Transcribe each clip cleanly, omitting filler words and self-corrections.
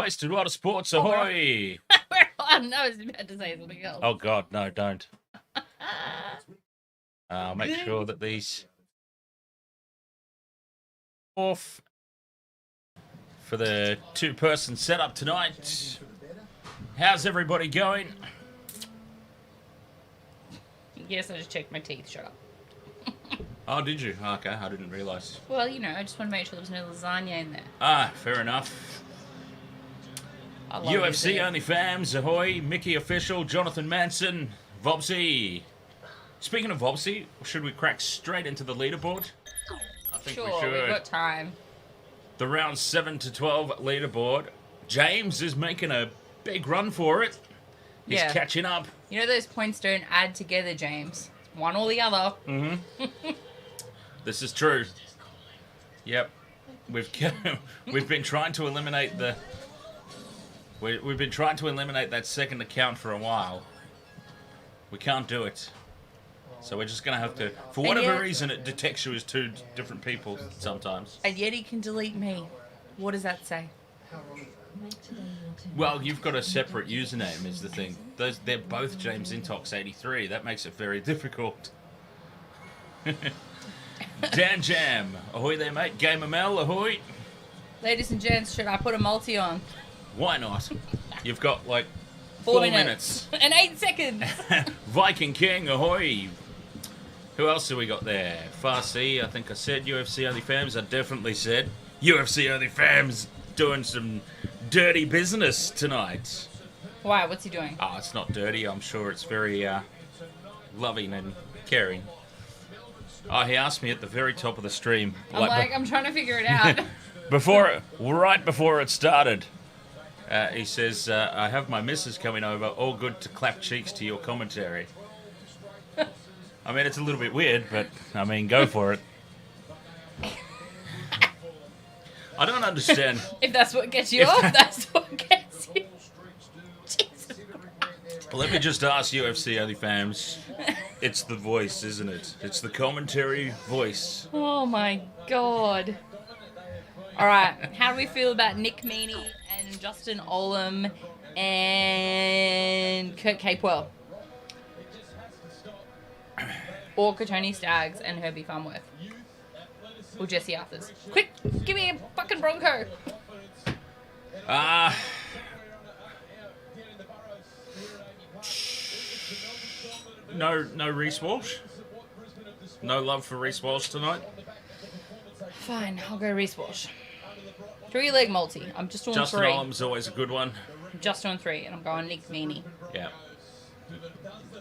Wasted Water Sports, ahoy! I was about to say something else. Oh, God, no, don't. I'll make sure that these off for the two-person setup tonight. How's everybody going? Yes, I just checked my teeth. Shut up. Oh, did you? Okay, I didn't realise. Well, you know, I just want to make sure there was no lasagna in there. Ah, fair enough. UFC Only Fams, ahoy, Mickey Official, Jonathan Manson, Vobsy. Speaking of Vobsy, should we crack straight into the leaderboard? I think we should. We've got time. The round 7 to 12 leaderboard. James is making a big run for it. He's catching up. You know those points don't add together, James. One or the other. Mm-hmm. This is true. Yep. We've been trying to eliminate the... We've been trying to eliminate that second account for a while. We can't do it. So we're just going to have to... For whatever reason, it detects you as two different people sometimes. And yet he can delete me. What does that say? Well, you've got a separate username is the thing. They're both James Intox 83. That makes it very difficult. Dan Jam. Ahoy there, mate. Gamer Mel, ahoy. Ladies and gents, should I put a multi on? Why not? You've got like 4 minutes. And 8 seconds. Viking King, ahoy. Who else have we got there? Farsi, I think I said. UFC Only Fams, I definitely said. UFC Only Fams doing some dirty business tonight. Why? What's he doing? Oh, it's not dirty. I'm sure it's very loving and caring. Oh, he asked me at the very top of the stream. I'm trying to figure it out. Right before it started. He says, I have my missus coming over, all good to clap cheeks to your commentary. I mean, it's a little bit weird, but, I mean, go for it. I don't understand. If that's what gets you off, that's what gets you. Jesus Christ. Let me just ask UFC Only Fams. It's the voice, isn't it? It's the commentary voice. Oh, my God. All right, how do we feel about Nick Meaney and Justin Olam and Kurt Capewell? Or Katoni Staggs and Herbie Farmworth? Or Jesse Arthurs? Quick, give me a fucking Bronco. No Reece Walsh? No love for Reece Walsh tonight? Fine, I'll go Reece Walsh. 3-leg multi. I'm just doing Justin 3. Justin Olam's always a good one. I'm just doing 3, and I'm going Nick Meaney. Yeah.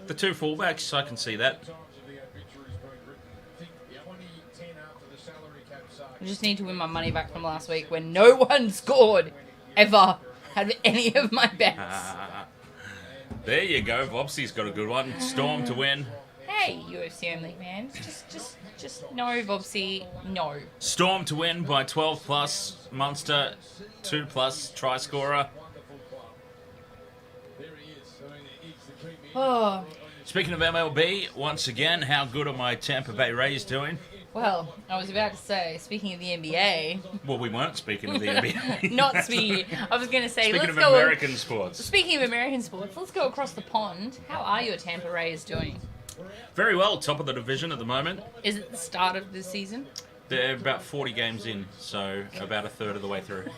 The 2 fullbacks, I can see that. I just need to win my money back from last week when no one scored ever out of any of my bets. There you go. Vopsy's got a good one. Storm to win. Hey, UFC Only Fans. Just no, Vopsy, no. Storm to win by 12 plus. Munster 2 plus try scorer. Oh. Speaking of MLB, once again, how good are my Tampa Bay Rays doing? Well, I was about to say, speaking of the NBA... Well, we weren't speaking of the NBA. Not speaking... I was going to say, let's go... American sports. Speaking of American sports, let's go across the pond. How are your Tampa Rays doing? Very well, top of the division at the moment. Is it the start of the season? They're about 40 games in, so about a third of the way through.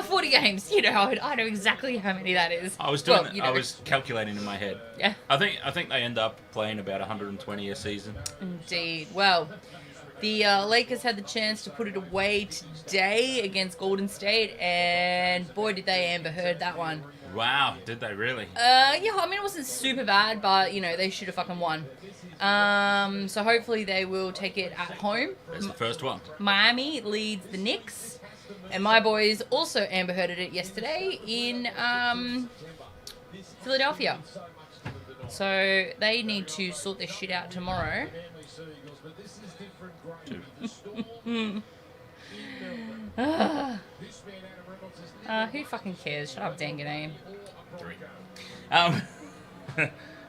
40 games, you know, I know exactly how many that is. I was doing. I was calculating in my head. Yeah. I think they end up playing about 120 a season. Indeed. Well, the Lakers had the chance to put it away today against Golden State, and boy, did they Amber Heard that one. Wow, did they really? Yeah, I mean, it wasn't super bad, but, you know, they should have fucking won. So hopefully they will take it at home. That's the first one. Miami leads the Knicks. And my boys also Amber Hearded it yesterday in Philadelphia. So they need to sort this shit out tomorrow. Who fucking cares? Shut up, Danganame. 3.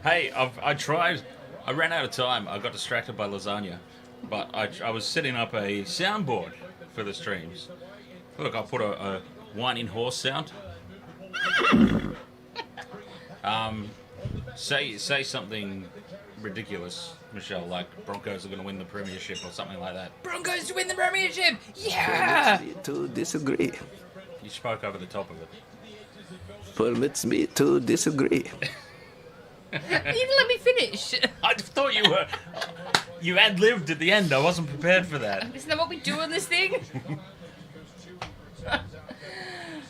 Hey, I tried. I ran out of time. I got distracted by lasagna. But I was setting up a soundboard for the streams. Look, I put a whining horse sound. Say something ridiculous, Michelle, like Broncos are going to win the premiership or something like that. Broncos to win the premiership! Yeah! Permits me to disagree. You spoke over the top of it. Permits me to disagree. You didn't let me finish. I thought you ad-libbed at the end. I wasn't prepared for that. Isn't that what we do on this thing?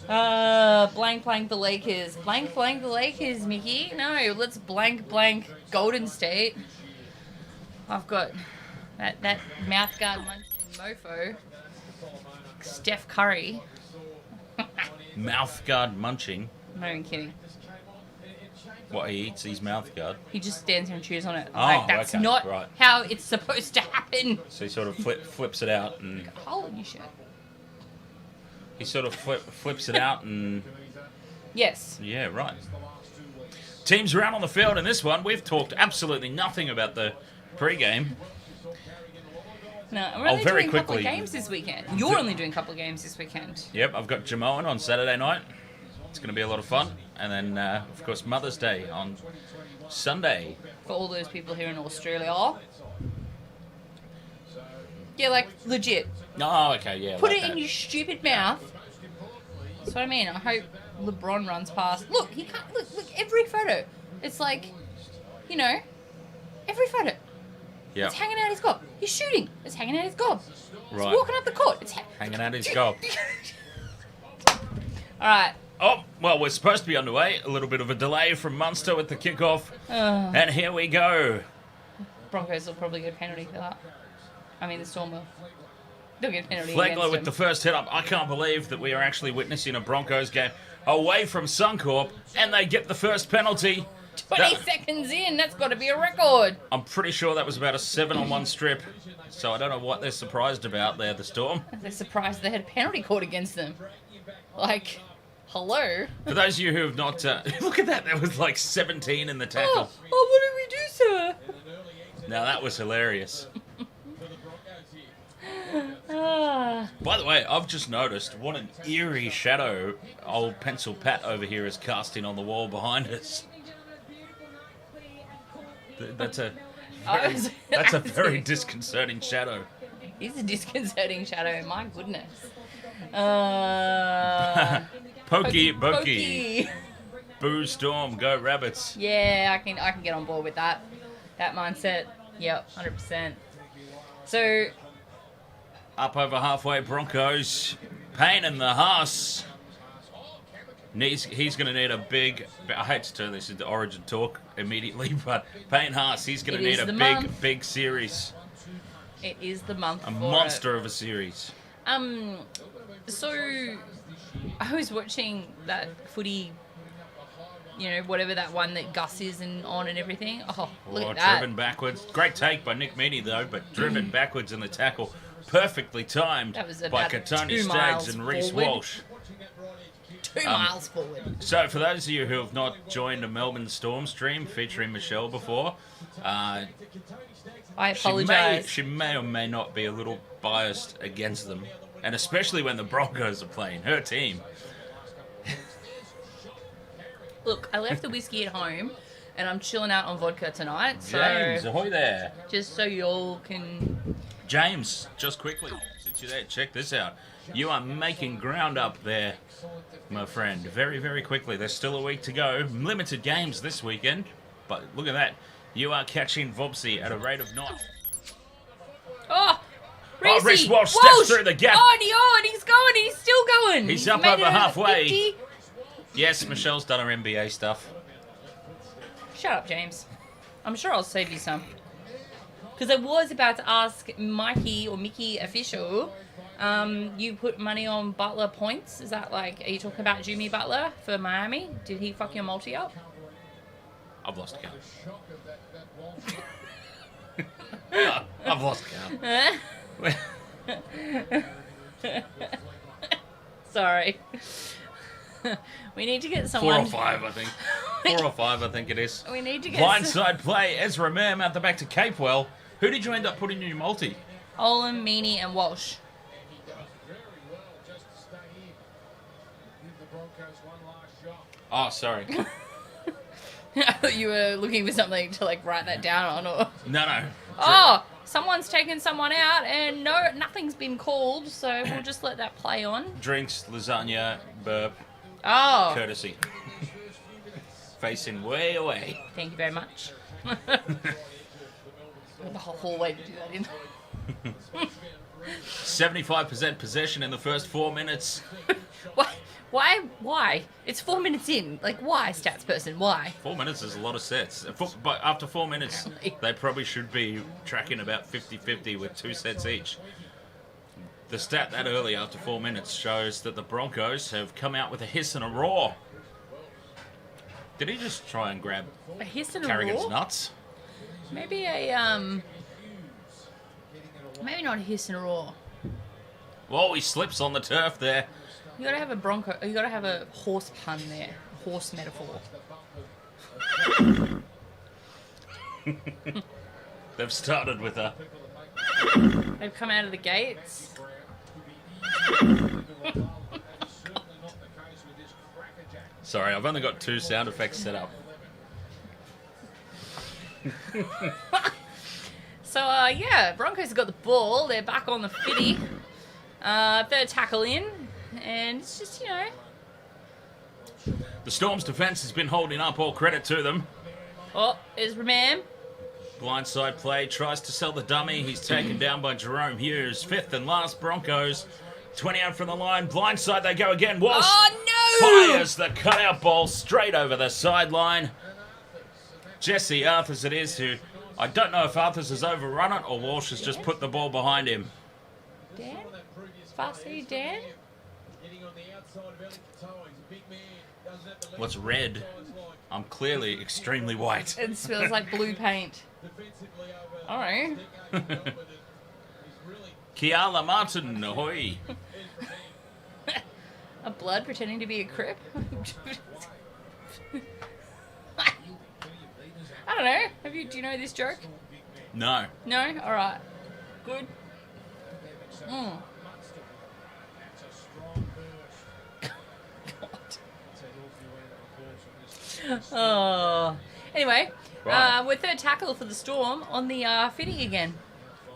Blank the Lakers. Blank the Lakers, Mickey. No, let's blank Golden State. I've got that mouthguard munching mofo. Steph Curry. Mouthguard munching. Not even kidding. What, he eats his mouthguard? He just stands there and chews on it. Oh, like, that's okay, not right. how it's supposed to happen. So he sort of flips it out and... Hole in your shirt. He sort of flips it out and... Yes. Yeah, right. Teams are out on the field in this one. We've talked absolutely nothing about the pre-game. No, we're only very doing a couple of quickly. games this weekend. You're only doing a couple of games this weekend. Yep, I've got Jamoan on Saturday night. It's going to be a lot of fun. And then, of course, Mother's Day on Sunday. For all those people here in Australia. Yeah, like, legit. Oh, okay, yeah. Put like it that. in your stupid mouth. That's what I mean. I hope LeBron runs past. Look, he can't. Look, every photo. It's like, you know, every photo. Yep. It's hanging out his gob. He's shooting. It's hanging out his gob. Right. He's walking up the court. It's Hanging out his gob. All right. Oh, well, we're supposed to be underway. A little bit of a delay from Munster with the kickoff. And here we go. Broncos will probably get a penalty for that. I mean, the Storm will. They'll get a penalty Flegler against with them. the first hit up. I can't believe that we are actually witnessing a Broncos game away from Suncorp, and they get the first penalty. 20 seconds in. That's got to be a record. I'm pretty sure that was about a 7-on-1 strip, so I don't know what they're surprised about there, the Storm. They're surprised they had a penalty called against them. Like, hello? For those of you who have not... look at that, there was like 17 in the tackle. Oh, what did we do, sir? Now, that was hilarious. Ah. By the way, I've just noticed what an eerie shadow old Pencil Pat over here is casting on the wall behind us. That's a very disconcerting shadow. It's a disconcerting shadow, my goodness. Pokey. Boo Storm, go Rabbits. Yeah, I can get on board with that mindset. Yep, 100%. So, Up over halfway, Broncos. Payne in the Haas. He's going to need a big... I hate to turn this into Origin talk immediately, but Payne Haas, he's going to need a big series. it is the month A for monster of a series. So, I was watching that footy, you know, whatever that one that Gus is on and everything. Oh, look at that. Driven backwards. Great take by Nick Meaney, though, but driven backwards in the tackle. Perfectly timed That was by about Katoni 2 Staggs miles and Reece forward. Walsh. 2 miles forward. So, for those of you who have not joined a Melbourne Storm stream featuring Michelle before, I apologise. she may or may not be a little biased against them, and especially when the Broncos are playing her team. Look, I left the whiskey at home, and I'm chilling out on vodka tonight. So James, ahoy there. just so y'all can... James, just quickly, since you're there, check this out. You are making ground up there, my friend. Very, very quickly. There's still a week to go. Limited games this weekend, but look at that. You are catching Vobsy at a rate of 9. Oh! Reece Walsh steps through the gap. And he's going. He's still going. He's up made over it over halfway. 50. Yes, Michelle's done her NBA stuff. Shut up, James. I'm sure I'll save you some. Because I was about to ask Mikey or Mickey official, you put money on Butler points. Is that like, are you talking about Jimmy Butler for Miami? Did he fuck your multi up? I've lost count. I've lost count. Sorry. We need to get 4 someone... or 5, I think. 4 or 5, I think it is. We need to get... Blindside play. Ezra Mam out the back to Capewell. Who did you end up putting in your multi? Olam, Meaney and Walsh. Oh, sorry. I thought you were looking for something to like write that down on, or No. oh, someone's taken someone out, and no, nothing's been called, so we'll just let that play on. Drinks, lasagna, burp, Oh, courtesy. Facing way away. thank you very much. The whole way to do that in. 75% possession in the first 4 minutes. Why? It's 4 minutes in. Like, why, stats person? Why? 4 minutes is a lot of sets. But after 4 minutes, they probably should be tracking about 50-50 with 2 sets each. The stat that early after 4 minutes shows that the Broncos have come out with a hiss and a roar. Did he just try and grab A hiss and a Carrigan's roar? nuts? Maybe maybe not a hiss and a roar. Whoa, he slips on the turf there. You gotta have a bronco. You gotta have a horse pun there. A horse metaphor. They've started with a... They've come out of the gates. Sorry, I've only got 2 sound effects set up. So, yeah, Broncos have got the ball. They're back on the footy. Third tackle in. And it's just, you know. The Storm's defence has been holding up, all credit to them. Oh, there's Ramam. Blindside play, tries to sell the dummy. He's taken down by Jerome Hughes. 5th and last Broncos. 20 out from the line. Blindside they go again. Walsh fires the cutout ball straight over the sideline. Jesse Arthurs it is, who... I don't know if Arthurs has overrun it or Walsh has just put the ball behind him. Dan? Fussy Dan? What's red? I'm clearly extremely white. It smells like blue paint. Alright. Kiala Martin, ahoy. A blood pretending to be a crip? I don't know. Do you know this joke? No. No? Alright. Good. Oh. Anyway, Right. we're third tackle for the Storm on the footy again.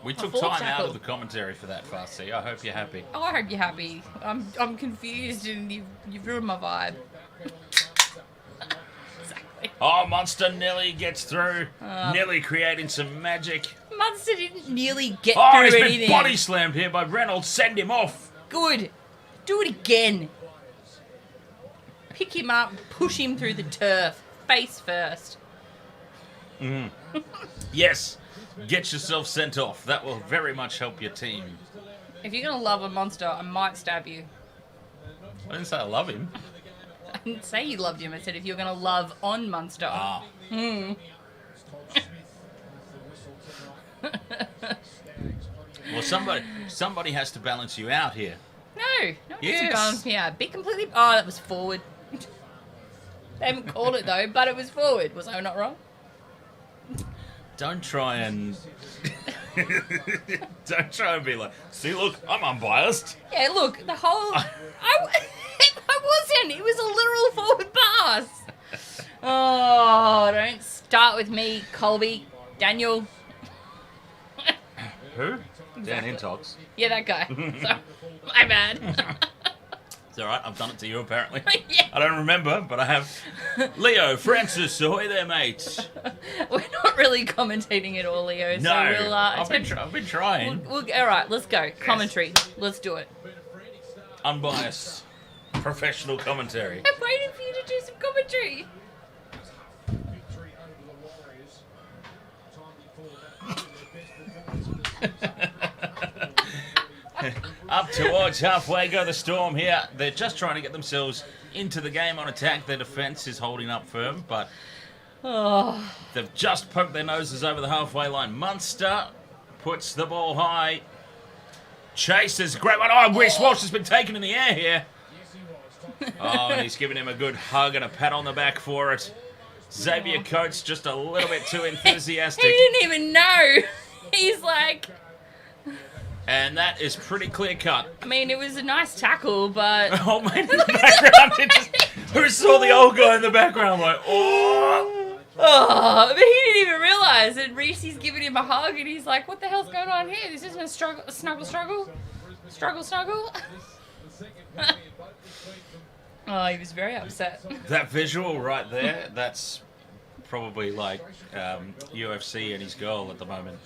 We took fourth time out tackle. of the commentary for that, Farsi. I hope you're happy. Oh, I hope you're happy. I'm confused and you've ruined my vibe. Exactly. Oh, Monster nearly gets through. Nearly creating some magic. Munster didn't nearly get Oh, through he's been anything. body slammed here by Reynolds. Send him off. Good. Do it again. Pick him up, push him through the turf. Face first. Yes. Get yourself sent off. That will very much help your team. If you're going to love a monster, I might stab you. I didn't say I love him. I didn't say you loved him. I said if you're going to love on Munster. Ah. Well, somebody has to balance you out here. No one has to Yes. balance me out. Be completely... Oh, that was forward. They haven't called it though, but it was forward. Was I not wrong? Don't try and... Don't try and be like, see, look, I'm unbiased. Yeah, look, the whole... I wasn't. It was a literal forward pass. Oh, don't start with me, Colby. Daniel. Who? Dan Intox. Yeah, that guy. So, my bad. It's alright, I've done it to you apparently. Yeah. I don't remember, but I have. Leo, Francis, ahoy there, mate. We're not really commentating at all, Leo. No, So we'll I've attempt... been trying. All right, let's go. Commentary. Let's do it. Unbiased. Professional commentary. I'm waiting for you to do some commentary. Up towards halfway go the Storm here. They're just trying to get themselves into the game on attack. Their defence is holding up firm, but they've just poked their noses over the halfway line. Munster puts the ball high. Chases, great one. Oh, Reece Walsh has been taken in the air here. Oh, and he's giving him a good hug and a pat on the back for it. Xavier Coates just a little bit too enthusiastic. He didn't even know. He's like... And that is pretty clear cut. I mean, it was a nice tackle, but... Oh, man, in the background. Who saw the old guy in the background like, oh? Oh, but he didn't even realise. And Reese's giving him a hug, and he's like, "What the hell's going on here? This isn't a snuggle. Oh, he was very upset. That visual right there, that's probably like UFC and his girl at the moment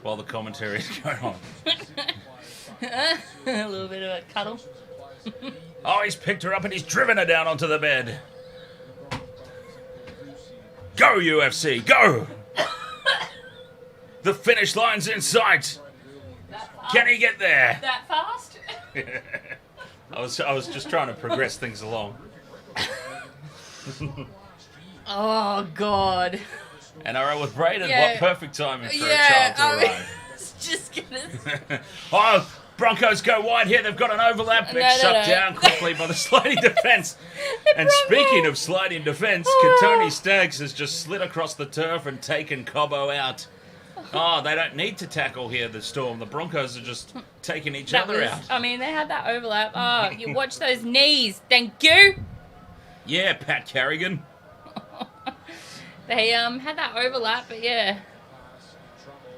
while the commentary is going on. A little bit of a cuddle. Oh, he's picked her up and he's driven her down onto the bed. Go, UFC, go! The finish line's in sight. Can he get there? That fast? I was just trying to progress things along. Oh, God. NRL with Braden, Yeah. what perfect timing for a child to arrive. Just gonna... Oh, Broncos go wide here. They've got an overlap. It's No, shut down quickly by the sliding defence. And speaking of sliding defence, Katoni Staggs has just slid across the turf and taken Cobbo out. Oh, they don't need to tackle here, the Storm. The Broncos are just taking each other out. I mean, they had that overlap. Oh, you watch those knees. Thank you. Yeah, Pat Carrigan. They had that overlap, but yeah.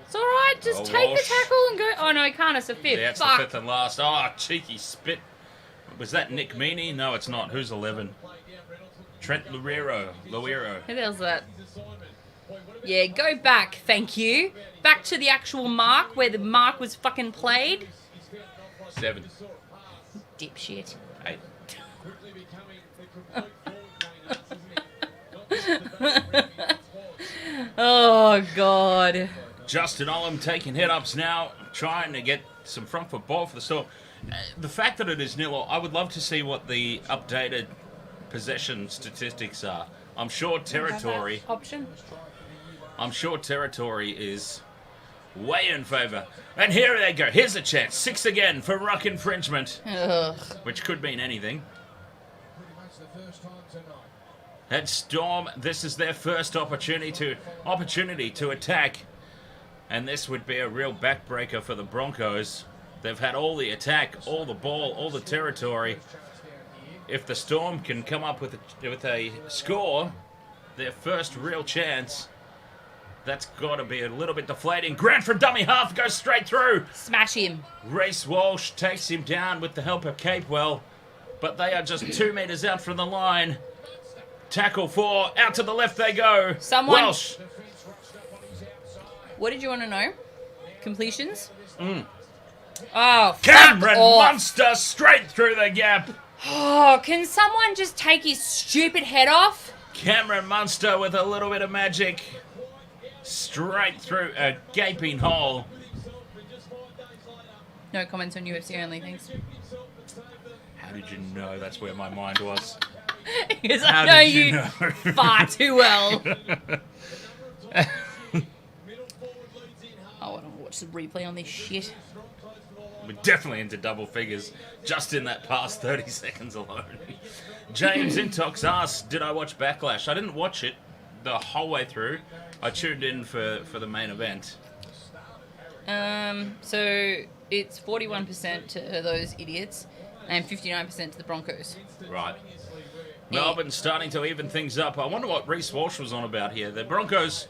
It's alright, just take Walsh. the tackle and go. Oh no, he can't, it's a fifth. Yeah, it's Fuck. the fifth and last. Oh, cheeky spit. Was that Nick Meaney? No, it's not. Who's 11? Trent Luero. Who the hell's that? Yeah, go back, thank you. Back to the actual mark where the mark was fucking played. 7. Dipshit. 8. Oh, God. Justin Olam taking head-ups now, trying to get some front foot ball for the Storm. The fact that it is 0-0, I would love to see what the updated possession statistics are. I'm sure territory Option. is way in favour. And here they go. Here's a chance. 6 again for ruck infringement, Ugh. which could mean anything. At Storm, this is their first opportunity to attack. And this would be a real backbreaker for the Broncos. They've had all the attack, all the ball, all the territory. If the Storm can come up with a score, their first real chance, that's got to be a little bit deflating. Grant from dummy half goes straight through. Smash him. Reece Walsh takes him down with the help of Capewell, but they are just 2 metres out from the line. Tackle 4, out to the left they go. Someone- Welsh. What did you want to know? Completions? Mm. Oh, fuck Cameron off. Munster straight through the gap. Oh, can someone just take his stupid head off? Cameron Munster with a little bit of magic. Straight through a gaping hole. No comments on UFC only, thanks. How did you know that's where my mind was? Because How I know did you you know? far too well. I want to watch the replay on this shit. We're definitely into double figures just in that past 30 seconds alone. James Intox asks, did I watch Backlash? I didn't watch it the whole way through. I tuned in for the main event. So it's 41% to those idiots and 59% to the Broncos. Right. Melbourne's starting to even things up. I wonder what Reece Walsh was on about here. The Broncos,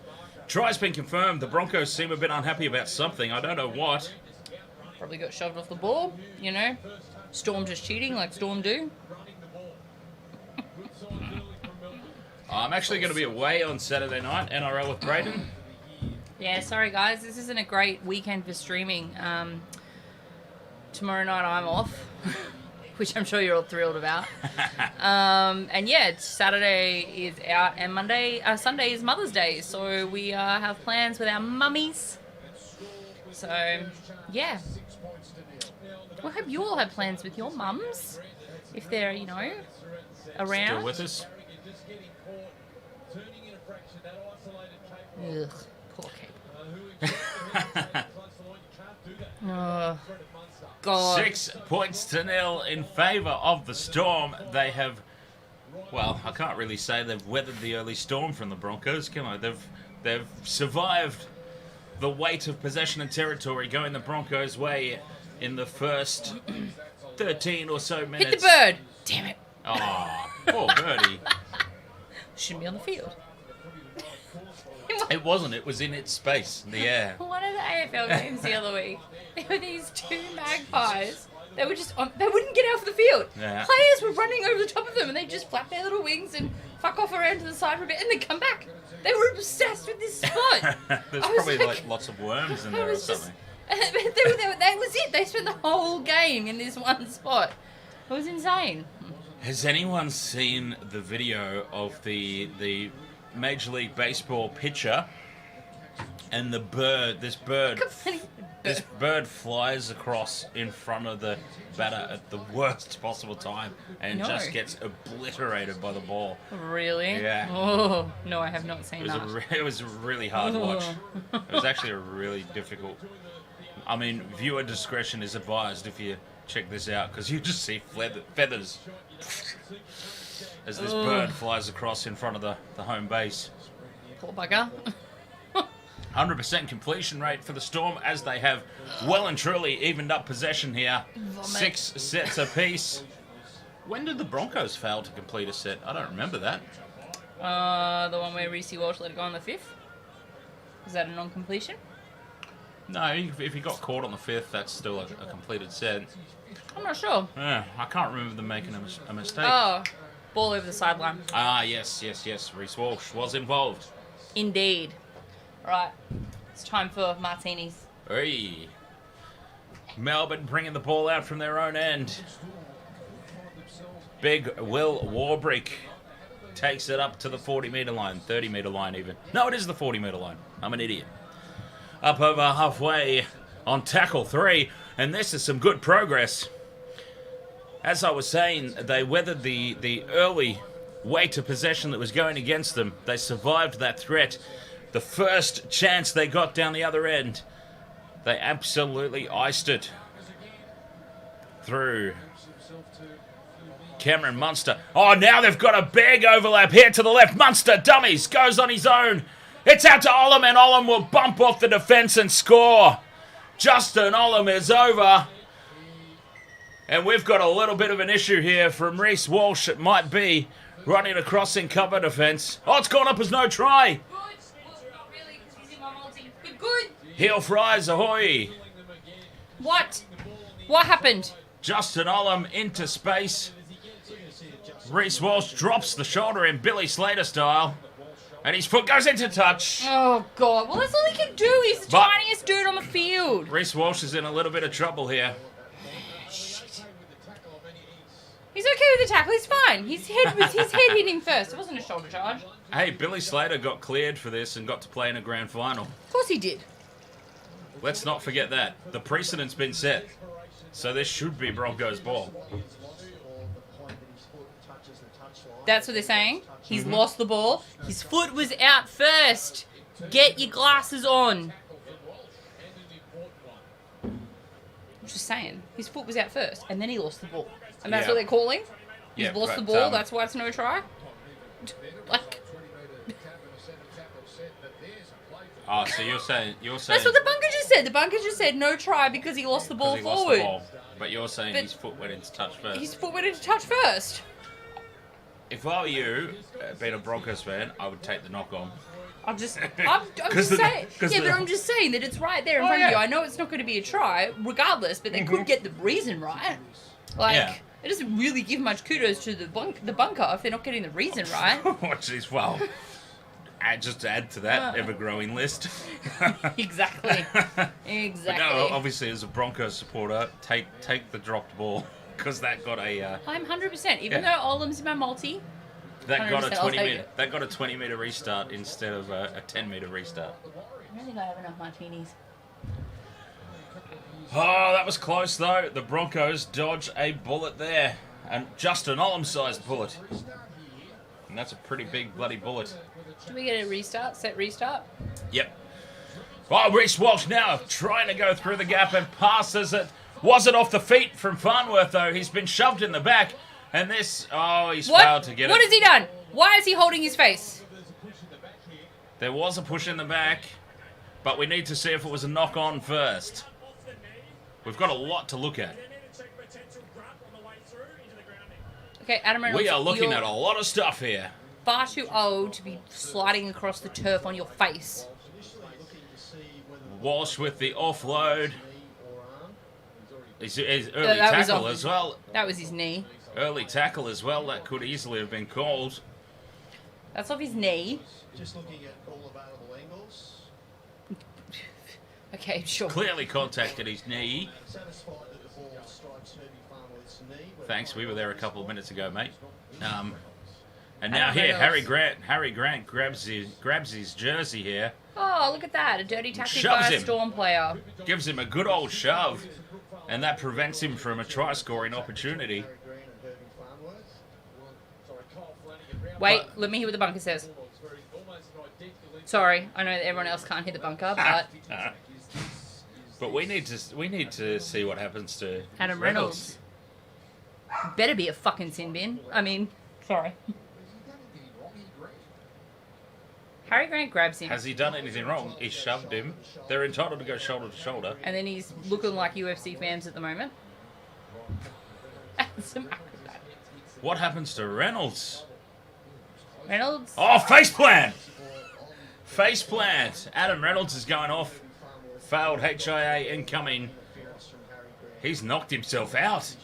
try's been confirmed. The Broncos seem a bit unhappy about something. I don't know what. Probably got shoved off the ball, you know. Storm just cheating like Storm do. I'm actually going to be away on Saturday night, NRL with Braden. Yeah, sorry guys, this isn't a great weekend for streaming. Tomorrow night I'm off, which I'm sure you're all thrilled about. And yeah, Saturday is out, and Sunday is Mother's Day, so we have plans with our mummies. So yeah, we hope you all have plans with your mums, if they're, you know, around. Still with us? Ugh, poor Kate. Oh, God. 6 points to 0 in favour of the Storm. They have, well, I can't really say they've weathered the early storm from the Broncos, can I? They've survived the weight of possession and territory going the Broncos' way in the first 13 or so minutes. Hit the bird! Damn it. Oh, Poor birdie. Shouldn't be on the field. It wasn't. It was in its space, in the air. One of the AFL games the other week, there were these two magpies. They were just they wouldn't get off the field. Yeah. Players were running over the top of them, and they just flap their little wings and fuck off around to the side for a bit, and then come back. They were obsessed with this spot. There's I was probably like lots of worms in there or something. That was it. They spent the whole game in this one spot. It was insane. Has anyone seen the video of the Major League Baseball pitcher and the bird? This bird flies across in front of the batter at the worst possible time and just gets obliterated by the ball. Really? Yeah. Oh, no, I have not seen that. It was a really hard watch. It was actually a really difficult. I mean, viewer discretion is advised if you check this out, because you just see feathers as this bird flies across in front of the home base. Poor bugger. 100% completion rate for the Storm, as they have well and truly evened up possession here. Vomit. 6 sets apiece. When did the Broncos fail to complete a set? I don't remember that. The one where Reece Walsh let it go on the 5th? Is that a non-completion? No, if he got caught on the 5th, that's still a completed set. I'm not sure. Yeah, I can't remember them making a mistake. Oh, ball over the sideline. Ah, yes. Reece Walsh was involved. Indeed. Right, it's time for martinis. Hey. Melbourne bringing the ball out from their own end. Big Will Warbrick takes it up to the 40-metre line, 30-metre line even. No, it is the 40-metre line. I'm an idiot. Up over halfway on tackle 3, and this is some good progress. As I was saying, they weathered the early weight of possession that was going against them. They survived that threat. The first chance they got down the other end, they absolutely iced it through Cameron Munster. Oh, now they've got a big overlap here to the left. Munster dummies, goes on his own. It's out to Olam, and Olam will bump off the defence and score. Justin Olam is over. And we've got a little bit of an issue here from Reece Walsh. It might be running across in cover defence. Oh, it's gone up as no try. Good. Heel fries, ahoy. What? What happened? Justin Olam into space. Reece Walsh drops the shoulder in Billy Slater style. And his foot goes into touch. Oh, God. Well, that's all he can do. He's the tiniest dude on the field. Reece Walsh is in a little bit of trouble here. Shit. He's okay with the tackle. He's fine. His head hit him first. It wasn't a shoulder charge. Hey, Billy Slater got cleared for this and got to play in a grand final. Of course he did. Let's not forget that. The precedent's been set. So this should be Broncos ball. That's what they're saying. He's lost the ball. His foot was out first. Get your glasses on. I'm just saying. His foot was out first, and then he lost the ball. And that's what they're calling? He's lost the ball, that's why it's no try? Like... Oh, so you're saying... That's what the bunker just said. The bunker just said no try because he lost the ball forward. But you're saying his foot went into touch first. His foot went into touch first. If I were you, being a Broncos fan, I would take the knock on. I'm just saying. But I'm just saying that it's right there in front of you. I know it's not going to be a try, regardless, but they could get the reason right. Like, it doesn't really give much kudos to the bunker if they're not getting the reason right. Watch this, well, just to add to that ever-growing list. Exactly. But no, obviously, as a Broncos supporter, take the dropped ball. Because that got a... I'm 100%. Even though Olam's in my multi... That got a 20-metre... That got a 20-metre restart instead of a 10-metre restart. I don't think I have enough martinis. Oh, that was close, though. The Broncos dodge a bullet there. And just an Olam-sized bullet. And that's a pretty big bloody bullet. Do we get a restart? Set restart? Yep. Oh, Reece Walsh now trying to go through the gap and passes it. Was it off the feet from Farnworth, though? He's been shoved in the back. And this... Oh, he's failed to get it. What has he done? Why is he holding his face? There was a push in the back. But we need to see if it was a knock-on first. We've got a lot to look at. Okay, Adam Reynolds. We are looking you're at a lot of stuff here. far too old to be sliding across the turf on your face. Walsh with the offload. His early that was tackle off- as well. That was his knee. Early tackle as well. That could easily have been called. That's off his knee. Just looking at all available angles. Okay, sure. Clearly contacted his knee. Satisfied that the ball strikes Herbie Farnworth's knee. Thanks, we were there a couple of minutes ago, mate. And now Adam here, Reynolds. Harry Grant grabs his jersey here, Oh, look at that. A dirty tackle Shoves by a him. Storm player. gives him a good old shove, and that prevents him from a try-scoring opportunity. Harry Green and Herbie Farnworth. Wait, let me hear what the bunker says. Sorry, I know that everyone else can't hear the bunker, but But we need to see what happens to Adam Reynolds better be a fucking sin bin. I mean, sorry. Harry Grant grabs him, Has he done anything wrong? He shoved him. They're entitled to go shoulder to shoulder. and then he's looking like UFC fans at the moment. What happens to Reynolds? Reynolds. Oh, face plant! Face plant. Adam Reynolds is going off. Failed HIA incoming. He's knocked himself out.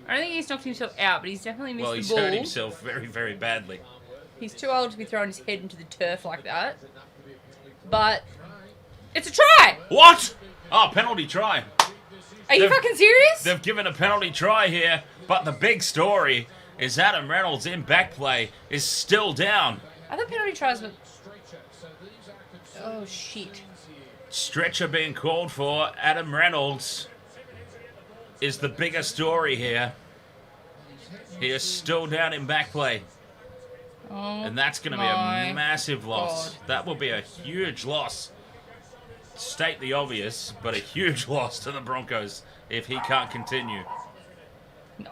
I don't think he's knocked himself out, but he's definitely missed Well, the he's ball. hurt himself very, very badly. He's too old to be throwing his head into the turf like that. But it's a try! What? Oh, penalty try. Are you They've- fucking serious? They've given a penalty try here, but the big story is Adam Reynolds in back play is still down. I thought penalty tries were... Oh, shit. Stretcher being called for. Adam Reynolds is the bigger story here. He is still down in back play. Oh, And that's going to be my a massive loss. God. That will be a huge loss. State the obvious, but a huge loss to the Broncos if he can't continue.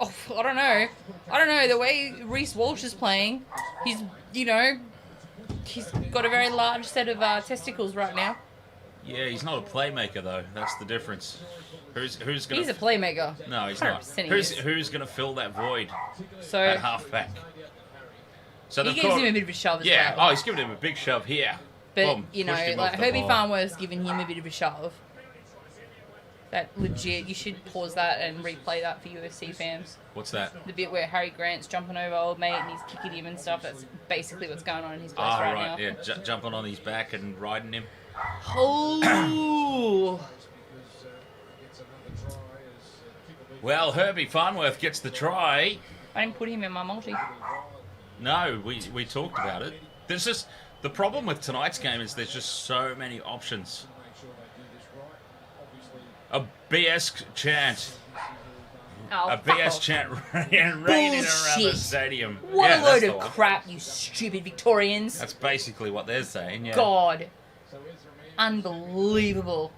Oh, I don't know. I don't know. The way Reece Walsh is playing, he's, he's got a very large set of testicles right now. Yeah, he's not a playmaker though. That's the difference. Who's going He's a to... playmaker. No, he's not. 100% he Who's is. going to fill that void So at halfback? So he they've gives got- him a bit of a shove as Yeah. well. Oh, he's giving him a big shove here. But, Boom, you know, pushed him like off the Herbie ball. Farnworth's giving him a bit of a shove. That legit, you should pause that and replay that for UFC fans. What's that? The bit where Harry Grant's jumping over old mate and he's kicking him and stuff. That's basically what's going on in his place Ah, right, right. now. Yeah, jumping on his back and riding him. Oh! Well, Herbie Farnworth gets the try. I didn't put him in my multi. No, we talked about it. There's just the problem with tonight's game is there's just so many options. A BS chant. Oh, A fuck BS off. chant raining around the Bullshit. stadium. What Yeah, a that's load the of one. crap, you stupid Victorians. That's basically what they're saying, yeah. God. Unbelievable.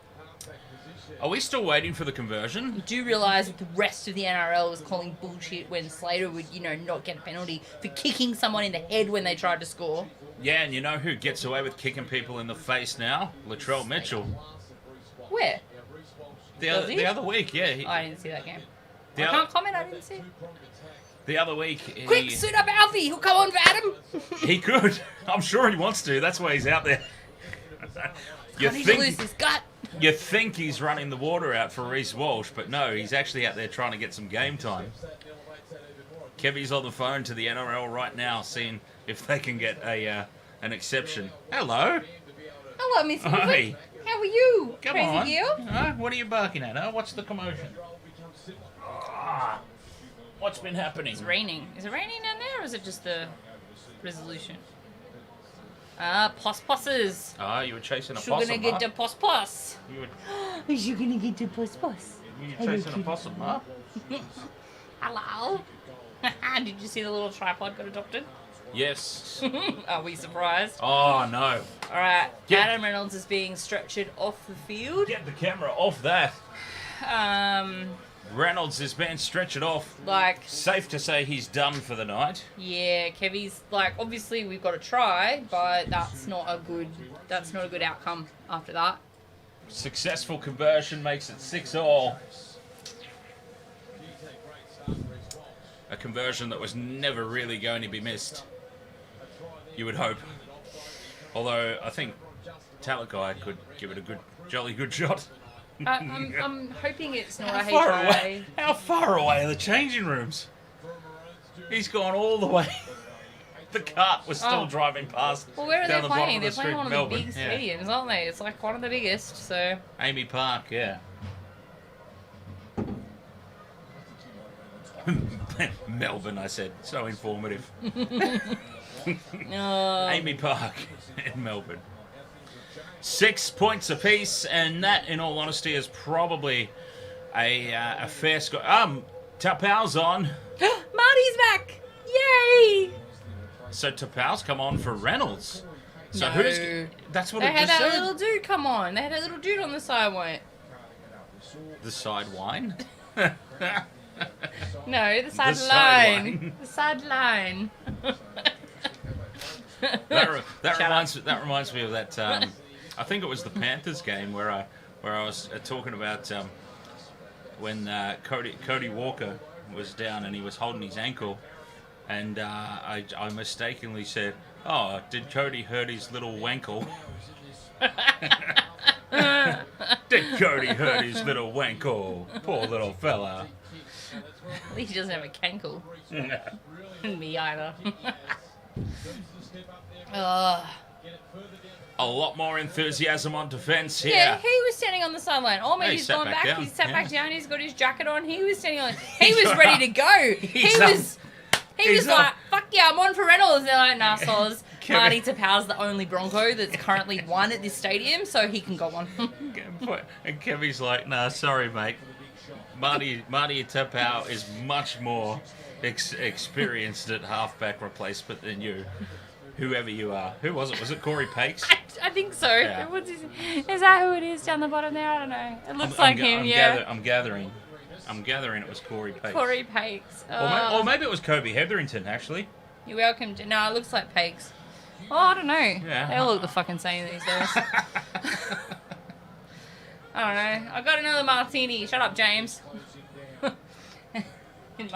Are we still waiting for the conversion? You do realise that the rest of the NRL was calling bullshit when Slater would, not get a penalty for kicking someone in the head when they tried to score. Yeah, and you know who gets away with kicking people in the face now? Latrell Mitchell. Where? Does he? The other week, yeah. I didn't see that game. The I other- can't comment, I didn't see. The other week, Quick, suit up Alfie, he'll come on for Adam. he could. I'm sure he wants to. That's why he's out there. I need to lose his gut. You think he's running the water out for Reece Walsh, but no, he's actually out there trying to get some game time. Kevy's on the phone to the NRL right now, seeing if they can get an exception. Hello. Hello, Miss Hi. Clifford. How are you, Come crazy on. girl? Huh? What are you barking at? Huh? What's the commotion? Ah, what's been happening? It's raining. Is it raining down there, or is it just the resolution? Ah, posses. Ah, you were chasing a You're possum, gonna get huh? the poss. You were You're gonna get the poss. chasing a possum, huh? Hello. Did you see the little tripod got adopted? Yes. Are we surprised? Oh, no. All right. Yeah. Adam Reynolds is being stretchered off the field. Get the camera off that. Um, Reynolds is being stretched off. like, Safe to say he's done for the night. yeah, Kevy's like, obviously we've got to try, but that's not a good outcome after that. Successful conversion makes it 6-all. a conversion that was never really going to be missed. You would hope. Although I think Talakai could give it a jolly good shot. I'm hoping it's not a How far HIA. away? How far away are the changing rooms? He's gone all the way. The cart was still driving past. Well, where are down they the bottom playing? of They're the playing street, one of Melbourne. the big stadiums, aren't they? It's like one of the biggest, so... AAMI Park, yeah. Melbourne, I said. So informative. AAMI Park in Melbourne. 6 points apiece, and that, in all honesty, is probably a fair score. Tapau's on. Marty's back! Yay! So Tapau's come on for Reynolds. So No. who's... That's what They it had just that said. little dude come on. They had a little dude on the side, won't? The side wine? No, the side side line. line. The side line. That reminds me of that. I think it was the Panthers game where I was talking about when Cody Walker was down and he was holding his ankle, and I mistakenly said, "Oh, did Cody hurt his little wankle?" Did Cody hurt his little wankle? Poor little fella. At least he doesn't have a cankle. Me either. A lot more enthusiasm on defence here. Yeah, he was standing on the sideline. Oh, maybe he he's sat gone back back. down. He's sat Yeah. back down. He's got his jacket on. He was standing on. He was ready to go. He He's was He's like, up. fuck yeah, I'm on for Reynolds. They're like, nah, soz. Kevin- Marty Tapau's the only Bronco that's currently won at this stadium, so he can go on. And Kevy's like, nah, sorry, mate. Marty Tapau is much more experienced at halfback replacement than you, whoever you are. Who was it? Was it Corey Pakes? I think so. Yeah. Is that who it is down the bottom there? I don't know. It looks like him, yeah. I'm gathering it was Corey Pakes. Corey Pakes. Or maybe it was Kobe Hetherington, actually. You're welcome to... No, it looks like Pakes. Oh, I don't know. Yeah. They all look the fucking same these days. I don't know. I got another martini. Shut up, James. in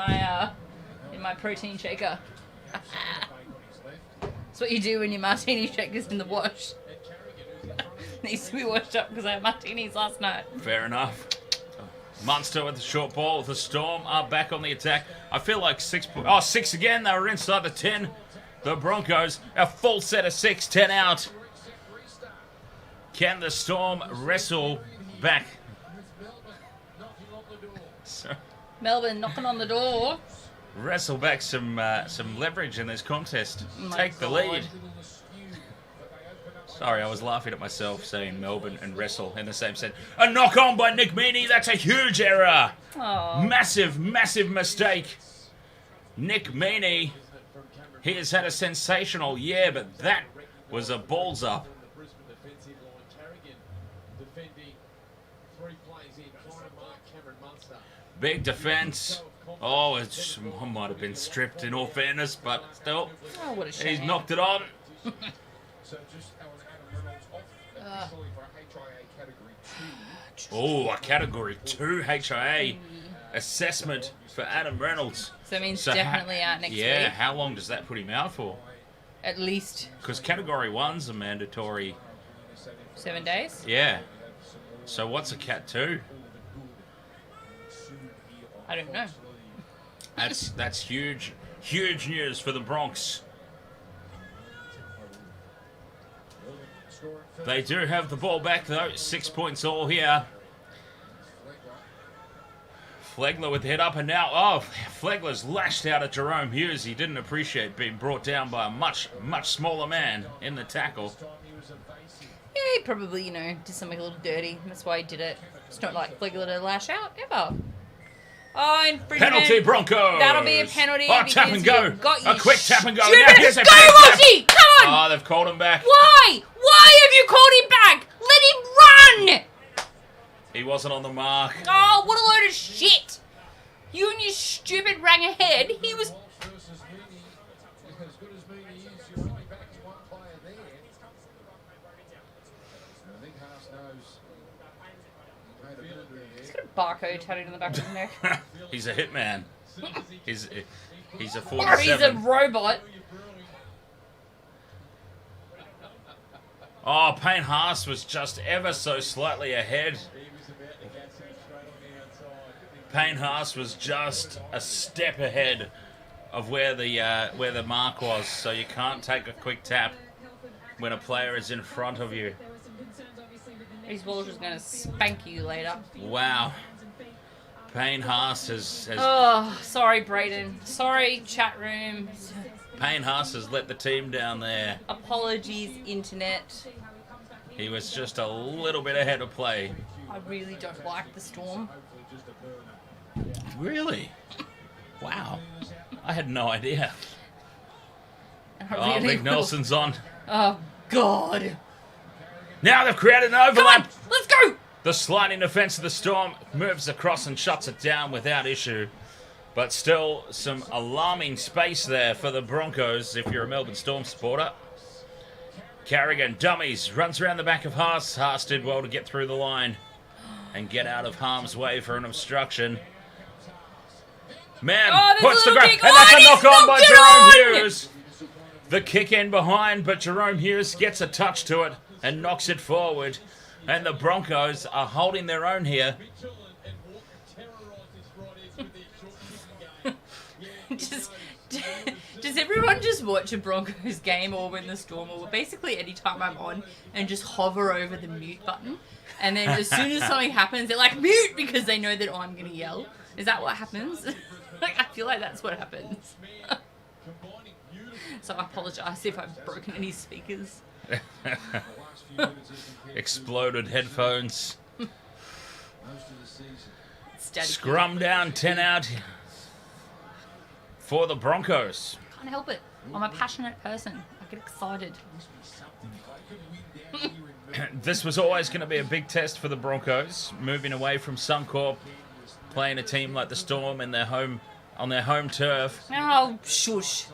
my protein shaker. That's what you do when your martini shaker's in the wash. Needs to be washed up because I had martinis last night. Fair enough. Munster with the short ball. The Storm are back on the attack. I feel like 6 again. They were inside the 10. The Broncos, a full set of 6, 10 out. Can the Storm wrestle back? So, Melbourne knocking on the door. wrestle back some leverage in this contest. My Take the God. lead. Sorry, I was laughing at myself saying Melbourne and wrestle in the same set. A knock on by Nick Meaney. That's a huge error. Oh. Massive mistake. Nick Meaney. He has had a sensational year, but that was a balls up. Big defence. Oh, it might have been stripped in all fairness, but still, Oh, what a shame. he's knocked it on. Oh, a Category 2 HIA assessment for Adam Reynolds. So it means So definitely out next yeah, week. how long does that put him out for? At least Because Category 1's a mandatory. 7 days. Yeah. So what's a Cat 2? I don't know. That's huge news for the Bronx. They do have the ball back though. 6 points all here. Flegler with the head up and now, Flegler's lashed out at Jerome Hughes. He didn't appreciate being brought down by a much smaller man in the tackle. Yeah, he probably, did something a little dirty. That's why he did it. It's not like Flegler to lash out, ever. Oh, infringement. Penalty Broncos. That'll be a penalty. Oh, tap and go. you've got A your quick tap and go. stupid- Now here's a Go, big tap. Walshy! Come on! Oh, they've called him back. Why? Why have you called him back? Let him run! He wasn't on the mark. Oh, what a load of shit! You and your stupid rang ahead. He was... He's got a barcode tattooed on the back of his neck. He's a hitman. He's a Or 47. he's a robot. Oh, Payne Haas was just ever so slightly ahead. Payne Haas was just a step ahead of where the mark was, so you can't take a quick tap when a player is in front of you. Reece Walsh is going to spank you later. Wow. Payne Haas has Oh, sorry, Brayden. Sorry, chat room. Payne Haas has let the team down there. Apologies, internet. He was just a little bit ahead of play. I really don't like the Storm. Really? Wow. I had no idea. And I Oh, really Big Nelson's on. Oh, God. Now they've created an Come overlap. on, let's go. The sliding defence of the Storm moves across and shuts it down without issue. But still some alarming space there for the Broncos if you're a Melbourne Storm supporter. Carrigan dummies, runs around the back of Haas. Haas did well to get through the line and get out of harm's way for an obstruction. Man, Oh, there's puts a the little grab, kick. and Oh, that's a and knock he's on by knocked it Jerome on! Hughes. The kick in behind, but Jerome Hughes gets a touch to it and knocks it forward. And the Broncos are holding their own here. Does everyone just watch a Broncos game or when the Storm or basically any time I'm on and just hover over the mute button? And then as soon as something happens, they're like, mute, because they know that I'm going to yell. Is that what happens? Like, I feel like that's what happens. So I apologise if I've broken any speakers. Exploded headphones. Static. Scrum down, 10 out for the Broncos. Can't help it. I'm a passionate person. I get excited. This was always going to be a big test for the Broncos, moving away from Suncorp, playing a team like the Storm in their home on their home turf. Oh, shush.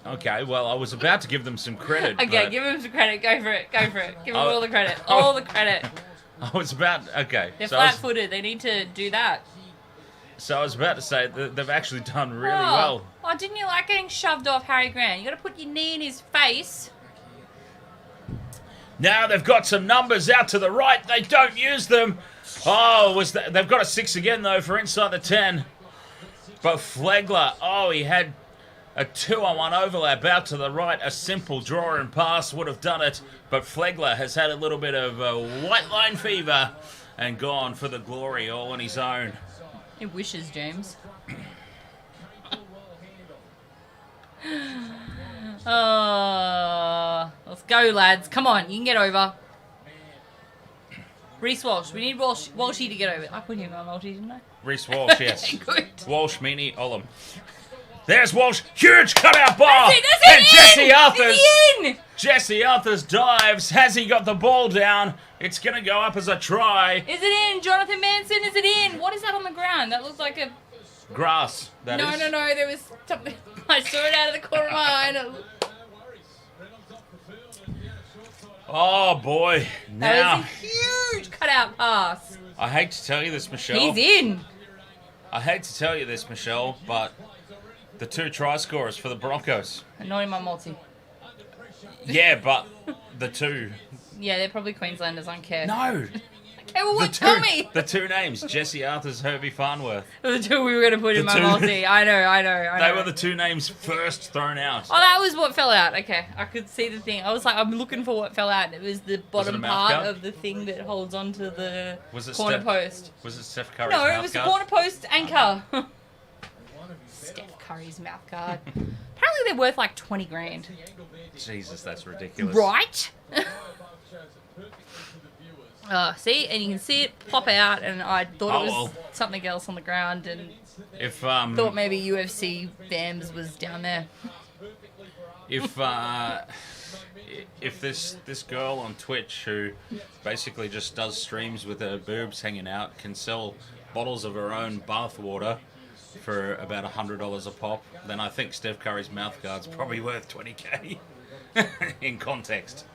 Okay, well, I was about to give them some credit. Okay, but give him some credit. Go for it. Go for it. Give him Oh. all the credit. All the credit. I was about okay. They're So I was, flat-footed. They need to do that. so I was about to say that they've actually done really well. Oh, didn't you like getting shoved off Harry Grant? You got to put your knee in his face. Now they've got some numbers out to the right. They don't use them. Oh, they've got a 6 again though for inside the 10. But Flegler, he had a 2-on-1 overlap out to the right. A simple draw and pass would have done it. But Flegler has had a little bit of white line fever and gone for the glory all on his own. It wishes, James. Let's go, lads. Come on, you can get over. Reece Walsh. We need Walshy to get over. I put him on multi, didn't I? Reece Walsh, yes. Good. Walsh, Meany, Olam. There's Walsh. Huge cutout bar. That's it, And Jesse Arthurs. It's in! Jesse Arthurs dives. Has he got the ball down? It's going to go up as a try. Is it in? Jonathan Manson, is it in? What is that on the ground? That looks like a... Grass, that is. No. There was something... I saw it out of the corner of my eye. And it... Oh, boy. That Now, was a huge cutout pass. I hate to tell you this, Michelle. He's in. I hate to tell you this, Michelle, but the 2 try scorers for the Broncos. Not in my multi. Yeah, but the 2. Yeah, they're probably Queenslanders. I don't care. No. Okay, well, The tell 2, me. the 2 names, Jesse Arthurs, Herbie Farnworth. The 2 we were going to put in The my 2. multi. I know. They were the 2 names first thrown out. Oh, that was what fell out. Okay, I could see the thing. I was like, I'm looking for what fell out. It was the bottom mouth part guard? of the thing that holds onto the Was it corner Steph- post. Was it Steph Curry's No, it mouth was the guard? corner post anchor. Steph Curry's mouth guard. Apparently they're worth like 20 grand. Jesus, that's ridiculous. Right? See, and you can see it pop out, and I thought it was something else on the ground, and If thought maybe UFC Vams was down there. if this girl on Twitch who basically just does streams with her boobs hanging out can sell bottles of her own bath water for about $100 a pop, then I think Steph Curry's mouth guard's probably worth 20k in context.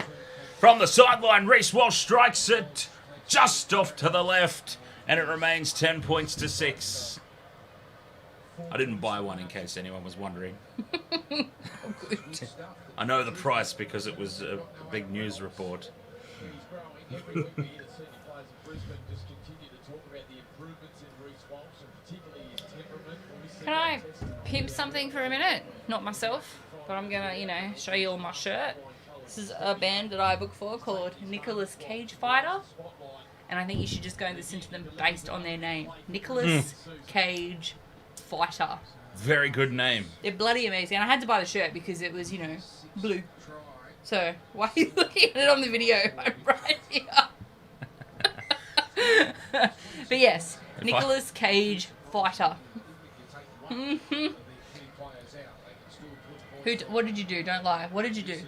From the sideline, Reece Walsh strikes it just off to the left, and it remains 10 points to 6. I didn't buy one in case anyone was wondering. Good. I know the price because it was a big news report. Can I pimp something for a minute? Not myself, but I'm gonna, show you all my shirt. This is a band that I booked for called Nicolas Cage Fighter. And I think you should just go and listen to them based on their name. Nicolas Cage Fighter. Very good name. They're bloody amazing. And I had to buy the shirt because it was, blue. So, why are you looking at it on the video? I'm right here. But yes, Nicolas Cage Fighter. What did you do? Don't lie. What did you do?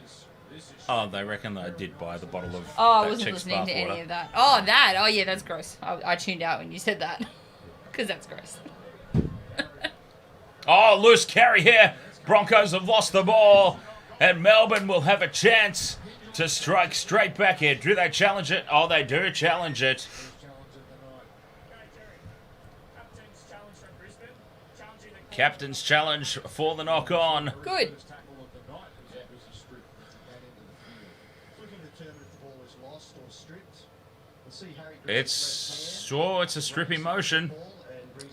Oh, they reckon that I did buy the bottle of Oh, I that wasn't chick's listening to bathwater. any of that. Oh, that. Oh, yeah, that's gross. I tuned out when you said that. Because that's gross. Oh, loose carry here. Broncos have lost the ball. And Melbourne will have a chance to strike straight back here. Do they challenge it? Oh, they do challenge it. Captain's challenge for the knock on. Good. It's a stripping motion.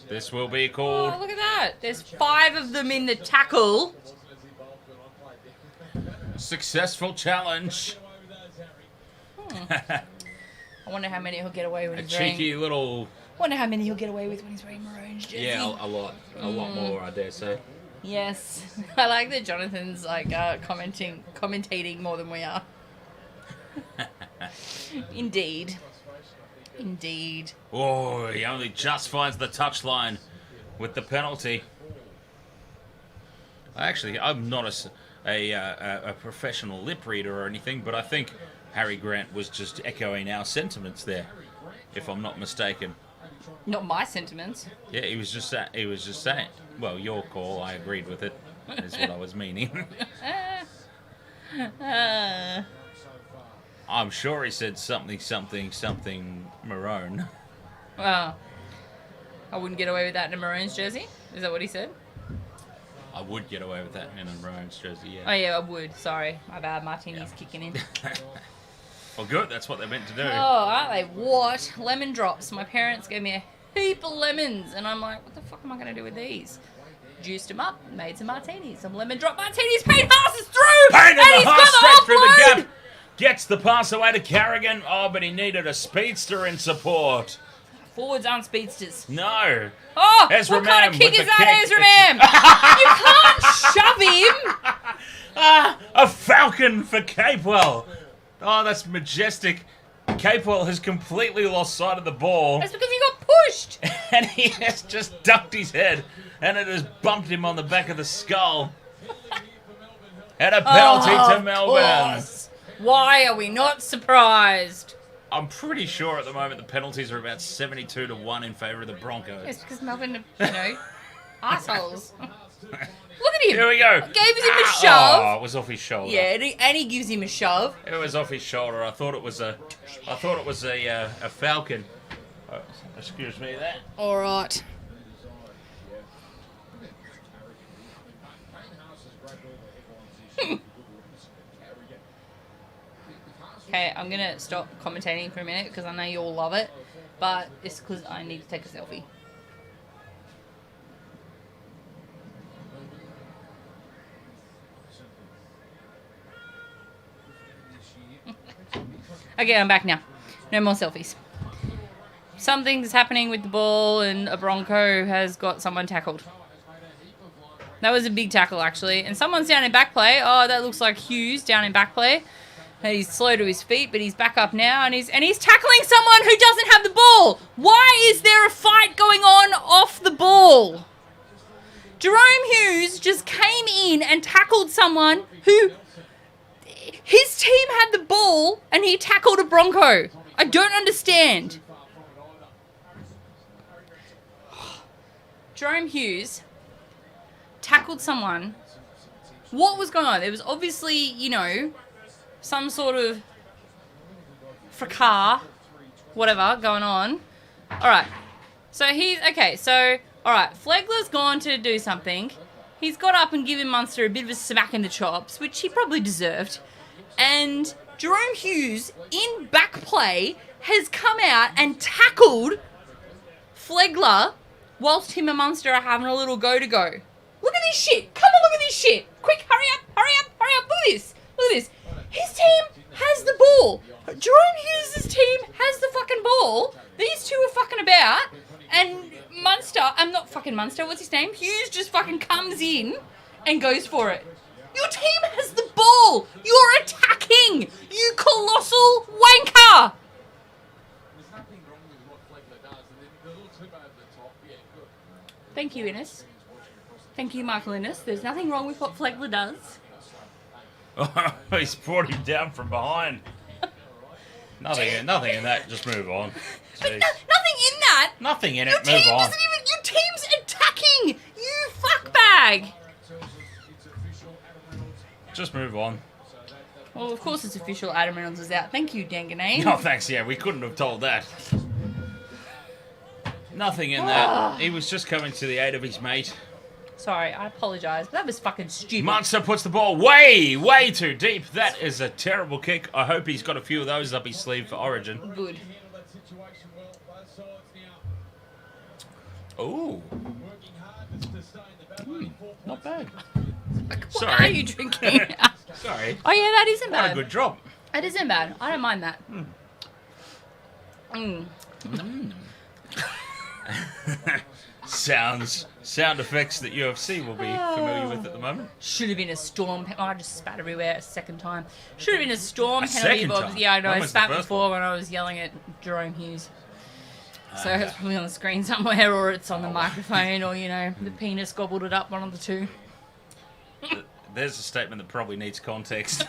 This will be Oh, called look at that. There's 5 of them in the tackle. successful challenge. I wonder how many he'll get away with. A cheeky little. Wonder how many he'll get away with when he's wearing maroons jersey. Yeah, a lot more, I dare say. Yes, I like that Jonathan's commentating more than we are. Indeed. Oh, he only just finds the touchline with the penalty. I'm not a professional lip reader or anything, but I think Harry Grant was just echoing our sentiments there, if I'm not mistaken. Not my sentiments. Yeah, he was just saying. Well, your call, I agreed with it. Is what I was meaning. I'm sure he said something maroon. Well, I wouldn't get away with that in a Maroons jersey. Is that what he said? I would get away with that in a Maroons jersey, yeah. Oh yeah, I would. Sorry, my bad. Martini's kicking in. Well, good. That's what they're meant to do. Oh, aren't they? What? Lemon drops. My parents gave me a heap of lemons, and I'm like, what the fuck am I going to do with these? Juiced them up, made some martinis. Some lemon drop martinis. Payne Haas is through! Payne and he's in the got half, straight through the offload! gap. Gets the pass away to Carrigan. Oh, but he needed a speedster in support. Forwards aren't speedsters. No. Oh, Ezra what kind of Mam kick with is the that, kick. Ezra Mam? You can't shove him! A falcon for Capewell. Oh, that's majestic. Capewell has completely lost sight of the ball. That's because he got pushed! And he has just ducked his head. And it has bumped him on the back of the skull. And a penalty to Melbourne. Course. Why are we not surprised? I'm pretty sure at the moment the penalties are about 72-1 in favour of the Broncos. It's because Melbourne, assholes. Look at him. Here we go. Gave him a shove. Oh, it was off his shoulder. Yeah, and he gives him a shove. It was off his shoulder. I thought it was a falcon. Oh, excuse me there. All right. Okay, I'm going to stop commentating for a minute because I know you all love it, but it's because I need to take a selfie. Okay, I'm back now. No more selfies. Something's happening with the ball and a Bronco has got someone tackled. That was a big tackle, actually. And someone's down in back play. Oh, that looks like Hughes down in back play. And he's slow to his feet, but he's back up now, and he's tackling someone who doesn't have the ball. Why is there a fight going on off the ball? Jerome Hughes just came in and tackled someone who... His team had the ball, and he tackled a Bronco. I don't understand. Jerome Hughes tackled someone. What was going on? There was obviously, some sort of fracas, whatever, going on. All right. So so All right, Flegler's gone to do something. He's got up and given Munster a bit of a smack in the chops, which he probably deserved. And Jerome Hughes, in back play, has come out and tackled Flegler whilst him and Munster are having a little go-to-go. Look at this shit. Come on, look at this shit. Quick, hurry up, hurry up, hurry up. Look at this. Look at this. His team has the ball. Jerome Hughes' team has the fucking ball. These two are fucking about. And Munster, I'm not fucking Munster, what's his name? Hughes just fucking comes in and goes for it. Your team has the ball. You're attacking. You colossal wanker. Thank you, Innes. Thank you, Michael Innes. There's nothing wrong with what Flegler does. Oh, he's brought him down from behind. Nothing in that. Just move on. But nothing in that. Nothing in it. Your Move team on. doesn't even. Your team's attacking. You fuckbag. Just move on. Well, of course it's official. Adam Reynolds is out. Thank you, Danganane. No, thanks. Yeah, we couldn't have told that. Nothing in that. He was just coming to the aid of his mate. Sorry, I apologise, but that was fucking stupid. Munster puts the ball way too deep. That is a terrible kick. I hope he's got a few of those up his sleeve for Origin. Good. Ooh. Not bad. What Sorry. are you drinking? Sorry. Oh yeah, that isn't What bad. a good drop. That isn't bad. I don't mind that. Sound effects that UFC will be familiar with at the moment. Should have been a storm. Oh, I just spat everywhere a second time. Should have been a storm A penalty. second But time? yeah, I know. When I was the spat first before when I was yelling at Jerome Hughes. So it's probably on the screen somewhere, or it's on the microphone, or the penis gobbled it up. One of the two. There's a statement that probably needs context.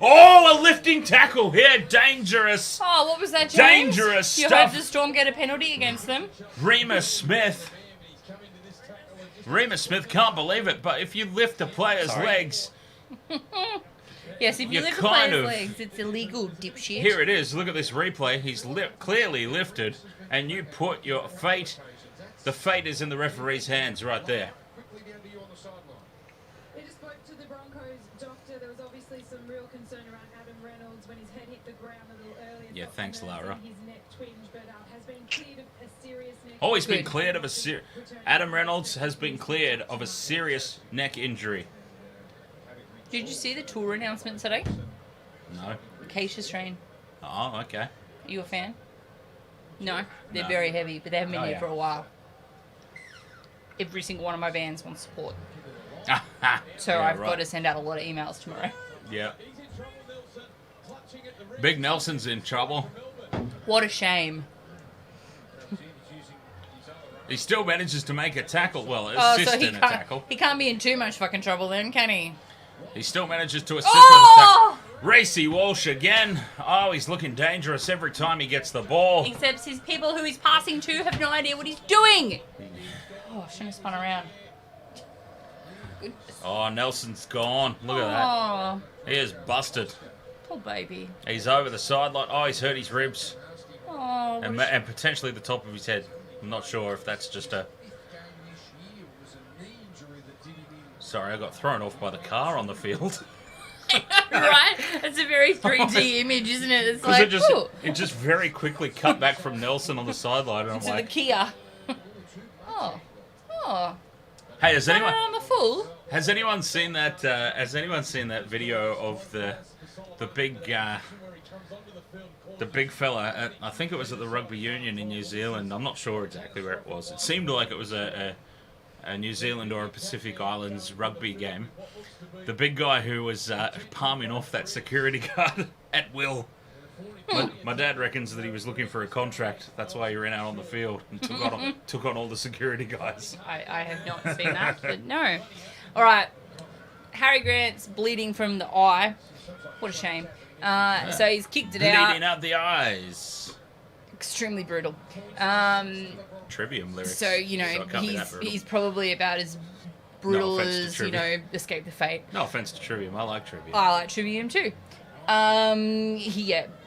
Oh, a lifting tackle here. Dangerous. Oh, what was that, James? Dangerous You stuff. hope the Storm get a penalty against them? Remus Smith can't believe it, but if you lift a player's legs, Yes, if you You're lift a kind player's of- legs, it's illegal, dipshit. here it is. Look at this replay. He's clearly lifted, and you put your fate. The fate is in the referee's hands right there. We just spoke to the Broncos doctor. There was obviously some real concern around Adam Reynolds when his head hit the ground a little earlier. Yeah, Got thanks, some nerves Lara. in his neck twinge, but has been cleared of a serious neck. Oh, he's been Good. cleared of a Adam Reynolds has been cleared of a serious neck injury. Did you see the tour announcement today? No. Acacia strain. Oh, okay. Are you a fan? No, they're No. very heavy, but they haven't been Oh, here yeah. for a while. Every single one of my bands wants support. So Yeah, I've got right. to send out a lot of emails tomorrow. Yeah. Big Nelson's in trouble. What a shame. He still manages to make a tackle. Well, Oh, assist so he in a can't, tackle. he can't be in too much fucking trouble then, can he? He still manages to assist with a Oh! tackle. Racy Walsh again. Oh, he's looking dangerous every time he gets the ball. Except his people who he's passing to have no idea what he's doing. Oh, I shouldn't have spun around. Goodness. Oh, Nelson's gone. Look at that. Oh, He is busted. poor baby. He's over the sideline. Oh, he's hurt his ribs. Oh, what And, a and potentially the top of his head. I'm not sure if that's just a... Sorry, I got thrown off by the car on the field. right? It's a very 3D image, isn't it? It's Because like, ooh, it just very quickly cut back from Nelson on the sideline. And I'm to the like, Kia. Oh. hey, has anyone... I'm a fool. Has anyone seen that? Has anyone seen that video of the big fella? I think it was at the Rugby Union in New Zealand. I'm not sure exactly where it was. It seemed like it was a New Zealand or a Pacific Islands rugby game. The big guy who was palming off that security guard at will. My dad reckons that he was looking for a contract. That's why he ran out on the field and took on all the security guys. I have not seen that, but no. All right. Harry Grant's bleeding from the eye. What a shame. So he's kicked it out. Bleeding out the eyes. Extremely brutal. Trivium lyrics. So, you know, it can't be that brutal. he's probably about as brutal offense to as, you know, Trivium. Escape the Fate. No offense to Trivium. I like Trivium. I like Trivium too.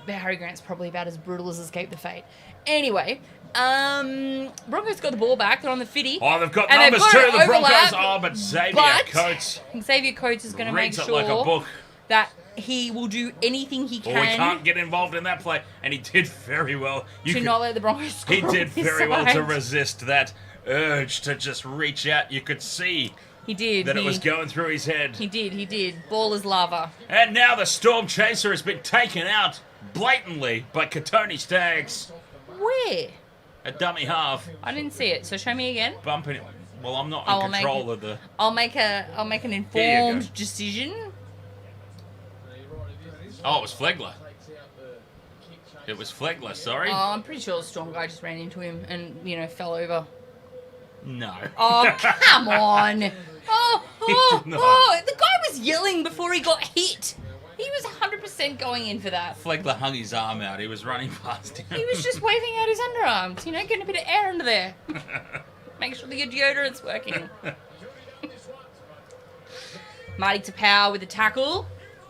Harry Grant's probably about as brutal as Escape the Fate. Anyway, Broncos got the ball back. They're on the 50. Oh, they've got And numbers they've too, got the an Broncos. overlap, Oh, but Xavier but Coates Xavier Coates is going to make reads it sure like a book. that he will do anything he Well, we can can't get involved in that play, and he did very well. to not let the Broncos score. He on did his very well to side. resist that urge to just reach out. You could see He did. that it was going through his head. He did. Ball is lava. And now the Storm Chaser has been taken out blatantly by Katoni Staggs. Where? A dummy half. I didn't see it. So show me again. Bumping it. Well, I'm not I'll in make control it. of the... I'll make an Here you informed go. decision. Oh, it was Flegler. It was Flegler, sorry. Oh, I'm pretty sure the Storm guy just ran into him and, fell over. No. Oh, come on. Oh, did not. the guy was yelling before he got hit. He was 100% going in for that. Flegler hung his arm out. He was running past him. He was just waving out his underarms, getting a bit of air under there. Make sure the deodorant's working. Marty Tapau with the tackle.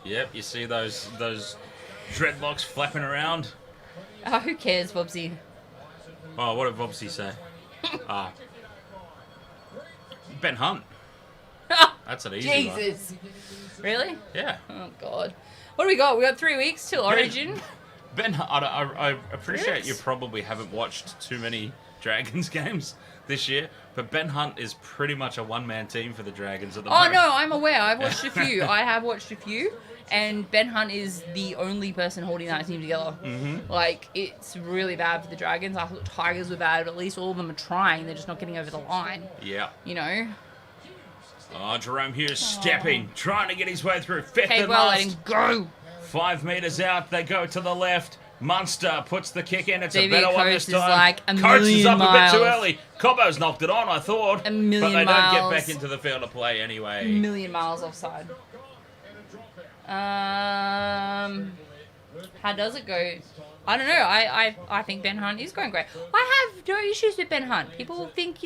Yep, you see those dreadlocks flapping around. Oh, who cares, Bobsy? Oh, what did Bobsy say? Ben Hunt. That's an easy one. Jesus. Really? Yeah. Oh, God. What do we got? We got 3 weeks till Origin. Ben Hunt, I appreciate Yes. you probably haven't watched too many Dragons games this year, but Ben Hunt is pretty much a one-man team for the Dragons at the Oh, moment. no, I'm aware. I've watched a few. I have watched a few. And Ben Hunt is the only person holding that team together. Mm-hmm. Like, it's really bad for the Dragons. I thought Tigers were bad, but at least all of them are trying. They're just not getting over the line. Yeah. Oh, Jerome Hughes stepping, trying to get his way through. Fifth Okay, and well, let last. him go. 5 metres out, they go to the left. Munster puts the kick in. It's Xavier a better one Coates this is time. like a Coates is million up a bit too miles. early. Cobbo's knocked it on, I thought. A million But they miles. don't get back into the field of play anyway. A million miles offside. How does it go? I don't know. I think Ben Hunt is going great. I have no issues with Ben Hunt. People think,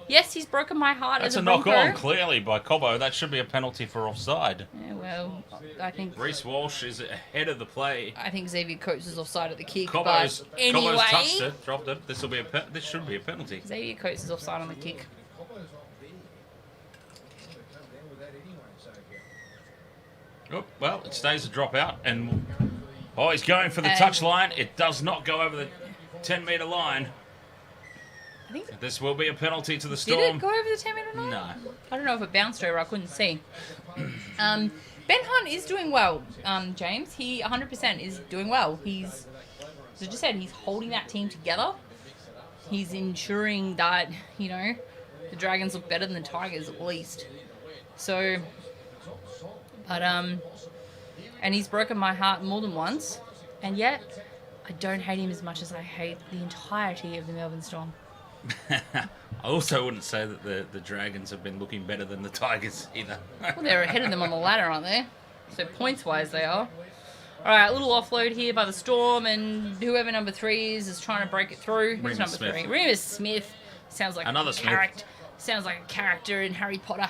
yes, he's broken my heart That's as a a knock Bronco. on, clearly, by Cobbo. That should be a penalty for offside. Yeah, well, I think Reece Walsh is ahead of the play. Xavier Coates is offside at the kick. Cobbo's But anyway, touched it, dropped it. This should be a penalty. Xavier Coates is offside on the kick. Oh, well, it stays a drop out, and he's going for the And- touch line. It does not go over the 10-metre line. I think This will be a penalty to the did Storm. it go over the 10-metre line? No. I don't know if it bounced over. I couldn't see. Ben Hunt is doing well, James. He 100% is doing well. As I just said, he's holding that team together. He's ensuring that, the Dragons look better than the Tigers at least. So, but, and he's broken my heart more than once. And yet, I don't hate him as much as I hate the entirety of the Melbourne Storm. I also wouldn't say that the Dragons have been looking better than the Tigers either. Well, they're ahead of them on the ladder, aren't they? So points-wise, they are. All right, a little offload here by the Storm, and whoever number 3 is trying to break it through. Who's Remus number Smith. 3? Remus Smith. Sounds like Another a Smith. character. Sounds like a character in Harry Potter.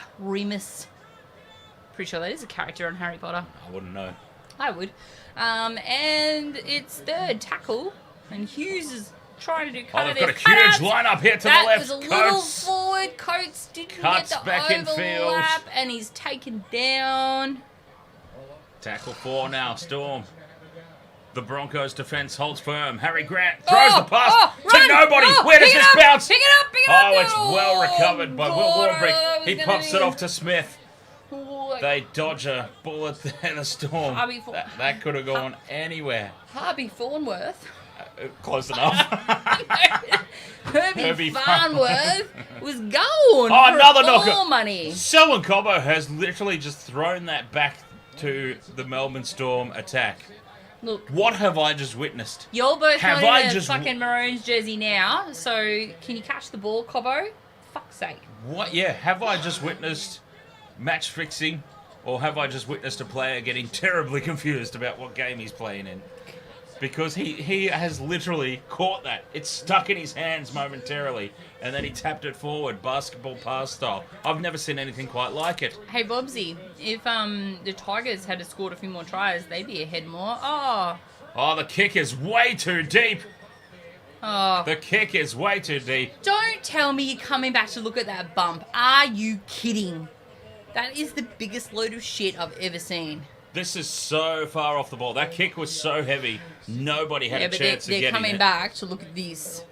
Pretty sure that is a character in Harry Potter. I wouldn't know. I would. And it's third tackle, and Hughes is trying to do Oh, kind they've of got a huge line-up here to the that left. was a little Coates. forward. Coates didn't Cuts get the back in field. overlap, and he's taken down. Tackle 4 now, Storm. The Broncos defence holds firm. Harry Grant throws the pass to run! nobody. Oh, Where does pick it this up, bounce? Pick it up, pick it up. Oh, it's well recovered by Will God, Warbrick. He gonna pops be- it off to Smith. Oh, They dodge a bullet there, the Storm. Harvey Fa- That could have gone anywhere. Harvey Thornworth. Close enough. Herbie Herbie Farnworth was going Oh, for another all knocker. money. Selwyn Cobbo has literally just thrown that back to the Melbourne Storm attack. Look, What have I just witnessed? you're both Have not I in a just- fucking Maroons jersey now, so can you catch the ball, Cobbo? Fuck's sake. What? Yeah, have I just witnessed match fixing, or have I just witnessed a player getting terribly confused about what game he's playing in? Because he has literally caught that. It's stuck in his hands momentarily, and then he tapped it forward, basketball pass style. I've never seen anything quite like it. Hey, Bobsy, if the Tigers had scored a few more tries, they'd be ahead more. Oh, Oh, the kick is way too deep. Oh. The kick is way too deep. Don't tell me you're coming back to look at that bump. Are you kidding? That is the biggest load of shit I've ever seen. This is so far off the ball. That kick was so heavy. Nobody had a chance of getting it. They're coming back to look at this.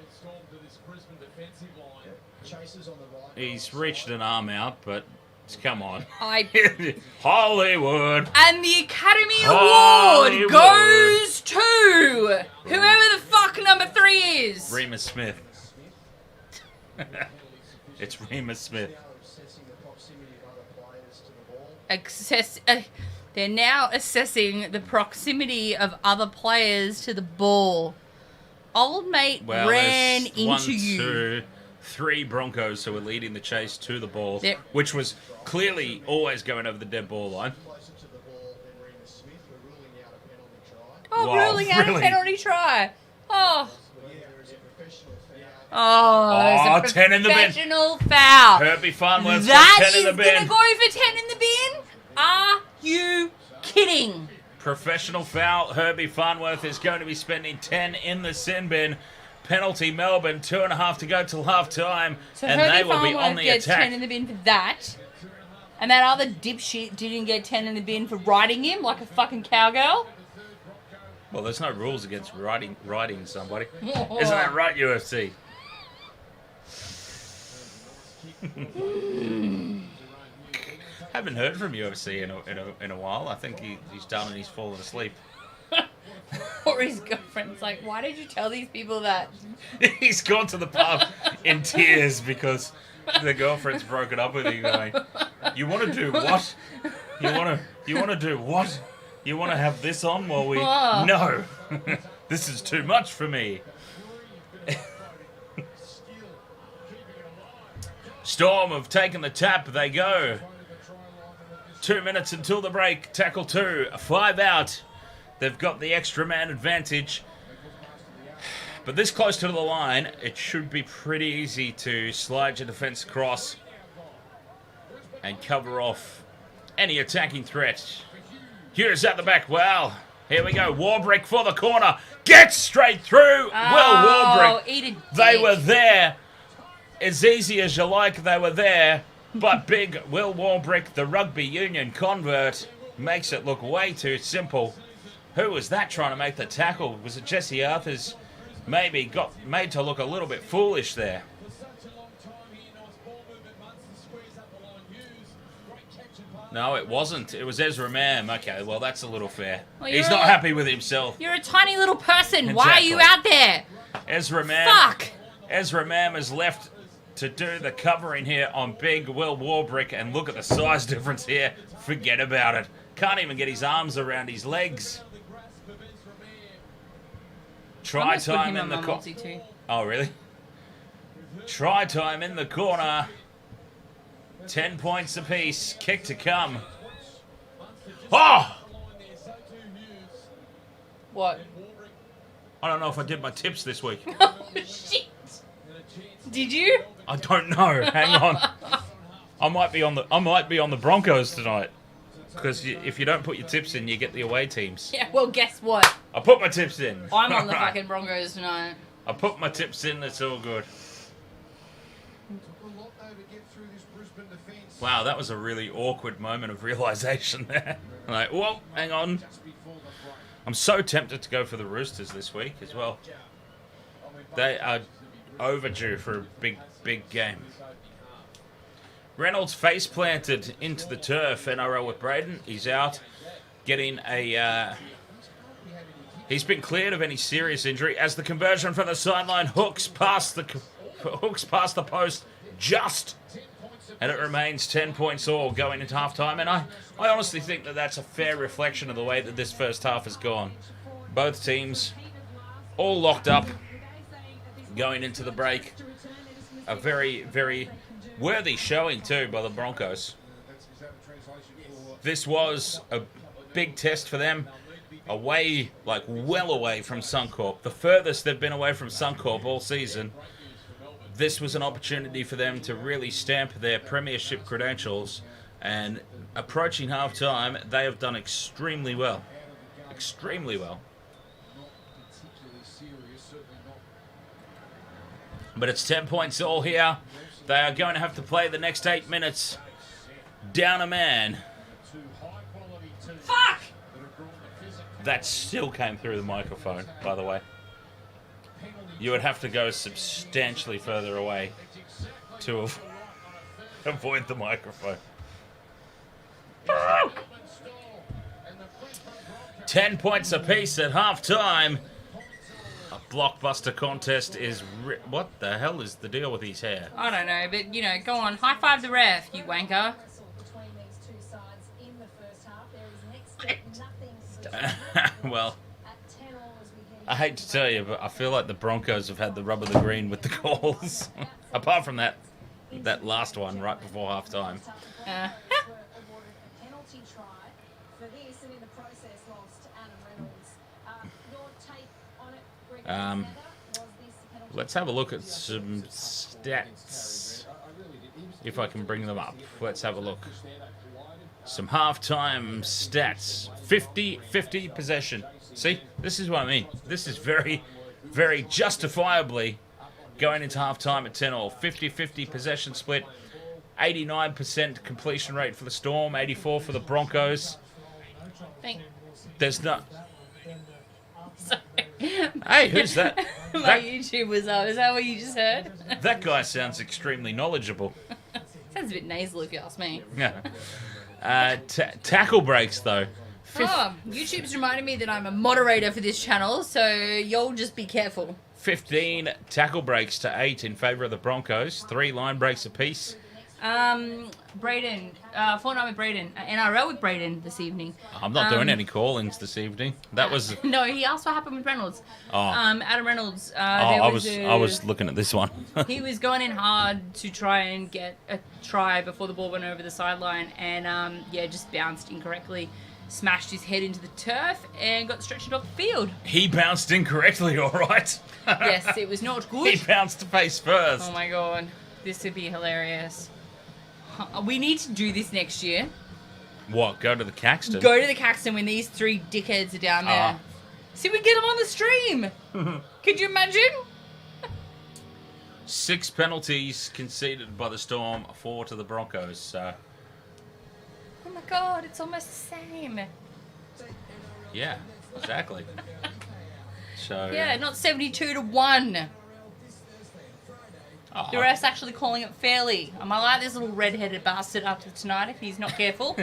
He's reached an arm out, but come on. I Hollywood. And the Academy Hollywood. Award goes to whoever the fuck number 3 is. Remus Smith. It's Remus Smith. They're now assessing the proximity of other players to the ball. Old mate ran there's into you. 1, 2, 3 Broncos who were leading the chase to the ball, They're- which was clearly always going over the dead ball line. Oh, Wow, ruling out really? a penalty try. Oh. Oh, there's a 10 in the bin. professional foul. Herbie Farnworth's That got is 10 in the going to bin. go for 10 in the bin? Are you kidding? Professional foul. Herbie Farnworth is going to be spending 10 in the sin bin. Penalty Melbourne, 2.5 to go till half time, So and Herbie they will be Farnworth on the gets attack. 10 in the bin for that. And that other dipshit didn't get 10 in the bin for riding him like a fucking cowgirl. Well, there's no rules against riding somebody. Isn't that right, UFC? Haven't heard from UFC in a while. I think he's done and he's fallen asleep. Or his girlfriend's like, why did you tell these people that? He's gone to the pub in tears because the girlfriend's broken up with him. Going, you want to do what? You want to do what? You want to have this on while we? Oh. No, this is too much for me. Storm have taken the tap. They go. 2 minutes until the break. Tackle 2. 5 out. They've got the extra man advantage. But this close to the line, it should be pretty easy to slide your defence across and cover off any attacking threat. Here's at the back. Well, here we go. Warbrick for the corner. Gets straight through. Well, Warbrick. Eat a They dick. were there. As easy as you like, they were there. But big Will Warbrick, the rugby union convert, makes it look way too simple. Who was that trying to make the tackle? Was it Jesse Arthurs? Maybe got made to look a little bit foolish there. No, it wasn't. It was Ezra Mam. Okay, well, that's a little fair. Well, He's you're not a- happy with himself. You're a tiny little person. Why are you Exactly. out there? Ezra Mam. Fuck. Ezra Mam is left to do the covering here on big Will Warbrick, and look at the size difference here. Forget about it. Can't even get his arms around his legs. Try time in the corner. Oh, really? Try time in the corner. 10 points apiece. Kick to come. Oh! What? I don't know if I did my tips this week. Oh, shit. Did you? I don't know. Hang on. I might be on the Broncos tonight. Because if you don't put your tips in, you get the away teams. Yeah, well, guess what? I put my tips in. I'm on the Alright. fucking Broncos tonight. I put my tips in. It's all good. Wow, that was a really awkward moment of realization there. Like, whoa, hang on. I'm so tempted to go for the Roosters this week as well. They are overdue for a big game. Reynolds face planted into the turf. NRL with Braden. He's out. Getting a... he's been cleared of any serious injury as the conversion from the sideline hooks past the post just. And it remains 10 points all going into half-time. And I honestly think that that's a fair reflection of the way that this first half has gone. Both teams all locked up going into the break. A very, very worthy showing, too, by the Broncos. This was a big test for them. Away, like well away from Suncorp. The furthest they've been away from Suncorp all season. This was an opportunity for them to really stamp their premiership credentials, and approaching half-time, they have done extremely well. Extremely well. But it's 10 points all here. They are going to have to play the next 8 minutes. Down a man. Fuck! That still came through the microphone, by the way. You would have to go substantially further away to avoid the microphone. 10 points apiece at half-time. A blockbuster contest is... What the hell is the deal with his hair? I don't know, but, you know, go on. High-five the ref, you wanker. Between these two sides in the first half, there is next to nothing. Well, At 10 all as we head I hate to tell you, but I feel like the Broncos have had the rub of the green with the calls. Apart from that last one right before half-time. were awarded a penalty try for this, and in the process lost Adam Reynolds. Your take on it, Greg Alexander, was this a penalty? Let's have a look at some stats. If I can bring them up. Let's have a look. Some half-time stats. 50-50 possession. See? This is what I mean. This is very, very justifiably going into half-time at 10 all. 50-50 possession split. 89% completion rate for the Storm. 84 for the Broncos. There's not... Sorry. Hey, who's that? My YouTube was up. Is that what you just heard? That guy sounds extremely knowledgeable. Sounds a bit nasal if you ask me. Yeah. Tackle breaks, though. Oh, YouTube's reminded me that I'm a moderator for this channel, so you'll just be careful. 15 tackle breaks to 8 in favour of the Broncos. 3 line breaks apiece. Braden, Fortnite with Braden, NRL with Braden this evening. I'm not doing any call-ins this evening. That was... No, he asked what happened with Reynolds. Oh. Adam Reynolds. I was looking at this one. He was going in hard to try and get a try before the ball went over the sideline, and just bounced incorrectly, smashed his head into the turf, and got stretched off the field. He bounced incorrectly, all right. Yes, it was not good. He bounced face first. Oh my god, this would be hilarious. We need to do this next year. What? Go to the Caxton? Go to the Caxton when these 3 dickheads are down there. See, we get them on the stream. Could you imagine? 6 penalties conceded by the Storm, 4 to the Broncos. So, Oh my god, it's almost the same. yeah, exactly. So Yeah, not 72-1. Oh, The ref's actually calling it fairly. Am I like this little red-headed bastard after tonight if he's not careful?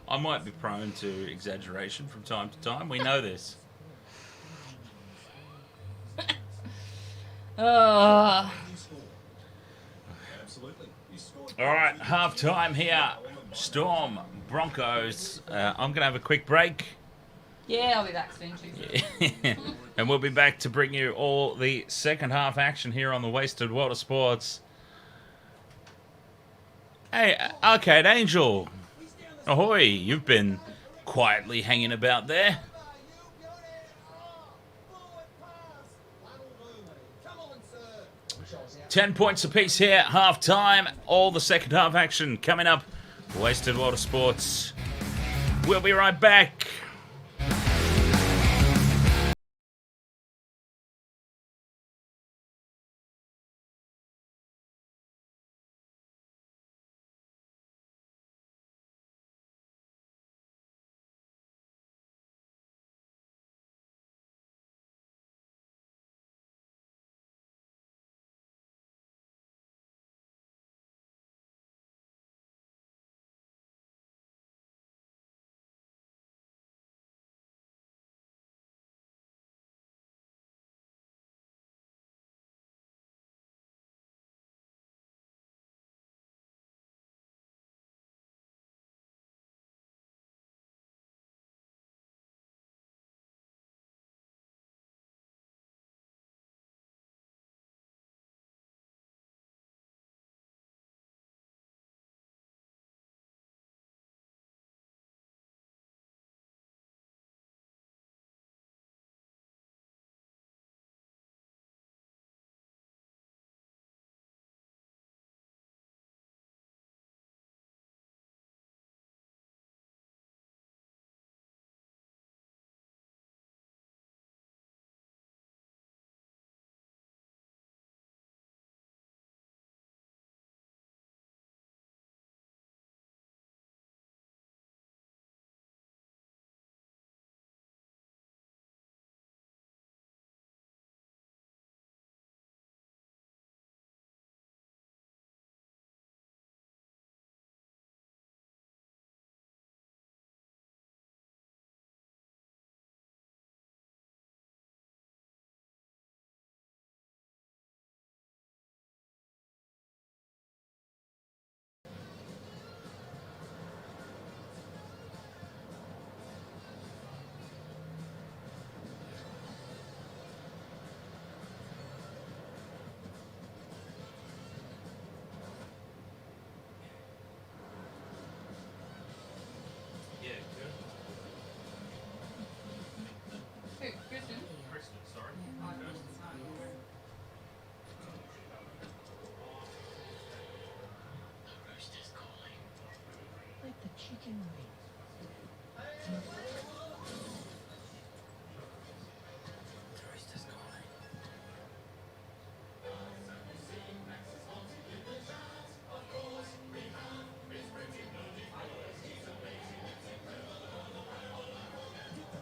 I might be prone to exaggeration from time to time. We know this. Oh. All right, half-time here. Storm, Broncos. I'm going to have a quick break. Yeah, I'll be back soon too. And we'll be back to bring you all the second half action here on the Wasted World of Sports. Hey, Arcade Angel. Ahoy, you've been quietly hanging about there. Come on, sir. 10 points apiece here, half time. All the second half action coming up. Wasted World of Sports. We'll be right back.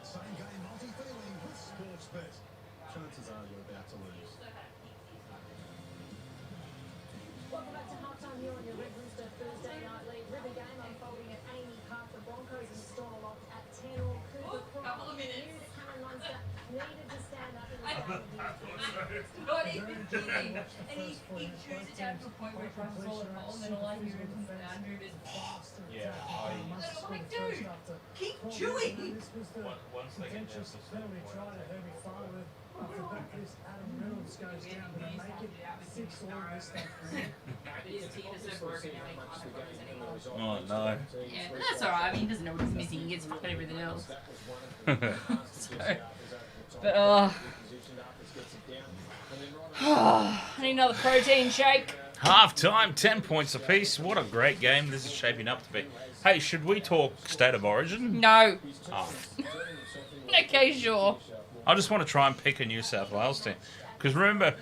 Same game multi-feeling with Sportsbet. Chances are you're about to lose. Welcome back to halftime here on your Red Rooster Thursday night league. Rugby game unfolding at AAMI Park. The Broncos and Storm aloft at 10 all. Couple of minutes. Knew that Cameron Munster needed to stand up in the game. Not even kidding. And he chews it down to a point where he tries to swallow the ball, and then all I hear is Andrew just Yeah, I'm like, dude, keep chewing. once they get down to penalty try to Herbie Farmer. Off the back of this, Adam Reynolds goes down, but they make it 6-all this time. Oh no. Yeah, but that's alright. I mean, he doesn't know what he's missing. He gets fed everything else. But I need another protein shake. Half time, 10 points apiece. What a great game this is shaping up to be. Hey, should we talk State of Origin? No. Oh. Okay, sure. I just want to try and pick a New South Wales team. Because remember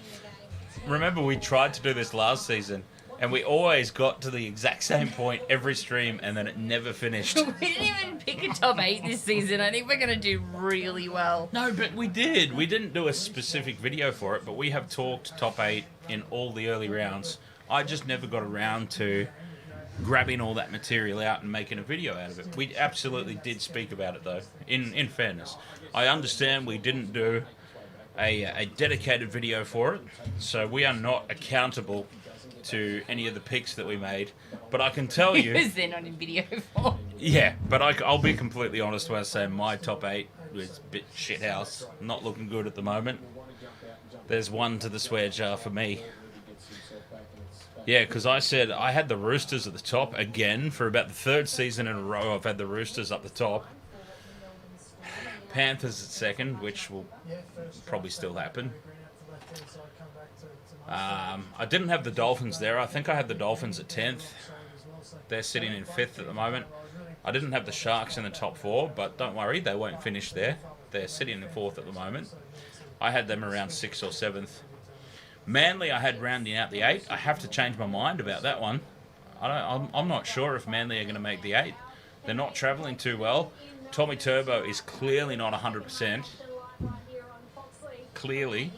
we tried to do this last season and we always got to the exact same point every stream and then it never finished. We didn't even pick a top 8 this season. I think we're going to do really well. No, but we did. We didn't do a specific video for it, but we have talked top 8 in all the early rounds. I just never got around to grabbing all that material out and making a video out of it. We absolutely did speak about it, though, in fairness. I understand we didn't do a dedicated video for it, so we are not accountable to any of the picks that we made. But I can tell you... Because they're not in video form. Yeah, but I'll be completely honest when I say my top 8 was a bit shithouse. Not looking good at the moment. There's one to the swear jar for me. Yeah, because I said I had the Roosters at the top again for about the 3rd season in a row. I've had the Roosters up the top. Panthers at 2nd, which will probably still happen. I didn't have the Dolphins there. I think I had the Dolphins at 10th. They're sitting in 5th at the moment. I didn't have the Sharks in the top 4, but don't worry, they won't finish there. They're sitting in 4th at the moment. I had them around 6th or 7th. Manly I had rounding out the 8. I have to change my mind about that one. I'm not sure if Manly are going to make the 8. They're not travelling too well. Tommy Turbo is clearly not 100%. Clearly.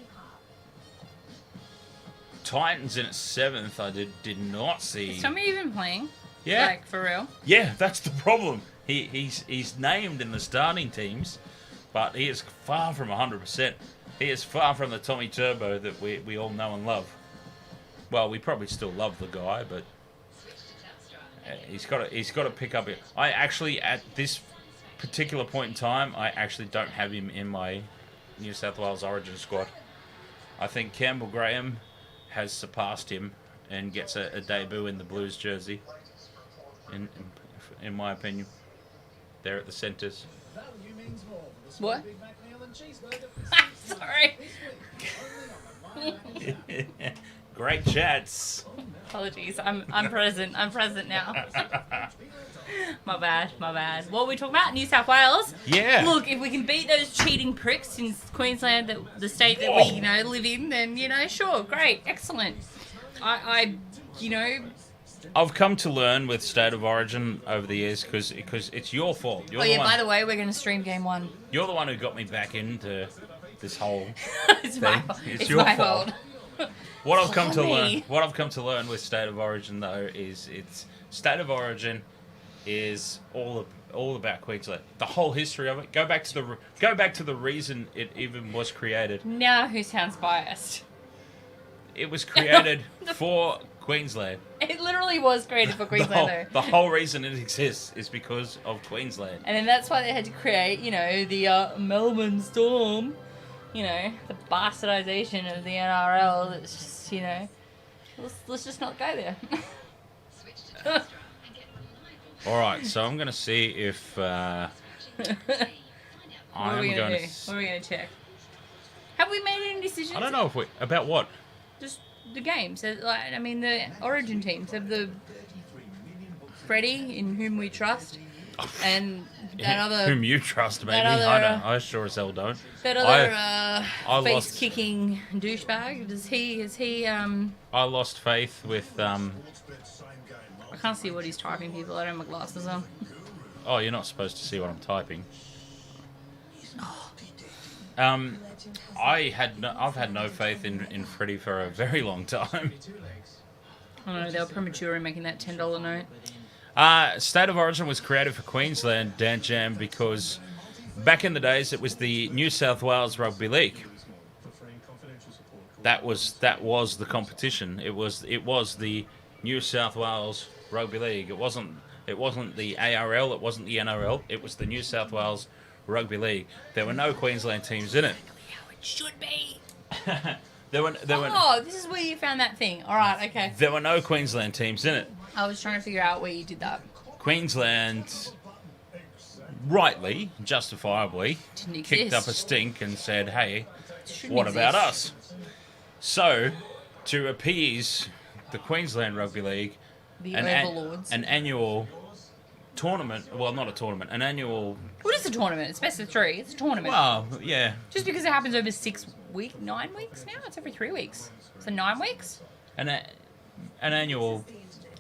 Titans in at 7th, I did not see. Is Tommy even playing? Yeah. Like, for real? Yeah, that's the problem. He's named in the starting teams, but he is far from 100%. He is far from the Tommy Turbo that we all know and love. Well, we probably still love the guy, but he's got to pick up it. I actually, at this particular point in time, I actually don't have him in my New South Wales Origin squad. I think Campbell Graham has surpassed him and gets a debut in the Blues jersey. In my opinion, they're at the centres. What? Sorry. Great chats. Apologies. I'm present. I'm present now. My bad. What are we talking about? New South Wales? Yeah. Look, if we can beat those cheating pricks in Queensland, the state that we, live in, then, sure, great, excellent. I've come to learn with State of Origin over the years because it's your fault. By the way, we're going to stream game 1. You're the one who got me back into this whole It's thing. my fault. It's your fault. What I've come to learn with State of Origin though is State of Origin is all about Queensland. The whole history of it. Go back to the reason it even was created. Now who sounds biased? It was created for Queensland. It literally was created for Queensland, though. The whole reason it exists is because of Queensland. And then that's why they had to create, the Melbourne Storm. The bastardization of the NRL. It's just, let's just not go there. All right, so I'm going to see if What are we going to check? Have we made any decisions? I don't know about what. Just the games. The Origin teams of the. Freddie, in whom we trust, and that other Whom you trust, maybe. other, I don't. I sure as hell don't. that I other lost- face-kicking douchebag. Is he? I lost faith with. I can't see what he's typing, people. I don't have my glasses on. Oh, you're not supposed to see what I'm typing. I've had no faith in Freddie for a very long time. I don't know, they were premature in making that $10 note. State of Origin was created for Queensland, Dan Jam, because back in the days it was the New South Wales Rugby League. That was the competition. It was the New South Wales Rugby League. It wasn't the ARL. It wasn't the NRL. It was the New South Wales Rugby League. There were no Queensland teams in it. How it should be. There were This is where you found that thing. All right, okay. there were no Queensland teams in it. I was trying to figure out where you did that. Queensland, rightly, justifiably, Didn't kicked exist. up a stink and said, "Hey, Shouldn't what about exist. us?" So, to appease the Queensland Rugby League, The an overlords. an annual tournament. Well, not a tournament. An annual. What is a tournament? It's best of 3. It's a tournament. Well, yeah. Just because it happens over 9 weeks now? It's every 3 weeks. So 9 weeks? An annual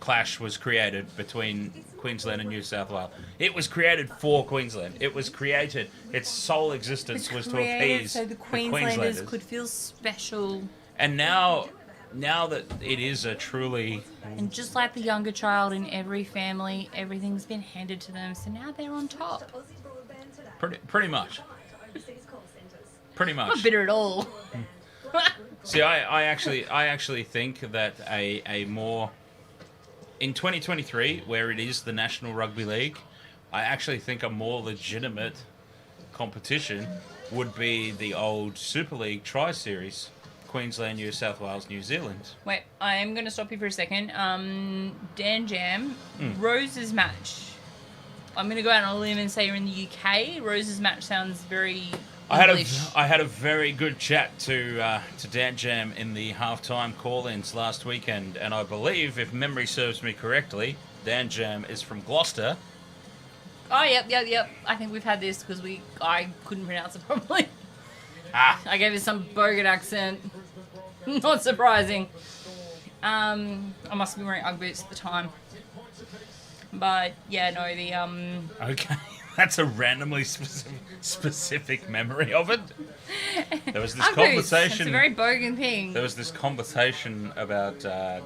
clash was created between Queensland and New South Wales. It was created for Queensland. It was created. Its sole existence was to appease so the Queenslanders could feel special. And now that it is a truly And just like the younger child in every family, everything's been handed to them. So now they're on top. pretty much. Pretty I'm much. not bitter at all. See, I actually think that a more in 2023, where it is the National Rugby League, I actually think a more legitimate competition would be the old Super League Tri-Series, Queensland, New South Wales, New Zealand. Wait, I am going to stop you for a second. Dan Jam, Rose's match. I'm going to go out on a limb and say you're in the UK. Rose's match sounds very English. I had a very good chat to Dan Jam in the halftime call-ins last weekend, and I believe, if memory serves me correctly, Dan Jam is from Gloucester. Oh, yep. I think we've had this because I couldn't pronounce it properly. I gave it some bogan accent. Not surprising. I must have been wearing Ugg boots at the time. But, yeah, no, the... Okay, that's a randomly specific memory of it. There was this Ugg boots. conversation. It's a very bogan thing. There was this conversation about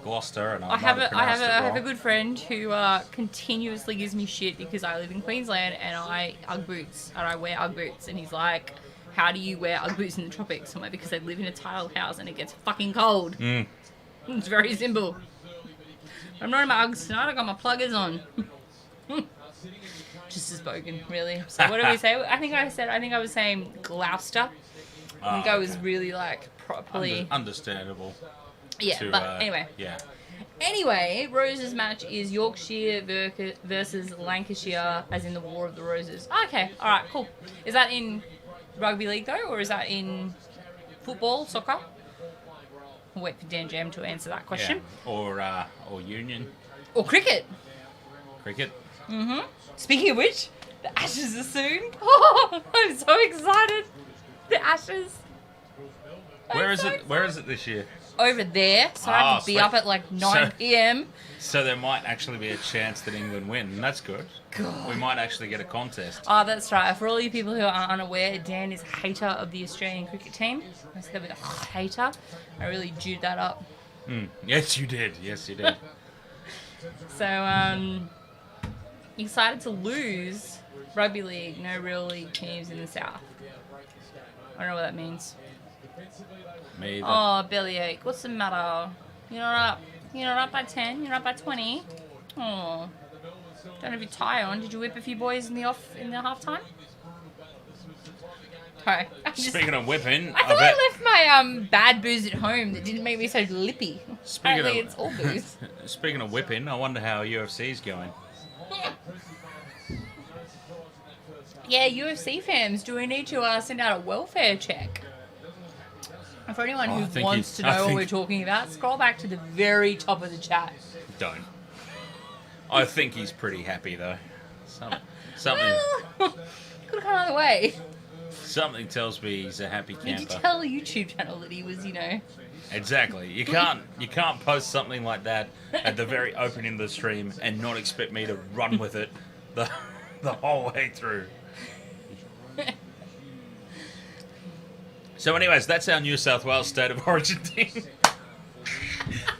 Gloucester, and I have a a good friend who continuously gives me shit because I live in Queensland and I Ugg boots and I wear Ugg boots, and he's like, "How do you wear Ugg boots in the tropics?" I'm like, "Because I live in a tiled house and it gets fucking cold." It's very simple. I'm not in my Uggs tonight. I got my pluggers on. Just as bogan, really. So what did we say? I think I was saying Gloucester. I think I was really like properly. Understandable. Yeah, to, but anyway. Yeah. Anyway, Rose's match is Yorkshire versus Lancashire, as in the War of the Roses. Okay, alright, cool. Is that in rugby league though, or is that in football, soccer? We'll wait for Dan Jam to answer that question. Yeah. Or union. Or cricket. Cricket. Speaking of which, the Ashes are soon. Oh, I'm so excited. The Ashes. Where is it this year? Over there, so I have to be sweet. up at like 9 p.m. So there might actually be a chance that England win, and that's good. God. We might actually get a contest. Oh, that's right. For all you people who are unaware, Dan is a hater of the Australian cricket team. I said with a hater. I really jewed that up. Yes, you did. Yes, you did. So, excited to lose rugby league. No real league teams in the south. I don't know what that means. Me either. Oh, bellyache. What's the matter? You're not up. You're not up by 10. You're not up by 20. Oh. Don't have your tie on. Did you whip a few boys in the halftime? Sorry. Speaking of whipping, I thought I left my bad booze at home that didn't make me so lippy. Apparently it's all booze. Speaking of whipping, I wonder how UFC's going. Yeah, UFC fans, do we need to send out a welfare check? And for anyone who wants to know what we're talking about, scroll back to the very top of the chat. Don't. I think he's pretty happy though. Something Well, could have gone either way. something tells me he's a happy Did you camper. tell the YouTube channel that he was, Exactly. You can't post something like that at the very opening of the stream and not expect me to run with it the whole way through. So anyways, that's our New South Wales State of Origin team.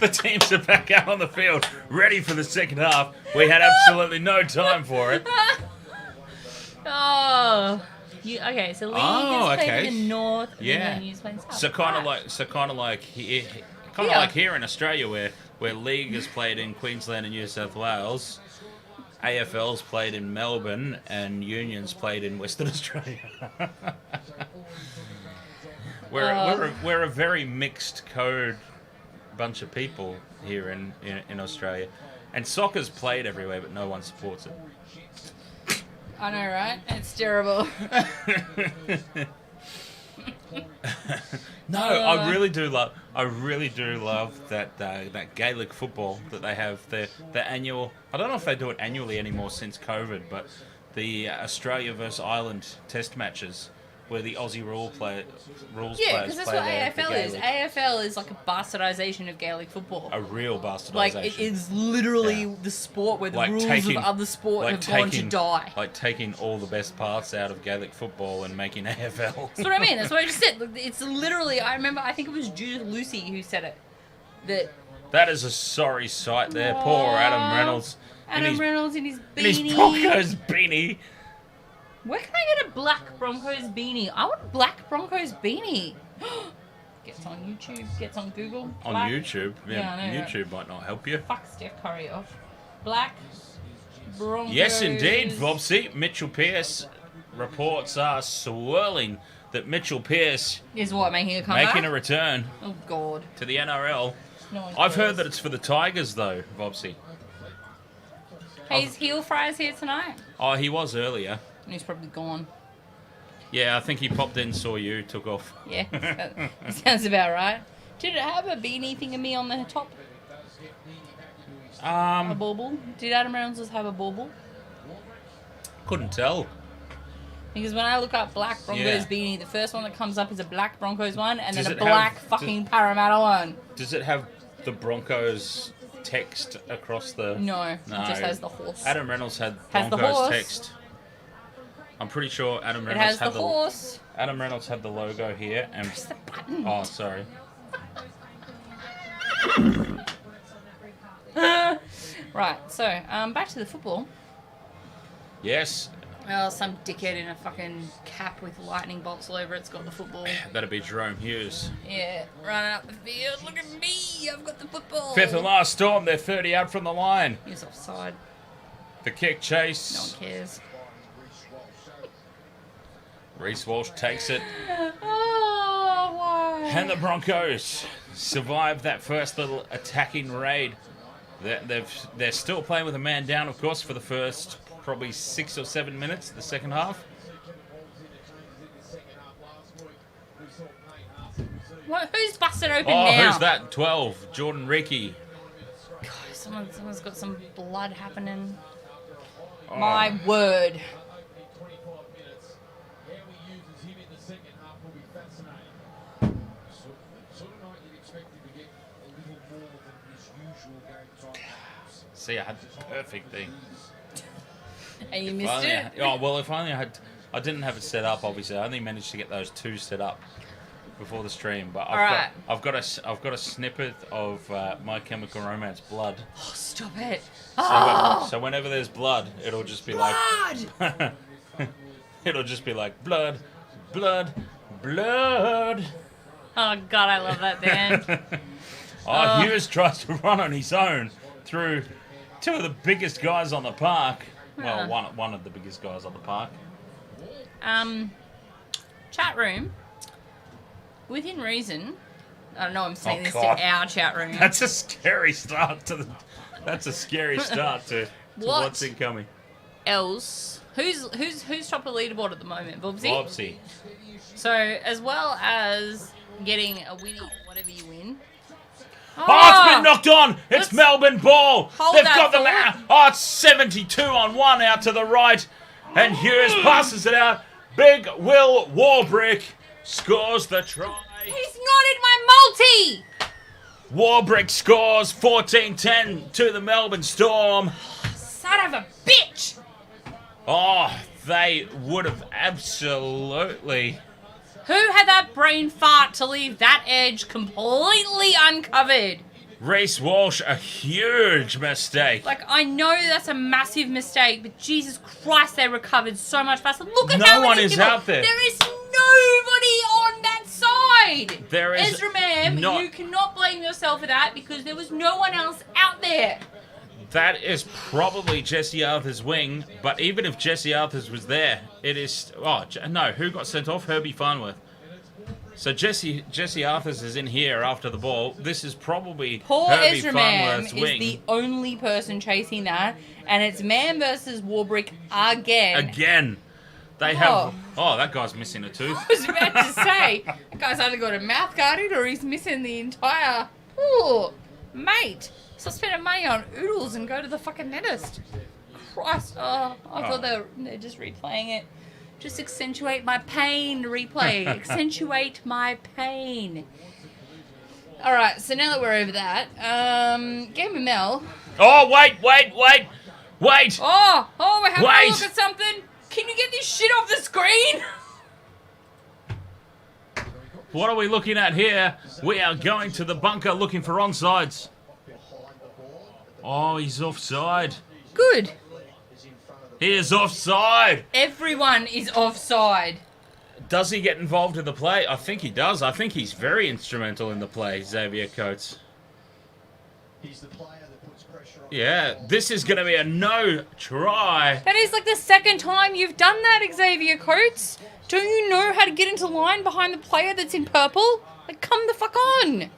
The teams are back out on the field, ready for the second half. We had absolutely no time for it. Oh. Okay, so League is playing in the north, and then News playing south. So kind of like here in Australia, where League is played in Queensland and New South Wales, AFL's played in Melbourne, and Union's played in Western Australia. We're a very mixed code bunch of people here in Australia, and soccer's played everywhere, but no one supports it. I know, right? It's terrible. No, I really do love that Gaelic football that they have. The annual. I don't know if they do it annually anymore since COVID, but the Australia versus Ireland Test matches where the Aussie rules Yeah, players because that's play what the AFL is. Gaelic. AFL is like a bastardization of Gaelic football. A real bastardization. Like, it is literally the sport where the rules of other sport have gone to die. Like taking all the best parts out of Gaelic football and making AFL. That's what I mean. That's what I just said. Look, it's literally, I remember, I think it was Judith Lucy who said it. That is a sorry sight there. Poor Adam Reynolds. Reynolds in his beanie. In his Broncos beanie. Where can I get a black Broncos beanie? I want a black Broncos beanie. Gets on YouTube, gets on Google. On Black. YouTube? Yeah, I know, YouTube might not help you. Fuck Steph Curry off. Black Broncos. Yes, indeed, Vobsy. Mitchell Pearce reports are swirling that Mitchell Pearce is what, making a comeback? making a return Oh, God. to the NRL. No one I've cares. heard that it's for the Tigers, though, Vobsy. Hey, is Heel Fries here tonight? Oh, he was earlier. He's probably gone. Yeah, I think he popped in, saw you, took off. Yeah, that sounds about right. Did it have a beanie thingamie on the top? A bauble? Did Adam Reynolds just have a bauble? Couldn't tell. Because when I look up black Broncos Yeah. beanie, the first one that comes up is a black Broncos one, and Does then a it black have- fucking Parramatta one. Does it have the Broncos text across the... No, it just has the horse. Adam Reynolds had Has the Broncos horse. text. I'm pretty sure Adam It Reynolds has had the horse. Adam Reynolds had the logo here, and Press the button. oh, sorry. Right, so back to the football. Yes, Oh, some dickhead in a fucking cap with lightning bolts all over it's got the football. that'd be Jerome Hughes. Yeah, running up the field. Look at me, I've got the football. Fifth and last Storm, they're 30 out from the line. He's offside. The kick No chase. one cares. Reece Walsh takes it. Oh, why? And the Broncos survive that first little attacking raid. They're still playing with a man down, of course, for the first probably 6 or 7 minutes of the second half. What? Who's busted open Oh, now? who's that? 12, Jordan Ricky. God, someone's got some blood happening. Oh. My word. See, I had the perfect thing. And you If missed only it? oh, well, if only I didn't have it set up, obviously. I only managed to get those 2 set up before the stream. But I've got a snippet of My Chemical Romance Blood. Oh, stop it. So whenever there's blood, it'll just be like... it'll just be like, blood, blood, blood. Oh, God, I love that band. Hughes tries to run on his own through 2 of the biggest guys on the park. Well, one of the biggest guys on the park. Chat room. Within reason. I don't know, I'm saying this God. to our chat room. That's a scary start to That's a scary start to What? what's incoming. Else. Who's top of the leaderboard at the moment? Bobsy? Bobsy. So, as well as getting a winning, whatever you win. Oh, it's been knocked on. It's Let's Melbourne ball. hold They've that got them thought. out. Oh, it's 72 on 1 out to the right. And Hughes passes it out. Big Will Warbrick scores the try. He's not in my multi! Warbrick scores 14-10 to the Melbourne Storm. Son of a bitch! Oh, they would have absolutely... Who had that brain fart to leave that edge completely uncovered? Reece Walsh, a huge mistake. Like, I know that's a massive mistake, but Jesus Christ, they recovered so much faster. Look at No how one many is people. out there. There is nobody on that side. There is Ezra, ma'am, not- you cannot blame yourself for that because there was no one else out there. That is probably Jesse Arthur's wing, but even if Jesse Arthur's was there, it is... Oh, no, who got sent off? Herbie Farnworth. So Jesse Arthur's is in here after the ball. This is probably Poor Herbie Ezra, ma'am, Farnworth's is wing. the only person chasing that, and it's man versus Warbrick again. Again. They have... Oh, that guy's missing a tooth. I was about to say, that guy's either got a mouth guarded or he's missing the entire... Ooh, mate. Stop spending money on oodles and go to the fucking dentist. Christ. Oh, I thought they're just replaying it. Just accentuate my pain, replay. Accentuate my pain. Alright, so now that we're over that, Game of Mel. Oh, wait. Oh, we're having a Wait. look at something. Can you get this shit off the screen? What are we looking at here? We are going to the bunker looking for onside. Oh, he's offside. Good. He is offside. Everyone is offside. Does he get involved in the play? I think he does. I think he's very instrumental in the play, Xavier Coates. He's the player that puts pressure on. Yeah, this is going to be a no try. That is like the second time you've done that, Xavier Coates. Don't you know how to get into line behind the player that's in purple? Like, come the fuck on.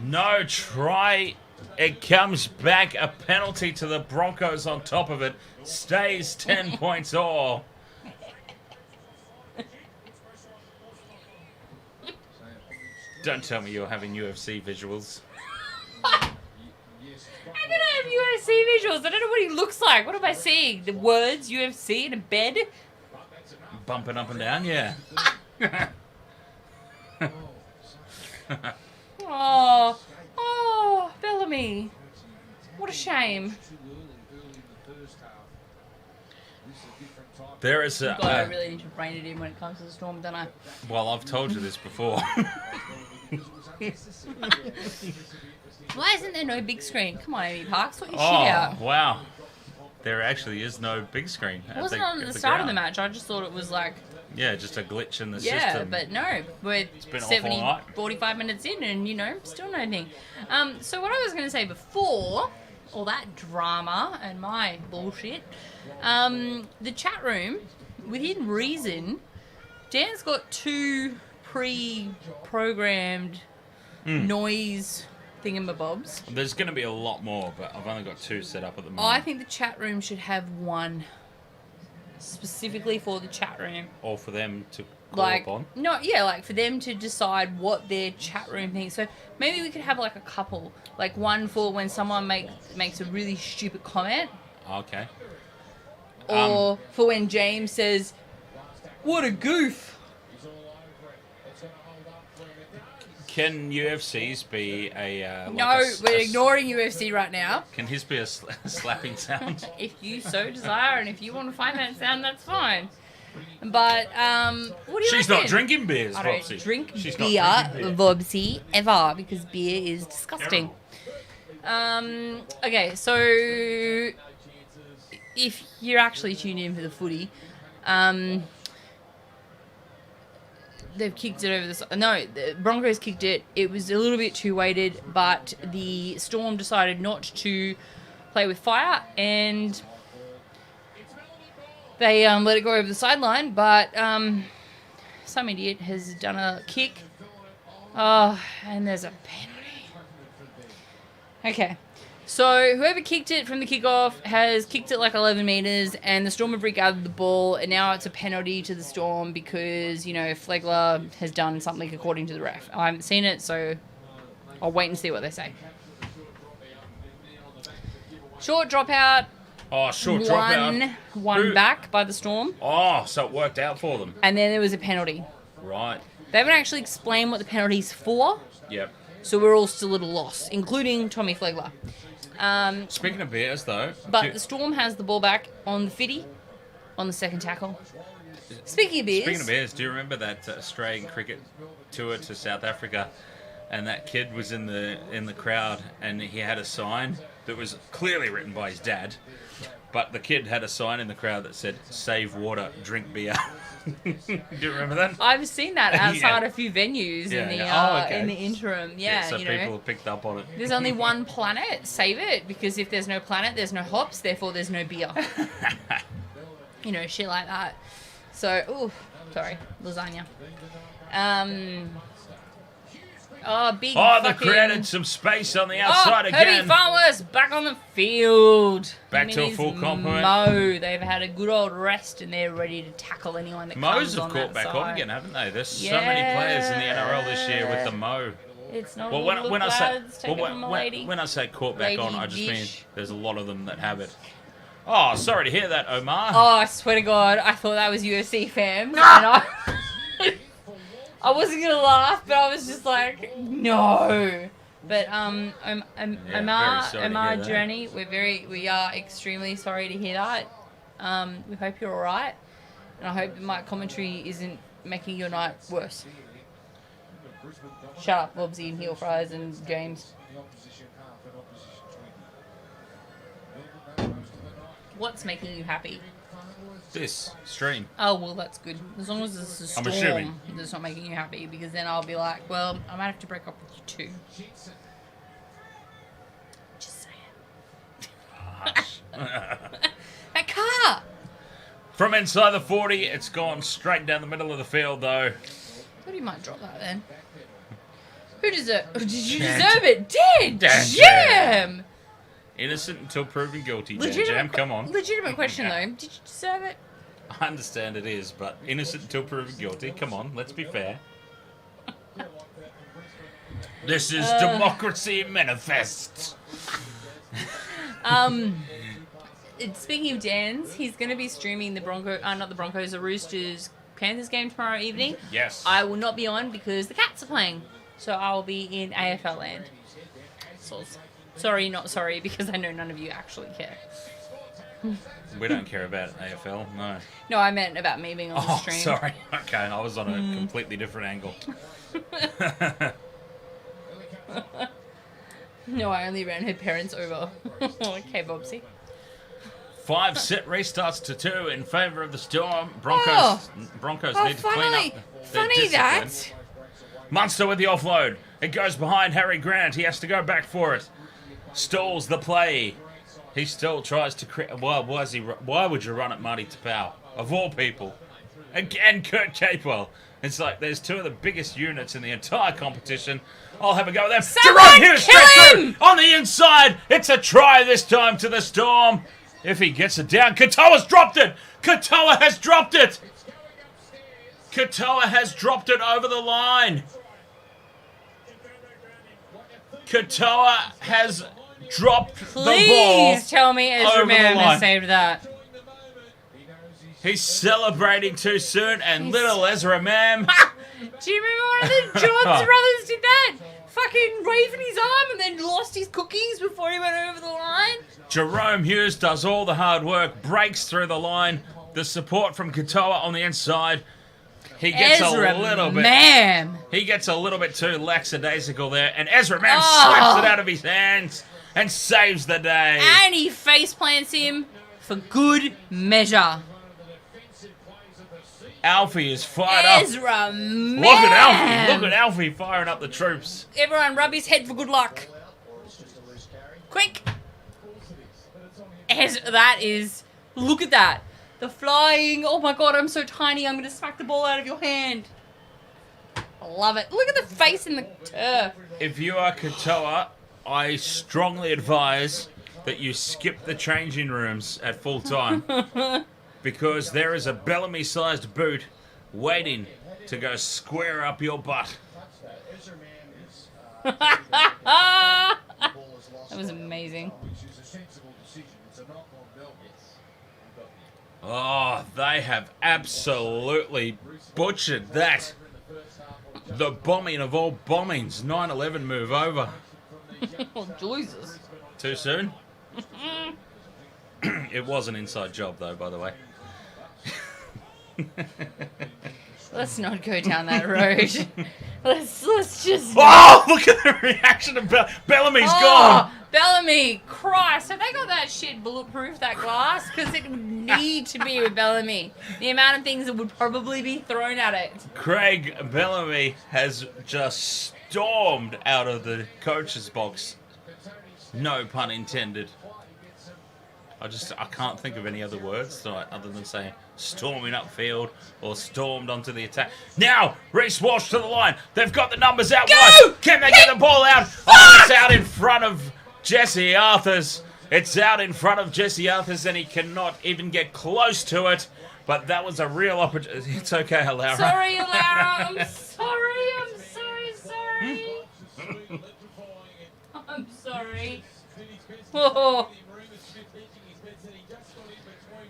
No try. It comes back. A penalty to the Broncos on top of it. Stays 10 points all. Don't tell me you're having UFC visuals. How can I have UFC visuals? I don't know what he looks like. What am I seeing? The words UFC in a bed? Bumping up and down, yeah. Oh, Bellamy. What a shame. There is a... God, I really need to rein it in when it comes to the Storm, don't I? well, I've told you this before. Why isn't there no big screen? Come on, AAMI Park, sort your Oh, shit out. wow. There actually is no big screen. It wasn't on at the start of the match. I just thought it was like, Yeah, just a glitch in the yeah, system. but no. We're been off 70, all night. 45 minutes in and, you know, still no thing. So what I was going to say before all that drama and my bullshit, the chat room, within reason, Dan's got 2 pre-programmed noise thingamabobs. There's going to be a lot more, but I've only got 2 set up at the moment. I think the chat room should have 1 specifically for the chat room. Or for them to call Like, upon. no, yeah, like for them to decide what their chat room thinks. So maybe we could have like a couple, like one for when someone makes a really stupid comment, Okay. or for when James says, "What a goof." Can UFCs be a... like No, a we're ignoring UFC right now. Can his be a slapping sound? If you so desire, and if you want to find that sound, that's fine. But what do you She's reckon? not drinking beers, I don't Vopsy. drink She's not beer, drinking beer. Vobsy, ever, because beer is disgusting. Okay, so if you're actually tuned in for the footy, they've kicked it over the side. No, the Broncos kicked it. It was a little bit too weighted, but the Storm decided not to play with fire, and they let it go over the sideline, but some idiot has done a kick. Oh, and there's a penalty. Okay. So whoever kicked it from the kickoff has kicked it like 11 metres, and the Storm have regathered the ball, and now it's a penalty to the Storm because, Flegler has done something according to the ref. I haven't seen it, so I'll wait and see what they say. Short dropout. Oh, short dropout. One back by the Storm. Oh, so it worked out for them. And then there was a penalty. Right. They haven't actually explained what the penalty's for. Yep. So we're all still at a loss, including Tommy Flegler. Speaking of beers, though. But the Storm has the ball back on the fitty, on the second tackle. Speaking of beers, do you remember that Australian cricket tour to South Africa? And that kid was in the crowd, and he had a sign that was clearly written by his dad. But the kid had a sign in the crowd that said, "Save water, drink beer." Do you remember that? I've seen that outside Yeah. a few venues Okay. in the interim. Yeah, so people have picked up on it. There's only one planet. Save it, because if there's no planet, there's no hops. Therefore, there's no beer. Shit like that. So, lasagna. Big. They created some space on the outside again. Herbie Farmers back on the field. Back to a full complement. They've had a good old rest and they're ready to tackle anyone that Mo's comes have on caught that back side. on again, haven't they? There's so many players in the NRL this year with the Mo. It's not Well, all when I lads say taking from a lady. when I say caught back on, Lady I just mean dish. there's a lot of them that have it. Oh, sorry to hear that, Omar. Oh, I swear to God, I thought that was UFC fam. And I wasn't going to laugh, but I was just like, no. But very Omar, sorry to hear that. Journey, we are extremely sorry to hear that. We hope you're all right, and I hope that my commentary isn't making your night worse. Shut up, Bobsy and Heel Fries and James. What's making you happy? This stream. Oh, well, that's good. As long as it's a I'm storm assuming. that's not making you happy, because then I'll be like, well, I might have to break up with you too. Just saying. That car! From inside the 40, it's gone straight down the middle of the field, though. Thought he might drop that then. Who deserve? Did you Jam. deserve it? Did Damn Jam? Innocent until proven guilty, Jam. Legitimate, Come on. legitimate question though. Did you deserve it? I understand it is, but innocent until proven guilty. Come on, let's be fair. This is democracy manifest. Speaking of Dan's, he's going to be streaming the the Roosters Panthers game tomorrow evening. Yes. I will not be on because the Cats are playing, so I will be in AFL land. Sorry, not sorry, because I know none of you actually care. We don't care about AFL, no. No, I meant about me being on the stream. Sorry. Okay, I was on a completely different angle. No, I only ran her parents over. Okay, Bobsy. 5 set restarts to 2 in favour of the Storm. Broncos need to clean up their Funny discipline. that. Munster with the offload. It goes behind Harry Grant. He has to go back for it. Stalls the play. He still tries to create. Why would you run at Marty Tapau? Of all people. And Kurt Capewell. It's like there's two of the biggest units in the entire competition. I'll have a go with them. Someone Jerome Hughes kill straight him! through on the inside. It's a try this time to the Storm. If he gets it down. Katoa's dropped it. Katoa has dropped it. Katoa has dropped it over the line. Katoa has dropped the ball. Please tell me Ezra over the Mam line. has saved that. He's celebrating too soon, and little Ezra Mam. Do you remember one of the Johns brothers did that? Fucking waving his arm and then lost his cookies before he went over the line. Jerome Hughes does all the hard work, breaks through the line. The support from Katoa on the inside. He gets Ezra a little bit. Mam. He gets a little bit too lackadaisical there, and Ezra Mam slaps it out of his hands and saves the day. And he face plants him for good measure. Alfie is fired up. Ezra Mam. Look at Alfie. Look at Alfie firing up the troops. Everyone rub his head for good luck. Quick. That is... Look at that. The flying... Oh my god, I'm so tiny. I'm going to smack the ball out of your hand. I love it. Look at the face in the turf. If you are Katoa, I strongly advise that you skip the changing rooms at full time because there is a Bellamy-sized boot waiting to go square up your butt. Ezra Mann is, That the ball is lost. was amazing. Which is a sensible decision. It's a knock on Melbourne. Oh, they have absolutely butchered that. The bombing of all bombings. 9/11 move over. Oh, Jesus. Too soon? It was an inside job, though, by the way. Let's not go down that road. Let's just. Oh, look at the reaction of Bellamy's gone. Bellamy, Christ, have they got that shit bulletproof, that glass? Because it would need to be with Bellamy. The amount of things that would probably be thrown at it. Craig Bellamy has just stormed out of the coach's box. No pun intended. I can't think of any other words tonight other than saying storming upfield or stormed onto the attack. Now, Reece Walsh to the line. They've got the numbers out wide. Can they get the ball out? Oh, it's out in front of Jesse Arthurs. It's out in front of Jesse Arthurs and he cannot even get close to it. But that was a real opportunity. It's okay, Alara. Sorry, Alara. I'm sorry. I'm sorry. I'm sorry. Oh.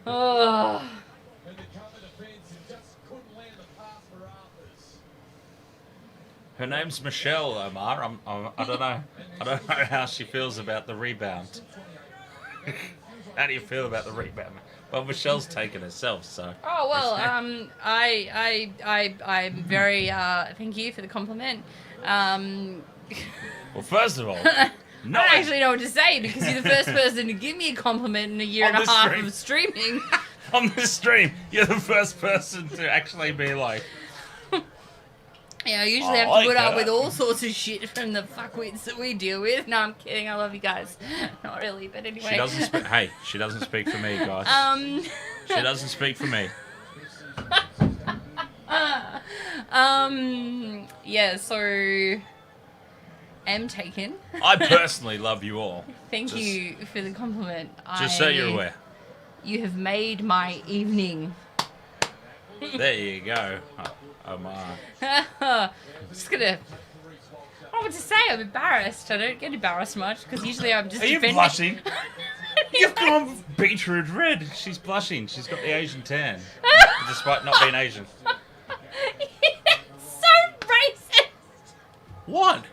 Oh. Her name's Michelle, Omar. I don't know. I don't know how she feels about the rebound. How do you feel about the rebound? Well, Michelle's taken herself, so. Oh well, I'm very thank you for the compliment. Well, first of all, I don't actually know what to say because you're the first person to give me a compliment in a year and a half of streaming. On this stream, you're the first person to actually be like. Yeah, I usually have to put up with all sorts of shit from the fuckwits that we deal with. No, I'm kidding. I love you guys. Not really, but anyway. She doesn't speak. Hey, she doesn't speak for me, guys. She doesn't speak for me. Yeah. So, am taken. I personally love you all. Thank you for the compliment. Just so you're aware. You have made my evening. There you go. Omar. Just gonna. I don't know what to say. I'm embarrassed. I don't get embarrassed much because usually I'm just. Are you defending. blushing? You've gone beetroot red. She's blushing. She's got the Asian tan, despite not being Asian. So racist. What?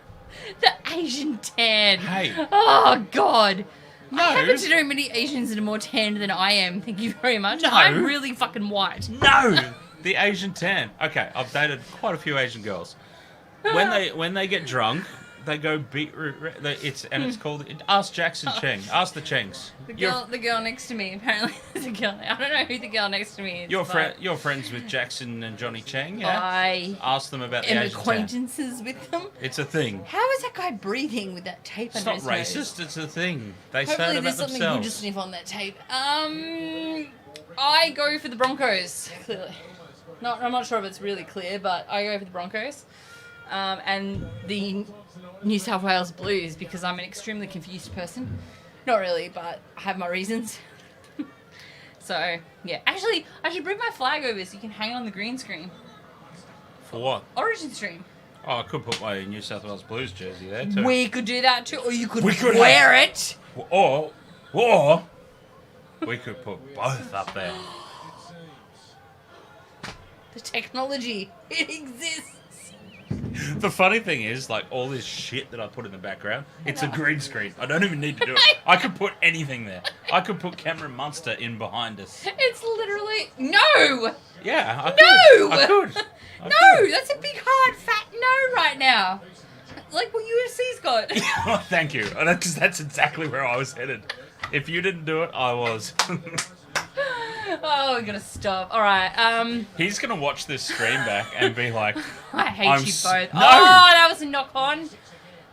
The Asian tan. Hey. Oh God. No. I happen to know many Asians that are more tanned than I am. Thank you very much. No. I'm really fucking white. No. The Asian tan. Okay, I've dated quite a few Asian girls. When they get drunk, they go beetroot red. It's called. Ask Jackson Cheng. Ask the Chengs. The girl next to me. Apparently, there's a girl. I don't know who the girl next to me is. You're friends with Jackson and Johnny Cheng, yeah? I ask them about the am Asian acquaintances tan. with them. It's a thing. How is that guy breathing with that tape It's under not his nose? racist. It's a thing. They say Hopefully it there's about something good to themselves. sniff on that tape. I go for the Broncos. Clearly, I'm not sure if it's really clear, but I go for the Broncos. And the New South Wales Blues because I'm an extremely confused person. Not really, but I have my reasons. So, yeah. Actually, I should bring my flag over so you can hang it on the green screen. For what? Origin stream. Oh, I could put my New South Wales Blues jersey there too. We could do that too, or you could We could wear it. Or we could put both up there. The technology, it exists. The funny thing is, like, all this shit that I put in the background, it's a green screen. I don't even need to do it. I could put anything there. I could put Cameron Munster in behind us. It's literally no. Yeah, I No! could. I No, could. that's a big hard fat no right now. Like what UFC's got. Oh, thank you. Because that's exactly where I was headed. If you didn't do it, I was. Oh, we're gonna stop. All right. He's gonna watch this stream back and be like, I hate I'm you s- both. No! Oh, that was a knock on.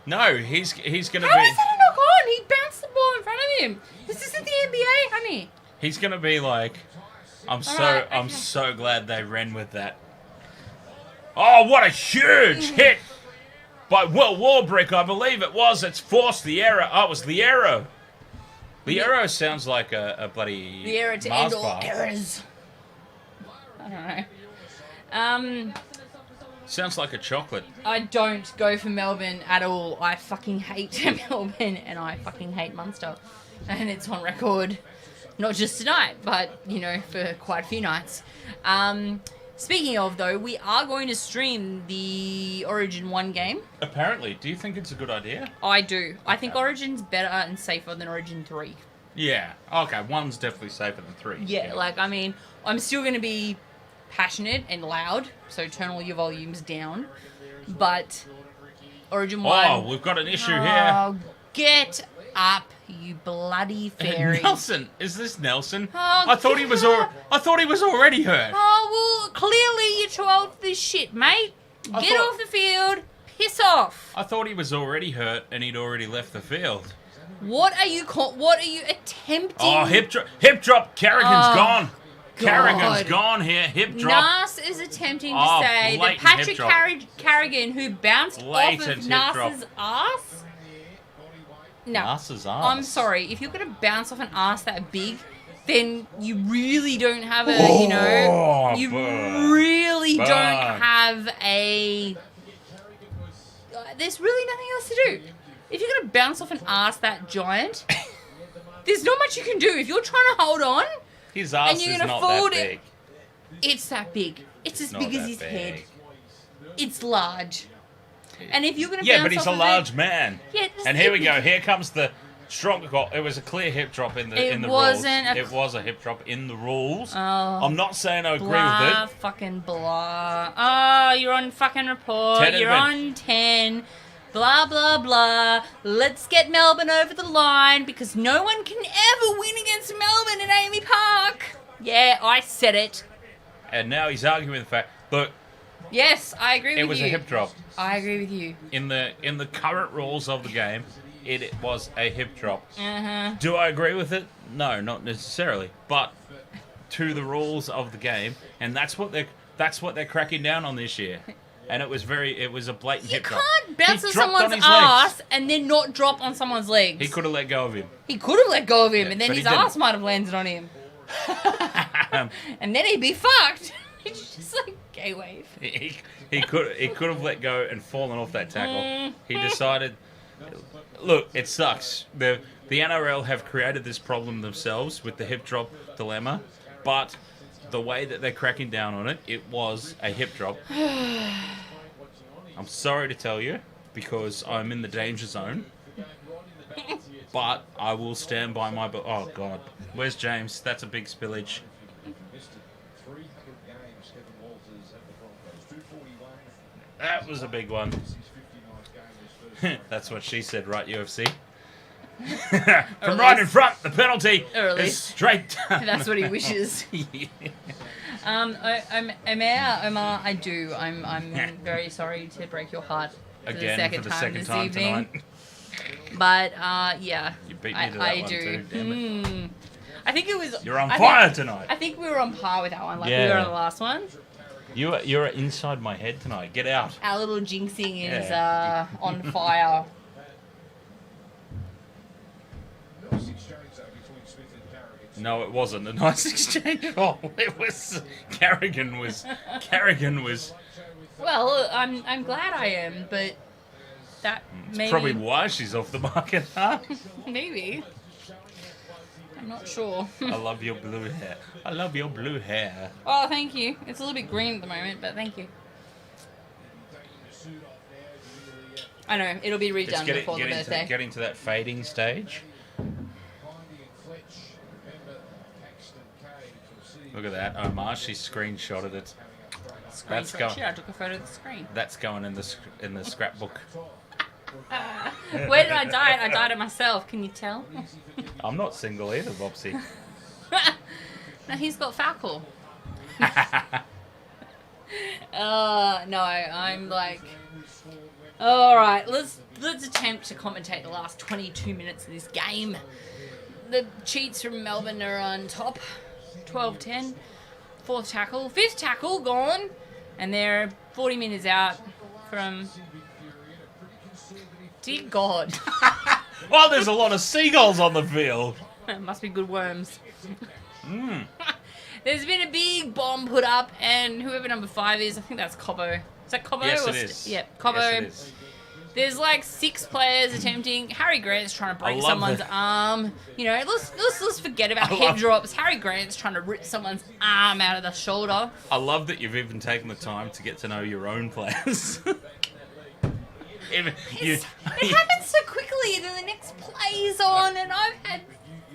no, he's gonna How be. is that a knock on? He bounced the ball in front of him. This isn't the NBA, honey. He's gonna be like, I'm right, okay. so glad they ran with that. Oh, what a huge hit! by Will Warbrick, I believe it was. It's forced the error. Oh, it was the arrow. The arrow sounds like a bloody The error to Mars end all bar. errors. I don't know. Sounds like a chocolate. I don't go for Melbourne at all. I fucking hate Melbourne and I fucking hate Munster. And it's on record, not just tonight, but, you know, for quite a few nights. Speaking of, though, we are going to stream the Origin 1 game. Apparently. Do you think it's a good idea? I do. I think Origin's better and safer than Origin 3. Yeah. Okay, 1's definitely safer than 3. Yeah, like, I mean, I'm still going to be passionate and loud, so turn all your volumes down. But Origin 1... Oh, we've got an issue here. Oh, get up, you bloody fairy. Nelson, is this Nelson? Oh, I thought he was already hurt. Oh, well, clearly you're too old for this shit, mate. Get off the field. Piss off. I thought he was already hurt and he'd already left the field. What are you attempting? Oh, hip drop. Carrigan's gone. God. Carrigan's gone here. Hip drop. Nas is attempting to Oh, say that blatant Patrick hip drop. Carrigan, who bounced Blatant off of hip Nas's ass. No, Nas's ass. I'm sorry. If you're gonna bounce off an ass that big, then you really don't have a, you burn. really Burn. don't have a. There's really nothing else to do. If you're gonna bounce off an ass that giant, there's not much you can do. If you're trying to hold on, His ass and you're is gonna not fold that it. big. It's that big. It's as Not big as that his big. head. It's large. And if you're gonna Yeah, bounce but he's off a of large it, man. Yeah, And here we go. Here comes the stronger goal. It was a clear hip drop in the It rules. wasn't a- It was a hip drop in the rules. Oh. I'm not saying I agree blah, with it. fucking blah. Oh, you're on fucking report. 10 You're and on 10. Blah, blah, blah. Let's get Melbourne over the line because no one can ever win against Melbourne in AAMI Park. Yeah, I said it. And now he's arguing the fact. Look, Yes, I agree with you. it was a hip drop. I agree with you. In the current rules of the game, it was a hip drop. Uh-huh. Do I agree with it? No, not necessarily. But to the rules of the game, and that's what they're cracking down on this year. And it was a blatant You hip drop. can't bounce He on dropped someone's his legs. ass and then not drop on someone's legs. He could have let go of him. He could have let go of him, Yeah, and then but his he didn't. ass might have landed on him. And then he'd be fucked. It's just like gay wave. He could have let go and fallen off that tackle. He decided. Look, it sucks. The NRL have created this problem themselves with the hip drop dilemma, but the way that they're cracking down on it, it was a hip drop. I'm sorry to tell you, because I'm in the danger zone. But I will stand by my... Oh, God. Where's James? That's a big spillage. That was a big one. That's what she said, right, UFC? From right in front, the penalty Early. is straight down. That's what he wishes. Yeah. Omar, I do. I'm very sorry to break your heart for Again, the second for the time second this time evening. tonight. But yeah, You beat me to that I one do. too, damn it. I think it was. You're on I fire think- tonight. I think we were on par with that one, like we Yeah. were on the last one. You're inside my head tonight. Get out. Our little jinxing is Yeah. on fire. No, it wasn't a nice exchange at all. It was Carrigan was. Well, I'm glad I am, but that It's maybe probably why she's off the market, huh? maybe. I'm not sure. I love your blue hair. I love your blue hair. Oh, thank you. It's a little bit green at the moment, but thank you. I know, it'll be redone before the birthday. Getting to that fading stage. Look at that, Omar. She screenshotted it. That's Screenshot going. shit, I took a photo of the screen. That's going in the scrapbook. Where did I die? I died it myself. Can you tell? I'm not single either, Bobsy. No, he's got Falcor. No, I'm like... Alright, let's attempt to commentate the last 22 minutes of this game. The cheats from Melbourne are on top. 12-10. Fourth tackle. Fifth tackle gone. And they're 40 minutes out from Dear God. Oh, there's a lot of seagulls on the field. Must be good worms. There's been a big bomb put up, and whoever number 5 is, I think that's Cobbo. Is that Cobbo? Yes, or it is. Yep, Cobbo. Yes, it is. There's like 6 players attempting. Harry Grant's trying to break love someone's that. arm. You know, let's forget about I head love- drops. Harry Grant's trying to rip someone's arm out of the shoulder. I love that you've even taken the time to get to know your own players. Even you, It happens so quickly, and then the next play's on, and I've had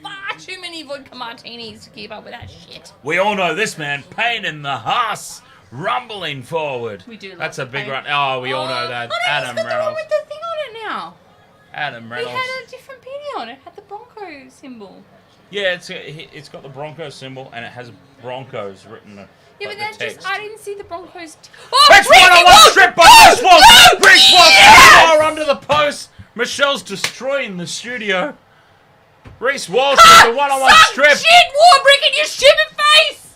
far too many vodka martinis to keep up with that shit. we all know this man, pain in the Haas, rumbling forward. We do love That's a big Pain. run. Oh, we all know that. Oh, no, Adam he's got the one Reynolds. with the thing on it now. Adam He Reynolds. had a different penny on it. It had the Bronco symbol. Yeah, it's got the Broncos symbol and it has Broncos written. Yeah, like but that's the just, text. I didn't see the Broncos. Oh, It's Ricky 1-on-1 Walsh! strip by Oh, Reece Walsh. oh, Reece Walsh yes! far under the post. Michelle's destroying the studio. Reece Walsh with the one-on-one Suck strip. shit, Warbrick, in your stupid face!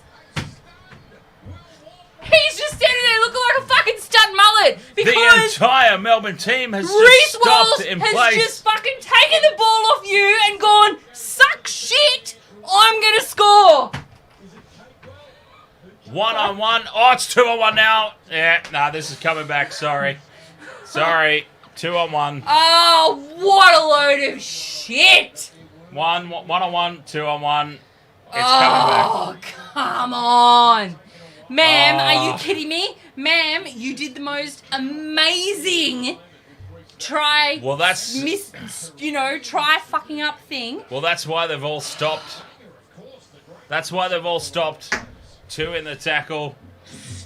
He's just standing there looking like a fucking stud mullet The because entire Melbourne team has Reece just stopped Walsh in has place. just fucking taken the ball off you and gone, suck shit, I'm gonna score. 1-on-1. Oh, it's 2-on-1 now. Yeah, nah, this is coming back. Sorry. 2-on-1. Oh, what a load of shit! 1-on-1, 2-on-1. It's coming back. Oh, come on. Ma'am, are you Oh. kidding me? Ma'am, you did the most amazing try, Well, that's try fucking up thing. well, that's why they've all stopped. That's why they've all stopped. 2 in the tackle.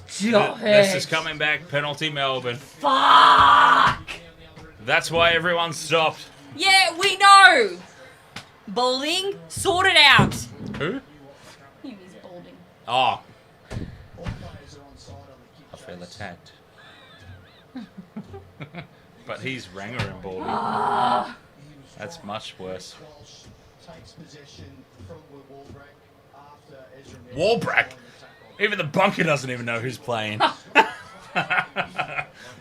Stop This it. is coming back. Penalty Melbourne. Fuck. That's why everyone stopped. Yeah, we know. Balding, sort it out. Who? He was balding. Oh, All players are on side on the I kick. feel attacked. But he's Ranger and Baldy. That's much worse. Walsh takes possession from Warbrick after Ezra Mills Warbrick? won the tackle. Even the bunker doesn't even know who's playing.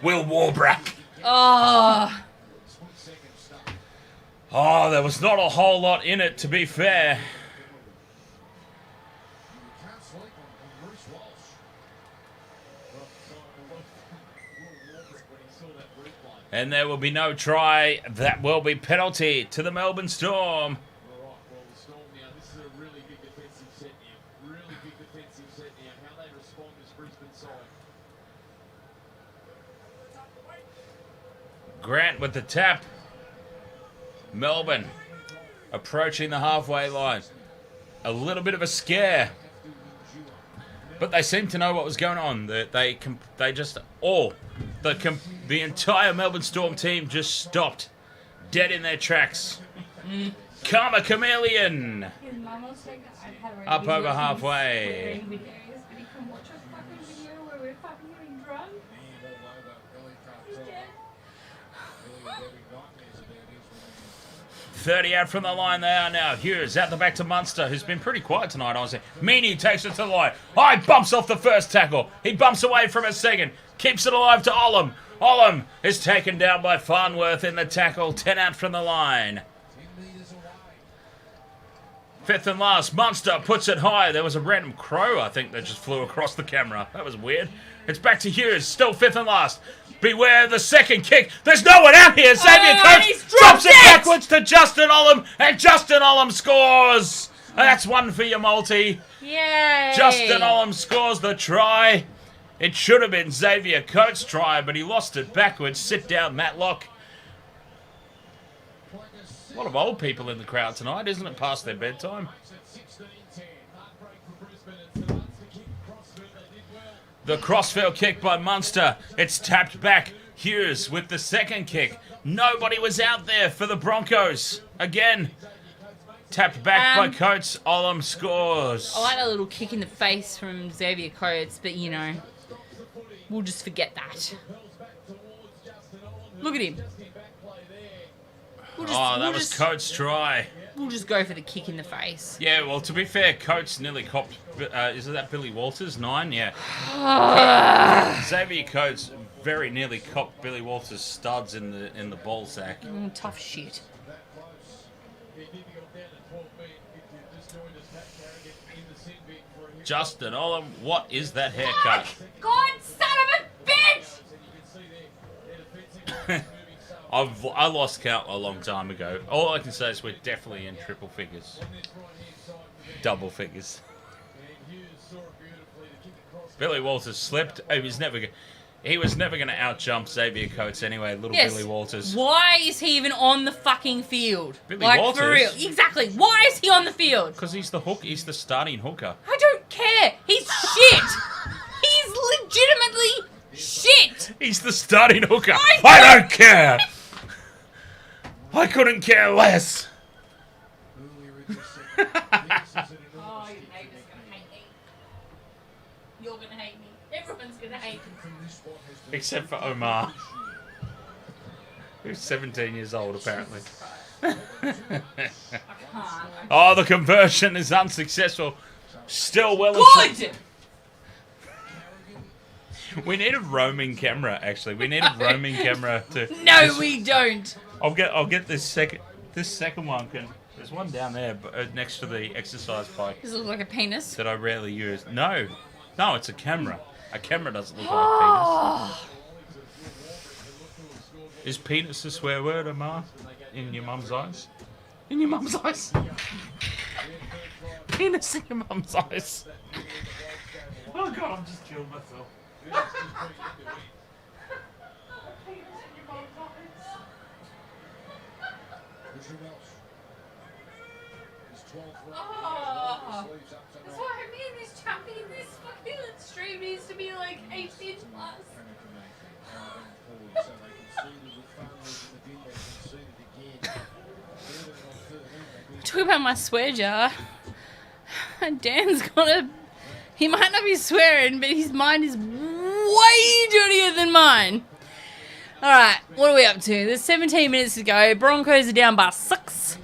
Will Warbrack. Oh. Oh, there was not a whole lot in it, to be fair. Can't sleep on Bruce Walsh. And there will be no try. That will be penalty to the Melbourne Storm. Well, the Storm now, this is a really big defensive set now. Really big defensive set now. How they respond is Brisbane side. Grant with the tap. Melbourne approaching the halfway line. A little bit of a scare. But they seem to know what was going on. The entire Melbourne Storm team just stopped dead in their tracks. Karma Chameleon up over halfway. But he can watch a fucking video where we're fucking getting drunk. He's dead. 30 out from the line they are now. Hughes out the back to Munster, who's been pretty quiet tonight, honestly. Meany takes it to the line. Oh, he bumps off the first tackle. He bumps away from a second. Keeps it alive to Olam. Olam is taken down by Farnworth in the tackle. 10 out from the line. 5th and last. Munster puts it high. There was a random crow, I think, that just flew across the camera. That was weird. It's back to Hughes. Still 5th and last. Beware of the second kick. There's no one out here. Xavier he's Coates drops dropped it it! backwards to Justin Olam. And Justin Olam scores. And that's one for your multi. Yay. Justin Olam scores the try. It should have been Xavier Coates' try, but he lost it backwards. Sit down, Matlock. A lot of old people in the crowd tonight, isn't it? Past their bedtime. The crossfield kick by Munster. It's tapped back. Hughes with the second kick. Nobody was out there for the Broncos. Again. Tapped back by Coates. Olam scores. I like that little kick in the face from Xavier Coates, but we'll just forget that. Look at him. That was Coates' try. We'll just go for the kick in the face. Yeah, well, to be fair, Coates nearly copped. Is that Billy Walters? 9? Yeah. Xavier Coates very nearly copped Billy Walters' studs in the ball sack. Tough shit. Justin Olam, what is that haircut? God, son of a bitch! I lost count a long time ago. All I can say is we're definitely in triple figures. Double figures. Billy Walters slipped. He was never going to out-jump Xavier Coates anyway, little Yes. Billy Walters. Why is he even on the fucking field? Billy like, Walters? for real. Exactly. Why is he on the field? Because he's the hook. He's the starting hooker. I don't care. He's shit. He's legitimately shit. He's the starting hooker. I don't care. I couldn't care less. Oh, your neighbour's gonna hate me. You're gonna hate me. Everyone's gonna hate me. Except for Omar. Who's 17 years old, apparently. Oh, the conversion is unsuccessful. Still well... Good! We need a roaming camera, actually. We need a roaming camera to... No, we don't. I'll get this second one. There's one down there next to the exercise bike Does it look like a penis? that I rarely use. No, it's a camera. A camera doesn't look like a penis. Is penis a swear word, Omar? In your mum's eyes? In your mum's eyes? Penis in your mum's eyes. Oh God, I'm just killed myself. That's why me and this chappy in this fucking stream needs to be like 18 plus. Talk about my swear jar. Dan's he might not be swearing, but his mind is way dirtier than mine. Alright, what are we up to? There's 17 minutes to go. Broncos are down by 6.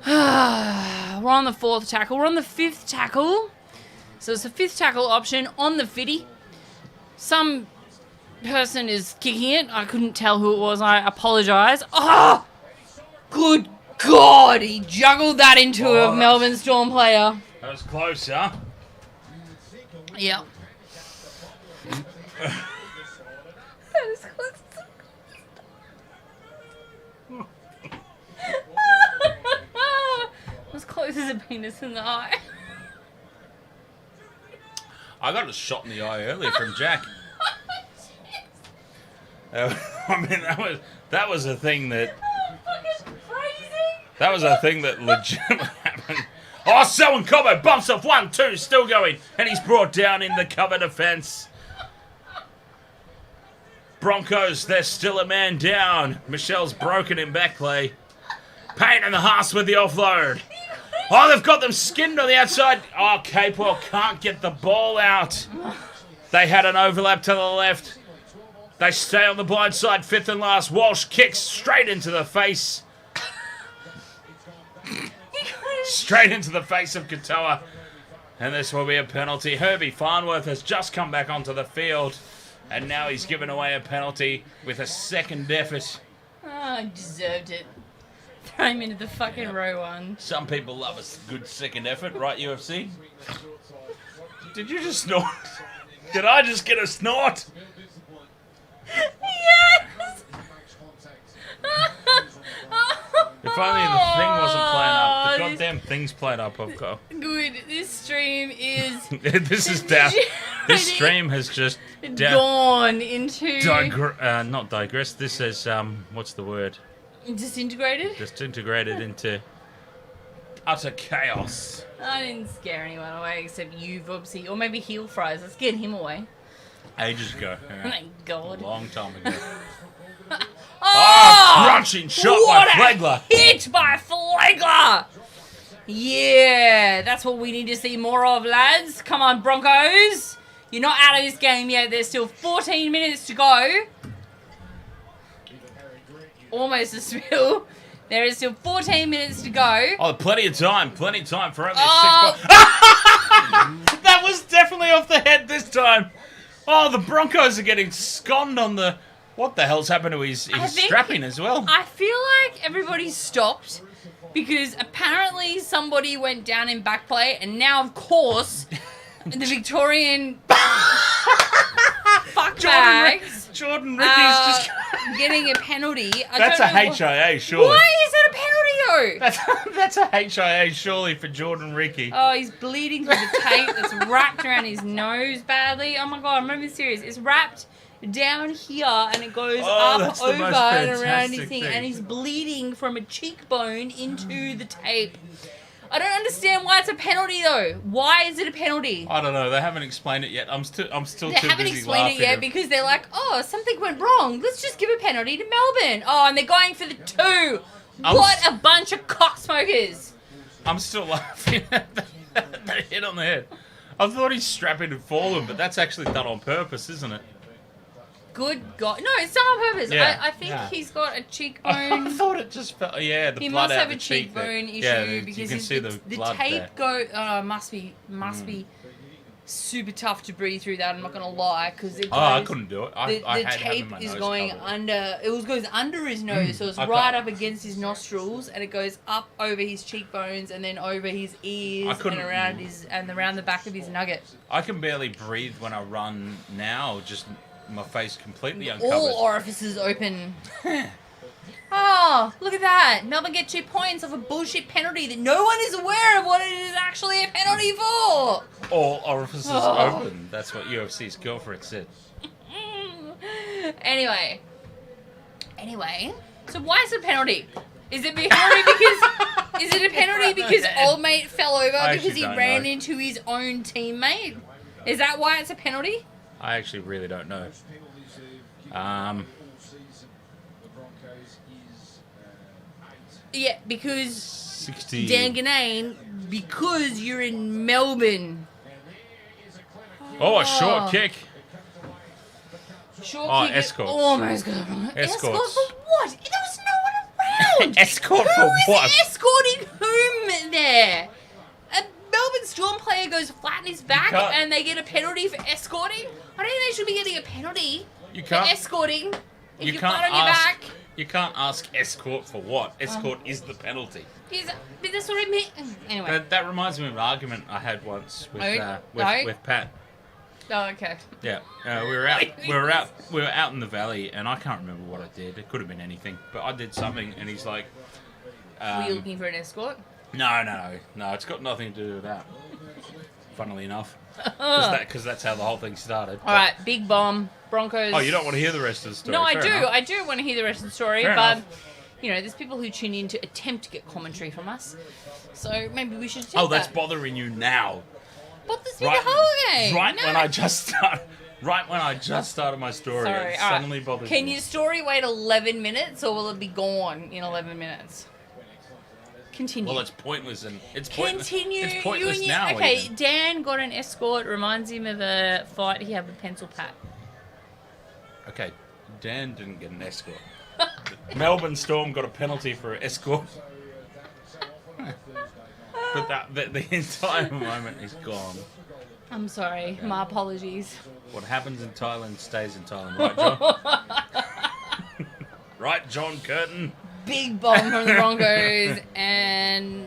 We're on the 4th tackle. We're on the 5th tackle. So it's the 5th tackle option on the footy. Some person is kicking it. I couldn't tell who it was. I apologise. Oh! Good God! He juggled that into a Melbourne Storm player. That was close, huh? Yeah. That was close. As close as a penis in the eye. I got a shot in the eye earlier from Jack. I mean, that was a thing that... That was a thing that legitimately happened. Oh, Selwyn Cobbo bumps off 1-2, still going. And he's brought down in the cover defence. Broncos, they're still a man down. Michelle's broken in back play. Payne in the Haas with the offload. Oh, they've got them skinned on the outside. Oh, Capewell can't get the ball out. They had an overlap to the left. They stay on the blind side, 5th and last. Walsh kicks straight into the face. Straight into the face of Katoa. And this will be a penalty. Herbie Farnworth has just come back onto the field. And now he's given away a penalty with a second effort. Oh, I deserved it. Throw him into the fucking row one. Some people love a good second effort, right, UFC? Did you just snort? Did I just get a snort? Yes! If only the thing wasn't playing up. The goddamn thing's playing up, I've got. Good. This stream is... This is down. This stream has just... gone into... not digressed. This is, what's the word? Disintegrated? Disintegrated into utter chaos. I didn't scare anyone away except you, Vubsy. Or maybe Heel Fries. Let's get him away. Ages ago. Oh my God. A long time ago. Oh! Crunching shot by Flegler. Hit by Flegler! Yeah, that's what we need to see more of, lads. Come on, Broncos. You're not out of this game yet. There's still 14 minutes to go. Almost a spill. There is still 14 minutes to go. Oh, plenty of time. Plenty of time for only a 6 Oh. That was definitely off the head this time. Oh, Oh, the Broncos are getting sconned on the... What the hell's happened to his strapping as well? I feel like everybody stopped because apparently somebody went down in back play, and now, of course, the Victorian fuckbags Jordan Ricky's just... getting a penalty. That's a HIA, surely. Why is that a penalty, though? That's a HIA, surely, for Jordan Ricky. Oh, he's bleeding through the tape that's wrapped around his nose badly. Oh my god, I'm not even serious. It's wrapped down here and it goes up over and around his thing, and he's bleeding from a cheekbone into the tape. I don't understand why it's a penalty though. Why is it a penalty? I don't know. They haven't explained it yet. I'm still They too busy haven't explained it yet laughing. because they're like, oh, something went wrong. Let's just give a penalty to Melbourne. Oh, and they're going for the 2. What a bunch of cocksmokers. I'm still laughing at the hit on the head. I thought his strapping had fallen, but that's actually done on purpose, isn't it? Good God. No, it's not on purpose. Yeah. I think he's got a I cheekbone. thought it just fell. Yeah, the He blood must out have the a cheek there. cheekbone issue Yeah, because you can see the blood tape there. go. Oh, must be super tough to breathe through that. I'm not gonna lie, because I couldn't do it. I The hate having tape my is nose going covered. under. It goes under his nose, so it's I right can't- up against his nostrils, and it goes up over his cheekbones, and then over his ears, and around the back of his nugget. I can barely breathe when I run now. Just my face completely uncovered. All orifices open. Oh, look at that. Melbourne get 2 points off a bullshit penalty that no one is aware of what it is actually a penalty for. All orifices open. That's what UFC's girlfriend said. Anyway, so why is it a penalty? Is it a penalty because old mate fell over I because actually he don't ran know. into his own teammate? Is that why it's a penalty? I actually really don't know. Yeah, because 60. Dan Ganane, because you're in Melbourne. Oh, a short kick. Short kick. escorts. Almost got it wrong. Escorts. Escort for what? There was no one around. Escort Who for is what? escorting whom there? A Melbourne Storm player goes flat on his back can't- and they get a penalty for escorting? I don't think they should be getting a penalty You for can't. escorting. If You you're can't flat on your ask. back. You can't ask escort for what? Escort is the penalty. But that's what I meant. Anyway. That reminds me of an argument I had once with Oh, with Pat. Oh, okay. Yeah, we were out in the valley, and I can't remember what I did. It could have been anything, but I did something, and he's like, Were you looking for an escort? No, it's got nothing to do with that. Funnily enough, because that's how the whole thing started. All right, big bomb. Broncos. Oh, you don't want to hear the rest of the story? No, I Fair do. enough. I do want to hear the rest of the story, Fair but enough. you know, there's people who tune in to attempt to get commentary from us, so maybe we should attempt Oh, that's that. bothering you now. But this is the whole game. Right No. when I just started my story, Sorry. it all right. suddenly bothered Can me. your story wait 11 minutes, or will it be gone in 11 minutes? Continue. Well, it's pointless, and it's pointless. Continue. It's pointless you, now. Okay, even. Dan got an escort. Reminds him of a fight he had with Pencil Pat. Okay, Dan didn't get an escort. Melbourne Storm got a penalty for an escort. But the entire moment is gone. I'm sorry. My apologies. What happens in Thailand stays in Thailand, right, John? Right, John Curtin? Big bomb from the Broncos, and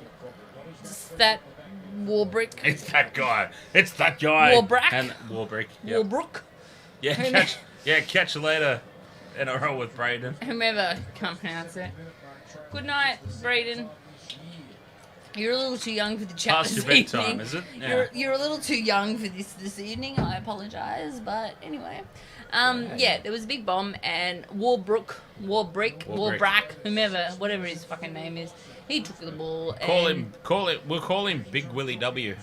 that Warbrick. It's that guy. Warbrack? And Warbrick. Yep. Warbrook. Catch you later. NRL with Braden. Whomever can't pronounce it. Good night, Braden. You're a little too young for the chat Past this your bedtime, evening. is it? Yeah. You're a little too young for this evening. I apologise, but anyway. Yeah, there was a big bomb, and Warbrick, whomever, whatever his fucking name is, he took the ball. We'll call him Big Willie W.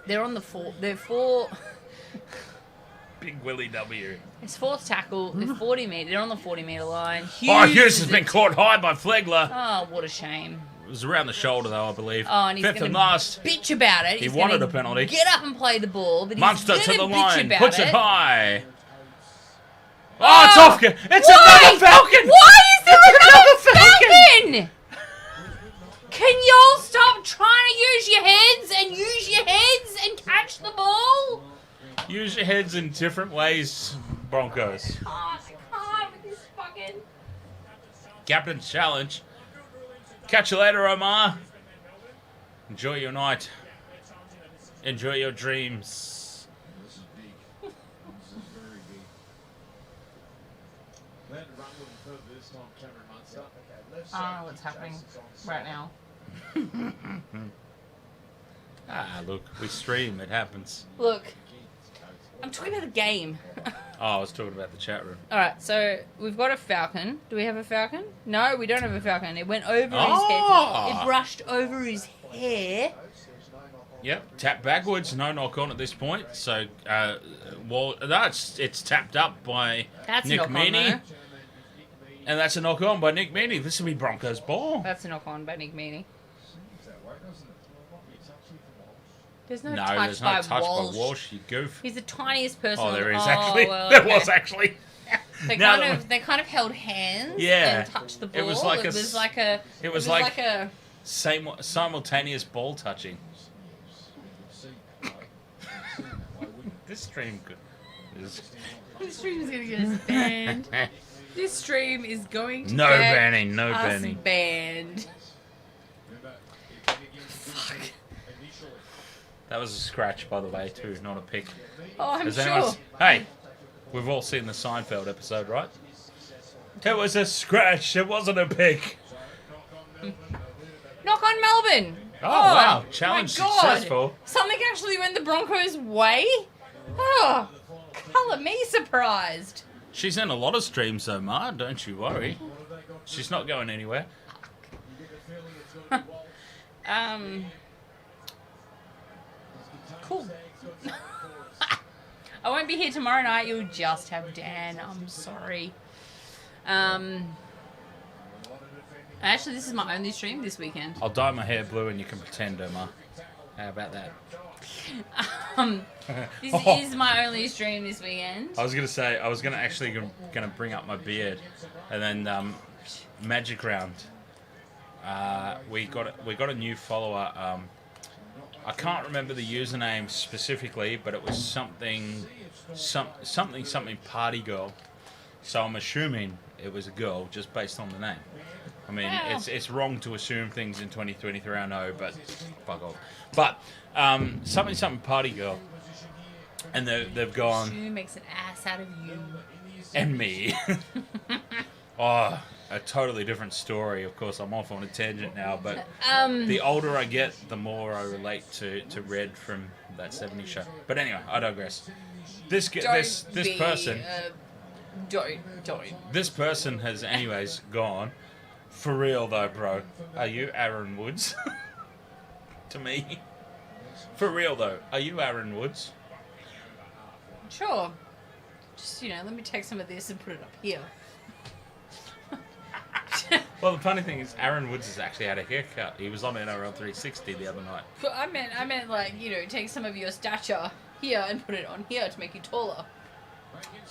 They're on the four. They're four. Big Willie W. It's fourth tackle. They're 40 metre. They're on the 40-metre line. Hughes has been caught high by Flegler. Oh, what a shame. It was around the shoulder, though, I believe. Oh, and he's Fifth going and to last. bitch about it. He He's wanted gonna a penalty. Get up and play the ball, but Munster he's to the gonna bitch line. about Puts it. it high. Oh, it's off. It's Why? another Falcon. Why is there another Falcon? Falcon? Can y'all stop trying to use your heads and catch the ball? Use your heads in different ways, Broncos. I can't with this fucking... Captain's challenge. Catch you later, Omar. Enjoy your night. Enjoy your dreams. This is big. This is very big. Let it run a little further this time, Cameron Munster. I don't know what's happening right now. Look, we stream. It happens. Look, I'm talking about the game. Oh, I was talking about the chat room. Alright, so we've got a falcon. Do we have a falcon? No, we don't have a falcon. It went over his Oh! head. It brushed over his hair. Yep, tap backwards, no knock on at this point. So, it's tapped up by That's a Nick knock on, Meaney. though. And that's a knock on by Nick Meaney. This will be Broncos ball. That's a knock on by Nick Meaney. There's no No, touch there's no by touch Walsh. by Walsh, you goof. He's the tiniest person. Oh, on there the... is actually. well, There okay. was actually. They Now kind that of they kind of held hands Yeah. and touched the ball. It was like it a was s- like a it was like- a Simultaneous ball touching. This stream is this stream is gonna get us banned. This stream is going to no get banning, no us banning. banned. That was a scratch, by the way, too, not a pick. Oh, I'm Has sure. anyone Hey, we've all seen the Seinfeld episode, right? It was a scratch. It wasn't a pick. Knock on Melbourne. Oh, wow. my Challenge God. successful. Something actually went the Broncos' way. Oh, colour me surprised. She's in a lot of streams, though, Ma. Don't you worry. She's not going anywhere. Cool. I won't be here tomorrow night. You'll just have Dan. I'm sorry. Actually, this is my only stream this weekend. I'll dye my hair blue and you can pretend, Ma. How about that? This Oh. is my only stream this weekend. I was gonna say I was gonna bring up my beard, and then Magic Round. We got a new follower. I can't remember the username specifically, but it was something party girl. So I'm assuming it was a girl just based on the name. I mean, Wow. it's wrong to assume things in 2023, I know, but fuck off. But something party girl, and they've gone Who makes an ass out of you? and me. Oh, a totally different story. Of course, I'm off on a tangent now, but the older I get, the more I relate to Red from that 70s show. But anyway, I digress. This person. Don't. This person has anyways gone. For real though, bro. Are you Aaron Woods? To me. For real though, are you Aaron Woods? Sure. Just, let me take some of this and put it up here. Well, the funny thing is, Aaron Woods has actually had a haircut. He was on NRL 360 the other night. But I meant like, take some of your stature here and put it on here to make you taller.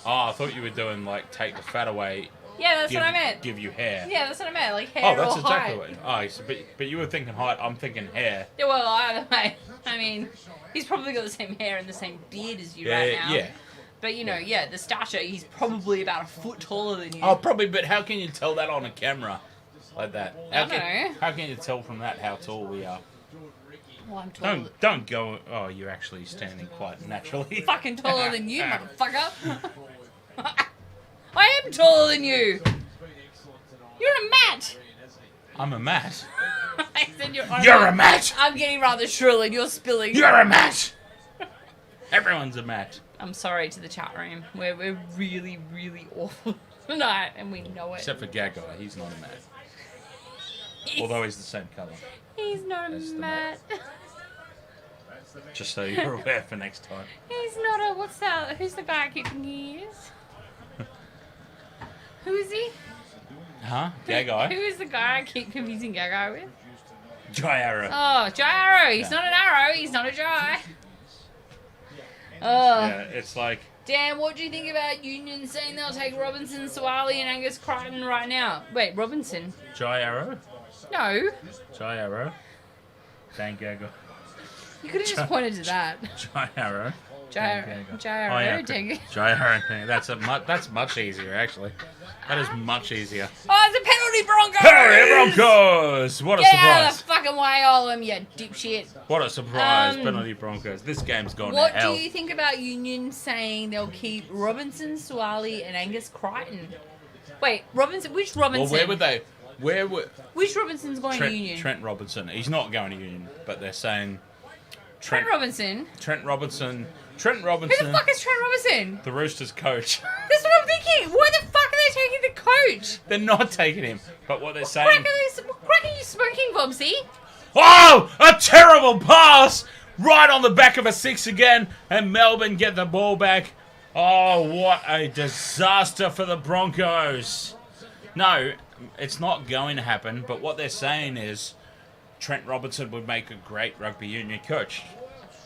Oh, I thought you were doing like take the fat away. Yeah, that's what I meant. Give you hair. Yeah, that's what I meant. Like hair Oh, that's or exactly height. what. Oh, so, but you were thinking height. I'm thinking hair. Yeah, well, either way. I mean, he's probably got the same hair and the same beard as you right now. Yeah. But, the stature, he's probably about a foot taller than you. Oh, probably. But how can you tell that on a camera like that? I don't know. How can you tell from that how tall we are? Well, I'm taller. Don't go. Oh, you're actually standing quite naturally. Fucking taller than you, motherfucker. I am taller than you. You're a mat. I'm a mat. I said you're You're a mat. I'm getting rather shrill and you're spilling. You're a mat. Everyone's a mat. I'm sorry to the chat room. We're really, really awful tonight, and we know it. Except for Gagai, he's not a mat. Although he's the same colour. He's not a That's the mat. Just so you're aware for next time. He's not a. What's that? Who's the guy I keep thinking he is? Who is he? Huh? Gagai? Who is the guy I keep confusing Gagai with? Jai Arrow. Oh, Jai Arrow. He's not an arrow. He's not a Jai. Oh. Yeah, it's like... Dan, what do you think about Union saying they'll take Robinson, Swally, and Angus Crichton right now? Wait, Robinson? Jai Arrow? No. Jai Arrow? Dan Gagai. You could have just pointed to that. Jai Arrow? J-R-O-T. That's much easier, actually. That is much easier. Oh, it's a penalty, Broncos! Penalty Broncos! What a Get out of surprise. the fucking way, all of them, you dipshit. What a surprise, penalty Broncos. This game's gone to What hell. do you think about Union saying they'll keep Robinson, Suwali, and Angus Crichton? Wait, Robinson? Which Robinson? Well, where would they... Where would... Which Robinson's going to Union? Trent Robinson. He's not going to Union, but they're saying... Trent Robinson? Trent Robinson. Who the fuck is Trent Robinson? The Roosters coach. That's what I'm thinking. Why the fuck are they taking the coach? They're not taking him. But what they're What saying... crack are you smoking, Bobsy? Oh! A terrible pass! Right on the back of a 6 again. And Melbourne get the ball back. Oh, what a disaster for the Broncos. No, it's not going to happen. But what they're saying is Trent Robinson would make a great rugby union coach.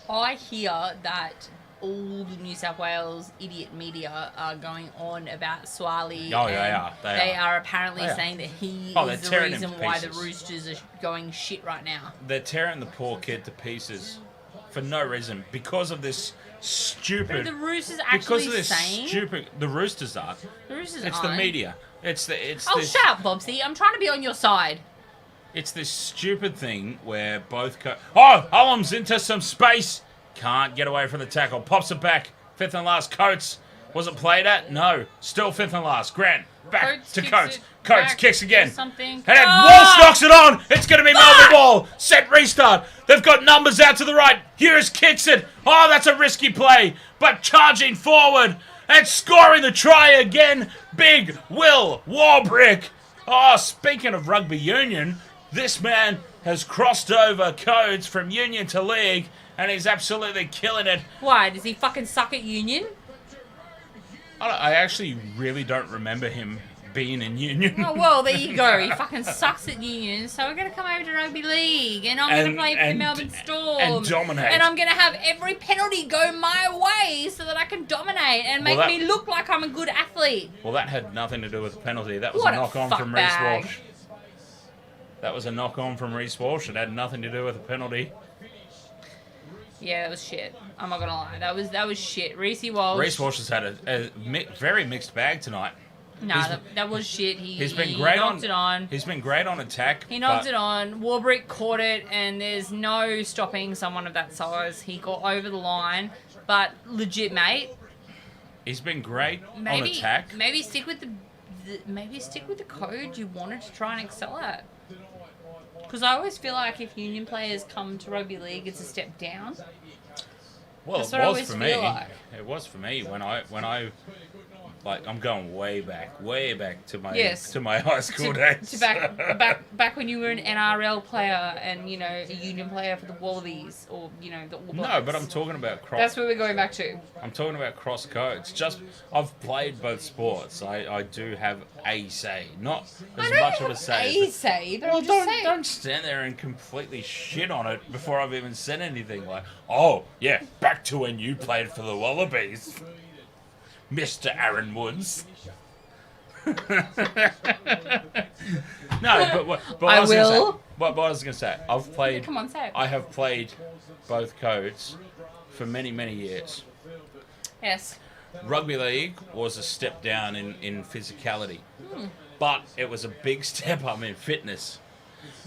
I hear that all the New South Wales idiot media are going on about Swali. Oh, and they are apparently They are. saying that he Oh, they're is the tearing him reason to why the pieces. Roosters are going shit right now. They're tearing the poor kid to pieces for no reason. Because of this stupid... But the Roosters Because actually of this saying... stupid... The Roosters are. The Roosters It's aren't. the media. It's Oh, this... shut up, Bobsy. I'm trying to be on your side. It's this stupid thing where both... Oh! Ullum's into some space. Can't get away from the tackle. Pops it back. 5th and last. Coates. Was it played at? No. Still 5th and last. Grant. Back Coates to kicks Coates. it Coates back kicks again. or something. And then Ah! Walsh knocks it on. It's going to be Melbourne ball. Set restart. They've got numbers out to the right. Hughes kicks it. Oh, that's a risky play. But charging forward and scoring the try again. Big Will Warbrick. Oh, speaking of rugby union, this man has crossed over codes from union to league and he's absolutely killing it. Why? Does he fucking suck at Union? I actually really don't remember him being in union. Oh, well, there you go. He fucking sucks at Union. So we're going to come over to Rugby League. And I'm going to play for the Melbourne Storm. And dominate. And I'm going to have every penalty go my way so that I can dominate and make me look like I'm a good athlete. Well, that had nothing to do with the penalty. That was What a a knock-on from Reece fuckbag. Walsh. That was a knock-on from Reece Walsh. It had nothing to do with the penalty. Yeah, that was shit. I'm not going to lie. That was shit. Reece Walsh. Reece Walsh has had a very mixed bag tonight. Nah, that was shit. He's been great knocked it on. He's been great on attack. He knocked it on. Warbrick caught it, and there's no stopping someone of that size. He got over the line, but legit, mate. He's been great on Maybe attack. maybe stick with the code you wanted to try and excel at. Because I always feel like if union players come to rugby league, it's a step down. Well, That's it what I was always for me. feel like. It was for me when I like I'm going way back to my Yes. to my high school days. To back when you were an NRL player and a union player for the Wallabies or the All Blacks. No, but I'm talking about cross. That's where we're going back to. I'm talking about cross codes. I've played both sports. I do have a say, not as much of a say. A say, but Well, I'm just saying. don't stand there and completely shit on it before I've even said anything. Like, oh yeah, back to when you played for the Wallabies, Mr. Aaron Woods. No, but I I was gonna say, will. what I was going to say, I've played. Come on, say it. I have played both codes for many years. Yes. Rugby league was a step down in physicality, but it was a big step up in fitness,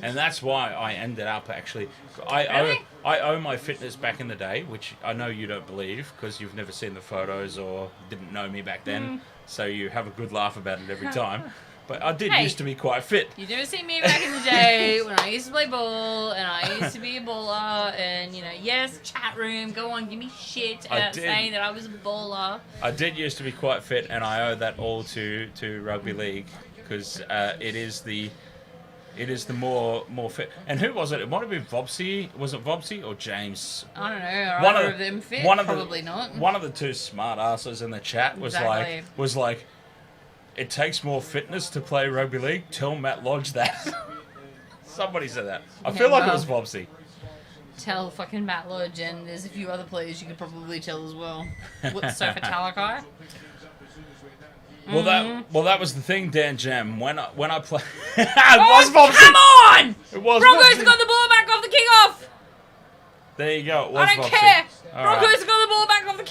and that's why I ended up actually. I owe my fitness back in the day, which I know you don't believe because you've never seen the photos or didn't know me back then, so you have a good laugh about it every time. But I did Hey. used to be quite fit. You never seen me back in the day when I used to play ball and I used to be a baller and yes, chat room, go on, give me shit I about did. saying that I was a baller. I did used to be quite fit, and I owe that all to rugby league because it is the more fit. And who was it? It might have been Vobsy. Was it Vobsy or James? I don't know. Are either of them fit? Probably not. One of the two smart asses in the chat was Exactly. like, it takes more fitness to play rugby league. Tell Matt Lodge that. Somebody said that. I feel like it was Vobsy. Tell fucking Matt Lodge, and there's a few other players you could probably tell as well. What's Sofa Talakai? Well, that was the thing, Dan Jam. When I play, it Oh, was Vobsy. come on! It was Broncos Vobsy. have got the ball back off the kickoff! There you go. It was I don't Vobsy. care! All Broncos right. have got the ball back off the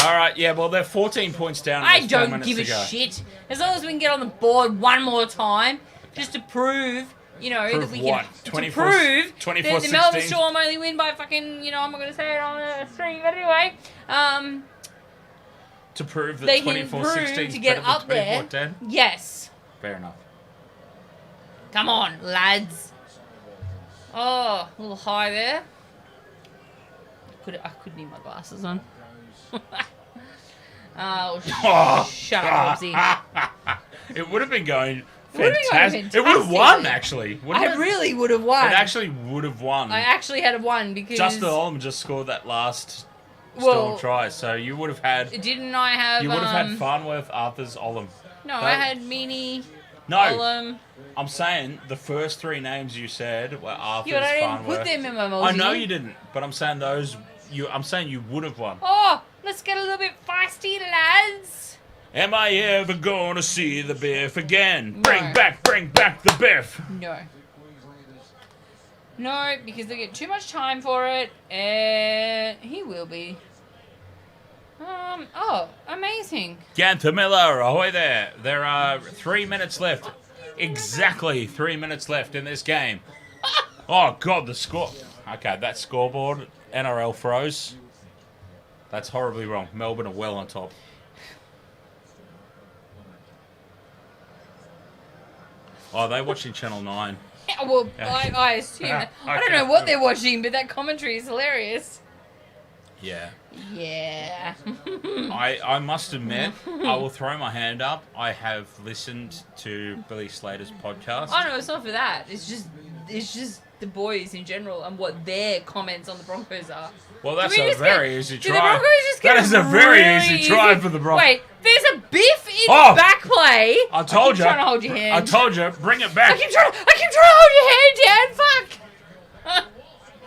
All right, yeah, well, they're 14 points down. I There's 4 don't minutes give a to go. shit. As long as we can get on the board one more time, just to prove, that Prove we what? can. 24 to prove 24, that the Melbourne 16? Storm only win by fucking, I'm not going to say it on a stream, but anyway. To prove that They can 24-16 prove is to get better up than there. 24-10? Yes. Fair enough. Come on, lads. Oh, a little high there. I couldn't need my glasses on. Shut up, Bobsy. It would have been going Would've been going fantastic. It would have won, fantastic. actually. Wouldn't I it? really would have won. It actually would have won. I actually had won because... Justin Olam just scored that last Well, Storm try, so you would have had... Didn't I have... You would have had Farnworth, Arthur's, Olam. No, That- I had Meanie, No, Olam. I'm saying the first three names you said were Arthur's, Yeah, but I didn't Farnworth. put them in my I know emoji. you didn't, but I'm saying those... I'm saying you would have won. Oh, let's get a little bit feisty, lads. Am I ever gonna see the Biff again? No. Bring back the Biff. No. No, because they get too much time for it, and he will be. Oh, amazing. Ganther Miller, ahoy there. There are 3 minutes left. Exactly 3 minutes left in this game. Oh, God, the score. Okay, that scoreboard, NRL froze. That's horribly wrong. Melbourne are well on top. Oh, they're watching Channel 9. Yeah, well, I assume. I don't know what they're watching, but that commentary is hilarious. Yeah. Yeah. I must admit, I will throw my hand up. I have listened to Billy Slater's podcast. Oh no, it's not for that. It's just the boys in general and what their comments on the Broncos are. Well, that's Did we a just very easy did the try. Broncos just get That is a very easy try for the Broncos. Wait, there's a biff in Oh! back play. I told you. I'm trying to hold your hand. I told you. Bring it I back. keep trying to hold your hand down. Fuck.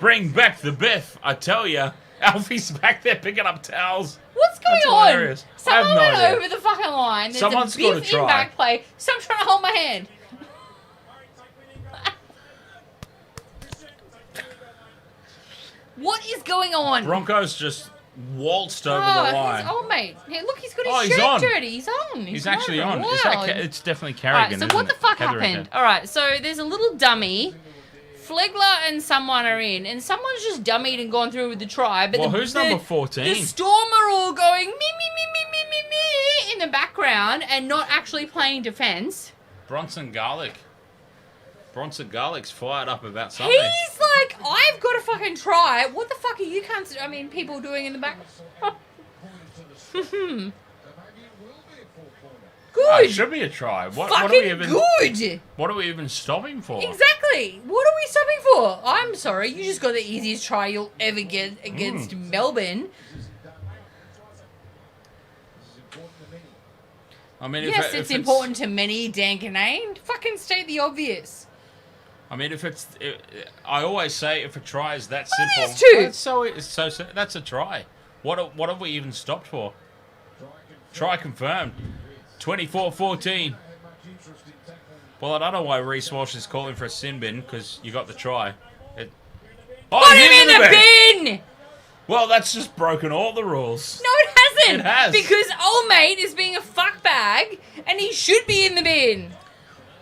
Bring back the Biff. I tell you. Alfie's back there picking up towels. What's going That's on? hilarious. I have Someone no went idea. over the fucking line. There's Someone's a gotta biff try. in back play. Stop trying to hold my hand. What is going on? Broncos just waltzed over the line. Oh, mate. Hey, look, he's got his Oh, he's shirt on. dirty. He's on. He's actually on. Wow. Is that it's definitely Alright, Carrigan. so what isn't the it? fuck Hetherington. happened? Alright, so there's a little dummy. Flegler and someone are in, and someone's just dummied and gone through with the try. But Well, who's number 14? The Storm are all going me in the background and not actually playing defense. Bronson Garlick's fired up about something. He's like, I've got to fucking try. What the fuck are you people doing in the back? Good. Oh, it should be a try. What are we even? Good. What are we even stopping for? Exactly. What are we stopping for? I'm sorry. You just got the easiest try you'll ever get against Melbourne. I mean, Yes, it's important to many, Dan Canane. Fucking state the obvious. I mean, I always say if a try is that simple, it is too. well, it's so that's a try. What have we even stopped for? Try confirmed. 24-14. Well, I don't know why Reece Walsh is calling for a sin bin because you got the try. Put him in the bin! Well, that's just broken all the rules. No, it hasn't. It has. Because old mate is being a fuckbag and he should be in the bin.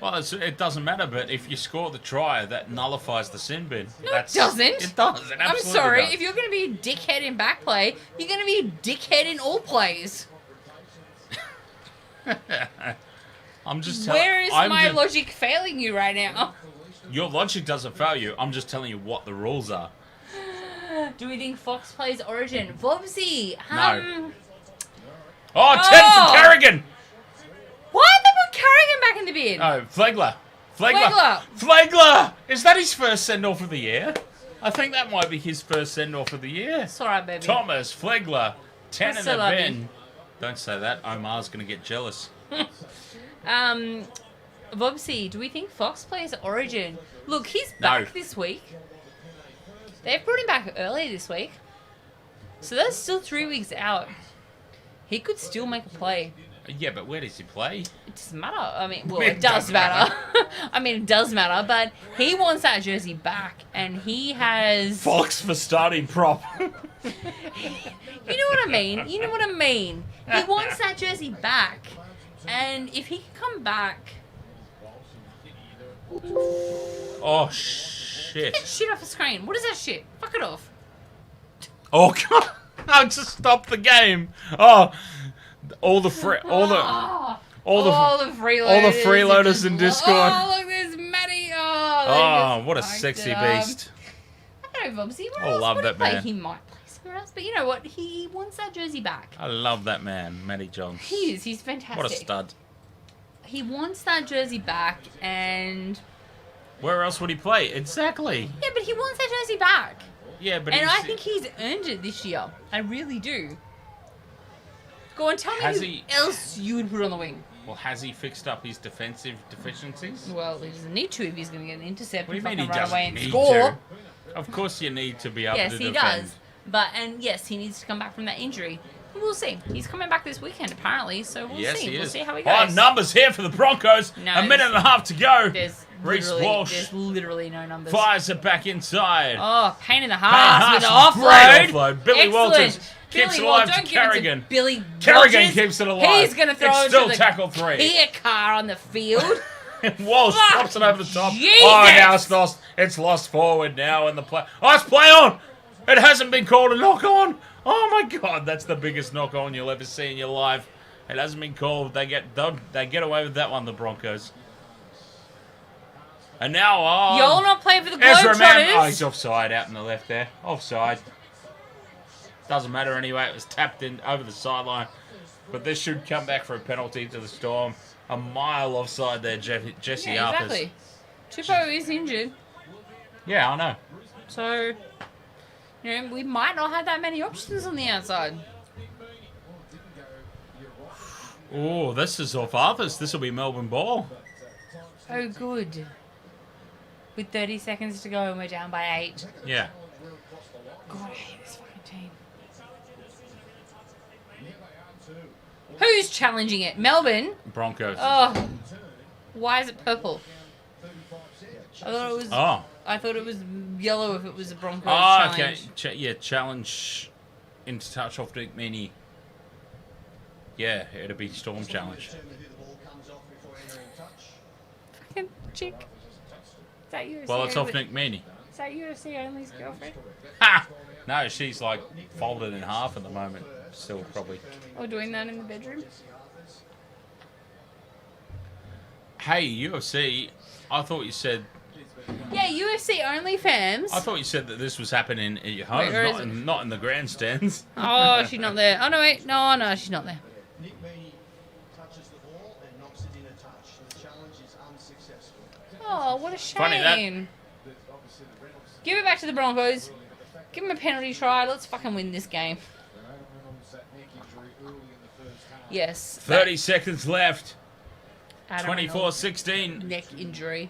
Well, it doesn't matter, but if you score the try, that nullifies the sin bin. No, it doesn't. It does. It absolutely I'm sorry. does. If you're going to be a dickhead in back play, you're going to be a dickhead in all plays. I'm just telling. Where is my logic failing you right now? Your logic doesn't fail you. I'm just telling you what the rules are. Do we think Fox plays Origin? Vobsy. No. Oh, 10 for Carrigan. Why did they put Carrigan back in the bin? Oh, Flegler. Is that his first send-off of the year? I think that might be his first send-off of the year. It's alright, baby. Thomas, Flegler, 10 in I still the love bin. you. Don't say that. Omar's going to get jealous. Vobsy, do we think Fox plays Origin? Look, he's back this week. They've brought him back early this week. So that's still 3 weeks out. He could still make a play. Yeah, but where does he play? It doesn't matter. I mean, well, it does matter. I mean, it does matter, but he wants that jersey back, and he has... Fox for starting prop. You know what I mean? You know what I mean? He wants that jersey back. And if he can come back... Oh, shit. Get shit off the screen. What is that shit? Fuck it off. Oh, God. I just stopped the game. Oh, all the freeloaders in Discord. Oh, look, there's Matty. Oh, what a sexy beast. I don't know, Bobsy. I love that man. He might play somewhere else, but you know what? He wants that jersey back. I love that man, Matty Johns. He is. He's fantastic. What a stud. He wants that jersey back, and... Where else would he play? Exactly. Yeah, but he wants that jersey back. Yeah, but And I think he's earned it this year. I really do. Go on, tell me who else you would put on the wing. Well, has he fixed up his defensive deficiencies? Well, he doesn't need to if he's going to get an intercept What do you and mean he fucking run away doesn't and need score. to? Of course you need to be able Yes, to he defend. does. And yes, he needs to come back from that injury. We'll see. He's coming back this weekend, apparently, so we'll Yes, see. he We'll is. see how he Oh, goes. numbers here for the Broncos. No, a minute and a half to go. There's Reece Walsh literally no numbers. fires it back inside. Oh, pain in the heart with the Great offload. offload. Billy Excellent. Walters keeps it alive to don't give it to Kerrigan. Billy Kerrigan Walters. keeps it alive. He's going to throw It's it still to the tackle 3. Kia car on the field. Walsh Fuck, drops it over the top. Jesus. Oh, now it's lost. It's lost forward now in the play. Oh, it's play on. It hasn't been called a knock on. Oh my God, that's the biggest knock on you'll ever see in your life. It hasn't been called. They get away with that one, the Broncos. And now, Y'all not playing for the Ezra Mam. Oh, Globetrotters? he's offside out in the left there. Offside. Doesn't matter anyway. It was tapped in over the sideline. But this should come back for a penalty to the Storm. A mile offside there, Jesse Yeah, Arthurs. exactly. Tupou is injured. Yeah, I know. So, you know, we might not have that many options on the outside. Oh, this is off Arthurs. This will be Melbourne ball. Oh, good. With 30 seconds to go and we're down by 8. Yeah. God, I hate this fucking team. Who's challenging it? Melbourne? Broncos. Oh. Why is it purple? I thought it was... Oh. I thought it was yellow if it was a Broncos Oh, challenge. okay. Yeah, challenge into touch off Dick Meany. Yeah, it'll be Storm challenge. Fucking chick. Is that UFC? Well, it's off Nick Meany. Is that UFC only's girlfriend? Ha! No, she's like folded in half at the moment. Still probably. Or doing that in the bedroom? Hey, UFC. I thought you said. Yeah, UFC only fans. I thought you said that this was happening at your home, Wait, where is it? not in the grandstands. Oh, she's not there. Oh, no, wait. No, she's not there. Nick Meany touches the ball and knocks it in a touch. The challenge is unsuccessful. Oh, what a shame. Funny that. Give it back to the Broncos. Give them a penalty try. Let's fucking win this game. Yes. 30 seconds left. Adam 24-16. Neck injury.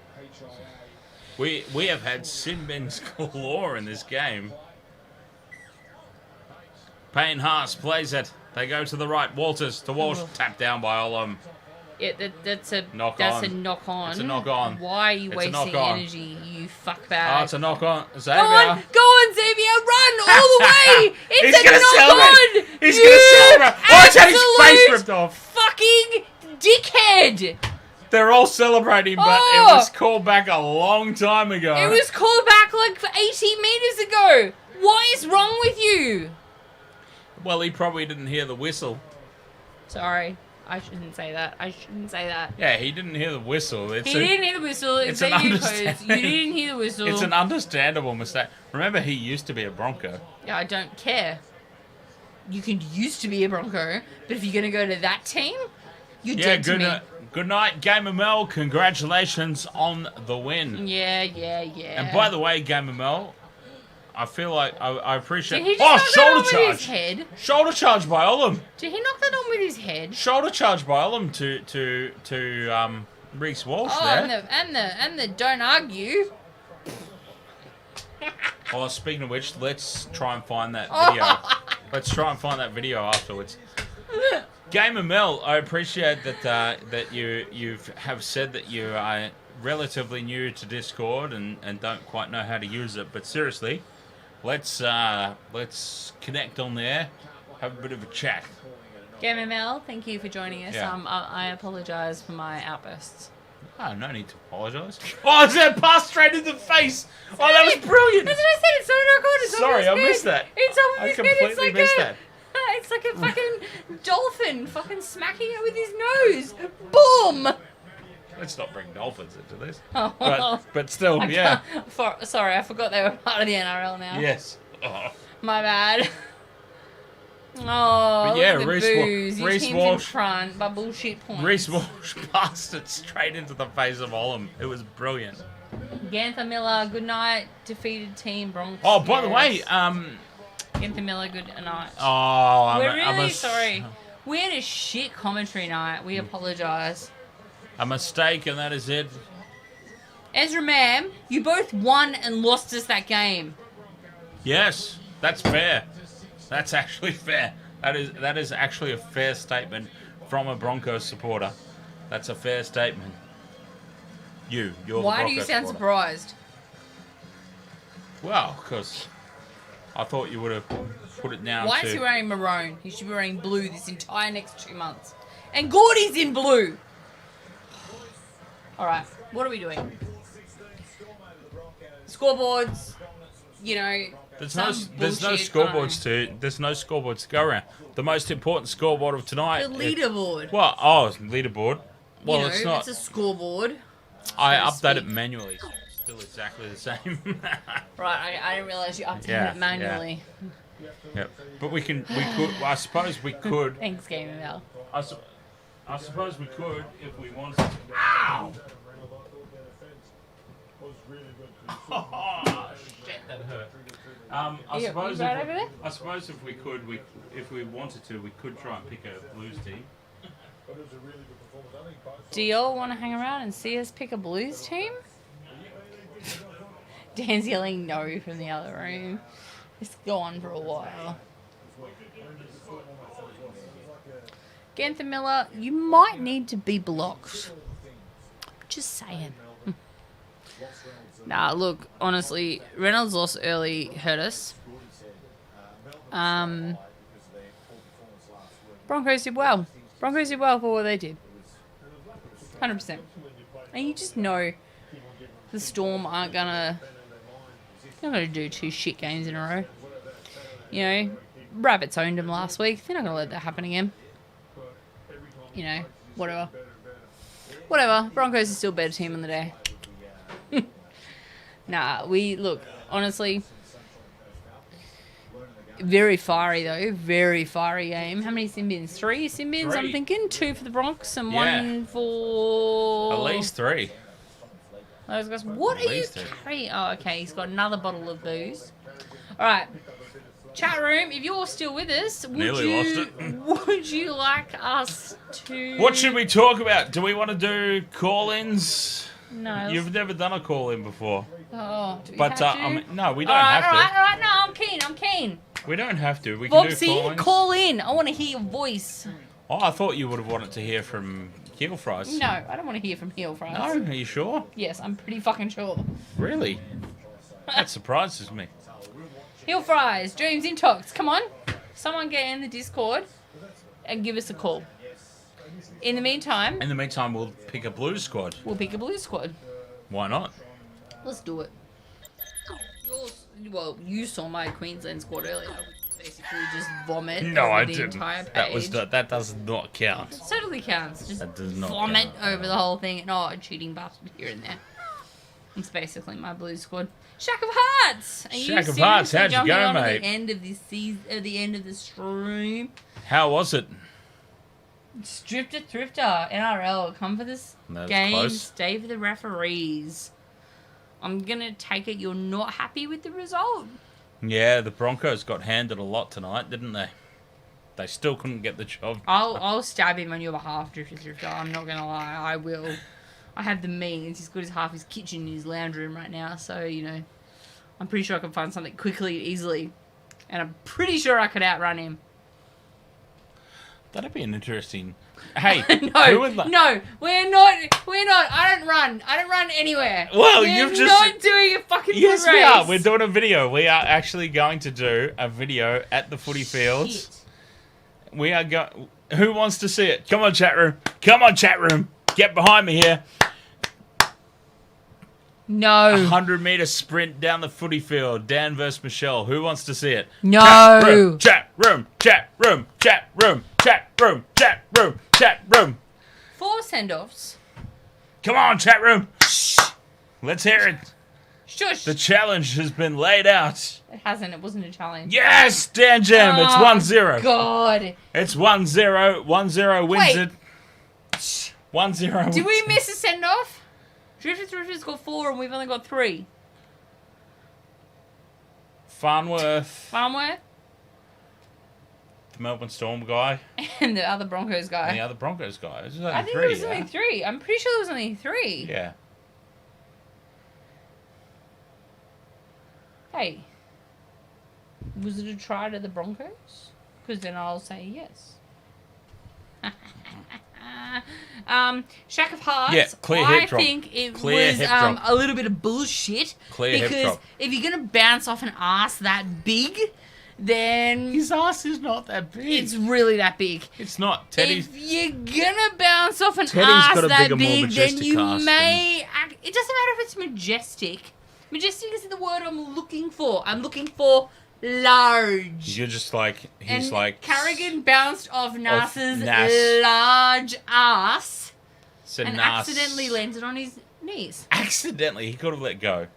We have had sin bins galore in this game. Payne Haas plays it. They go to the right. Walters to Walsh. Tapped down by Olam. Yeah, that's a Knock that's on. a knock on. It's a knock on. Why are you It's a wasting knock on. energy, you Oh, fuckbag? it's a knock on. Go Xavier. on, Xavier, run all the way! It's He's a gonna knock celebrate. on! He's You gonna celebrate. Oh, he's had his face absolute ripped off. Fucking dickhead! They're all celebrating, but Oh. it was called back a long time ago. It was called back like 80 meters ago. What is wrong with you? Well, he probably didn't hear the whistle. Sorry, I shouldn't say that. Yeah, he didn't hear the whistle. He didn't hear the whistle. it's an Xavier understand- Coates, you didn't hear the whistle. It's an understandable mistake. Remember, he used to be a Bronco. Yeah, I don't care. You can used to be a Bronco, but if you're gonna go to that team, you're Yeah, dead to good me. night. Good night, Gamer Mel. Congratulations on the win. Yeah. And by the way, Gamer Mel, I feel like I appreciate. Did he just Oh, knock that shoulder on with his charge! head? Shoulder charge by Olam. Did he knock that on with his head? Shoulder charge by Olam to Reece Walsh Oh, there. and the don't argue. Oh, speaking of which, let's try and find that Oh. video. Let's try and find that video afterwards. Gamer Mel, I appreciate that you have said that you are relatively new to Discord and don't quite know how to use it. But seriously, let's connect on there, have a bit of a chat. Game ML, thank you for joining us. Yeah. I apologise for my outbursts. Oh, no need to apologise. Oh, is that pass straight in the face? Oh, that was brilliant. That's what I said. It's so not good. It's Sorry, on I his missed head. that. It's on I his head. It's completely like missed a, that. It's like a fucking dolphin fucking smacking it with his nose. Boom! Let's not bring dolphins into this. Oh. But still, yeah. Sorry, I forgot they were part of the NRL now. Yes. Oh. My bad. Oh, But yeah, look at the boos. Your Reece team's Walsh- in front, but bullshit points. Reece Walsh passed it straight into the face of Olam. It was brilliant. Ganther Miller, good night. Defeated team Broncos. Oh, by the way, Ganther Miller, good night. oh, We're really sorry. We had a shit commentary night. We apologise. A mistake, and that is it. Ezra, ma'am, you both won and lost us that game. Yes, that's fair. That's actually fair. That is actually a fair statement from a Broncos supporter. That's a fair statement. You're the Why do Broncos you sound supporter. surprised? Well, because I thought you would have put it down Why to... is he wearing maroon? He should be wearing blue this entire next 2 months. And Gordy's in blue. All right, what are we doing? Scoreboards, you know. There's no bullshit, scoreboards to go around. The most important scoreboard of tonight. The leaderboard. Well, leaderboard. Well, you know, it's not. It's a scoreboard. I so to update it speak. manually. So it's still exactly the same. Right, I didn't realise you updated Yeah, it manually. Yep. But we could. I suppose we could. Thanks, Game ML. I suppose we could if we wanted to. Ow! Oh, shit, that hurt. You right over there? I suppose if we wanted to, we could try and pick a Blues team. Do y'all want to hang around and see us pick a Blues team? Dan's yelling no from the other room. It's gone for a while. Ganther Miller, you might need to be blocked. Just saying. Nah, look, honestly, Reynolds' loss early hurt us. Broncos did well. Broncos did well for what they did. 100%. And you just know the Storm aren't gonna do 2 shit games in a row. You know, Rabbits owned them last week. They're not gonna let that happen again. You know, whatever. Whatever. Broncos are still a better team on the day. Nah, look, honestly, very fiery though. Very fiery game. How many sin bins? 3 sin bins, 3. I'm thinking. 2 for the Bronx and Yeah. 1 for... At least 3. Those guys. What At are you least 3. carrying? Oh, okay. He's got another bottle of booze. All right. Chat room, if you're still with us, would you like us to... What should we talk about? Do we want to do call-ins? No. You've never done a call-in before. Oh, do we But have to? I mean, no, we don't all have to. All right. No, I'm keen. We don't have to. We can do Bobsy, call-ins. call in. I want to hear your voice. Oh, I thought you would have wanted to hear from Heel Fries. No, I don't want to hear from Heel Fries. No? Are you sure? Yes, I'm pretty fucking sure. Really? That surprises me. Heel Fries, Dreams in Talks. Come on. Someone get in the Discord and give us a call. In the meantime, In the meantime, we'll pick a Blues squad. we'll pick a Blue squad. Why not? Let's do it. You saw my Queensland squad earlier. Basically, just vomit No, over I the didn't. entire page. That does not count. It totally counts. Just That does not vomit count. over the whole thing and a cheating bastard here and there. It's basically my Blue squad. Shack of Hearts. Are Shack you of Hearts, seriously how'd you jumping go, on at mate? The end of this season, the end of the stream. How was it? Stripper Thrifter, NRL, come for this That's game, close. stay for the referees. I'm gonna take it you're not happy with the result. Yeah, the Broncos got handed a lot tonight, didn't they? They still couldn't get the job. I'll stab him on your behalf, Drifter Thrifter. I'm not gonna lie, I will. I have the means. He's got half his kitchen in his lounge room right now, so you know, I'm pretty sure I can find something quickly and easily, and I'm pretty sure I could outrun him. That'd be an interesting. Hey, No, who would no, we're not. I don't run anywhere. Well, we're you've just- not doing a fucking Yes, foot race. we are. We're doing a video. We are actually going to do a video at the footy fields. Shit. We are going. Who wants to see it? Come on, chat room. Come on, chat room. Get behind me here. No. 100-meter sprint down the footy field. Dan versus Michelle. Who wants to see it? No. Chat room. Chat room. Chat room. Chat room. Chat room. Chat room. 4 send-offs. Come on, chat room. Shh. Let's hear it. Shush. The challenge has been laid out. It hasn't. It wasn't a challenge. Yes, Dan Jam. It's 1-0. God. It's 1-0. 1-0 wins Wait. it. 1-0. Did we miss a send-off? Drifter's got 4 and we've only got 3. Farnworth, Farmworth the Melbourne Storm guy, and the other Broncos guy. and the other Broncos guy. It was only I think 3, there was yeah? only 3. I'm pretty sure there was only 3. Yeah. Hey. Was it a try to the Broncos? Because then I'll say yes. Shack of Hearts. Yeah, clear I hip drop. think it Clear was hip drop. a little bit of bullshit. Clear hip because drop. if you're gonna bounce off an ass that big, then His ass is not that big. it's really that big. It's not. Teddy's. If you're gonna bounce off an Teddy's ass got a that bigger, more big, then majestic you ass may. It doesn't matter if it's majestic. Majestic isn't the word I'm looking for. I'm looking for large. You're just like. He's And like. Carrigan bounced off Nas's Nas. large ass said and Nas. accidentally landed on his knees. Accidentally. He could have let go.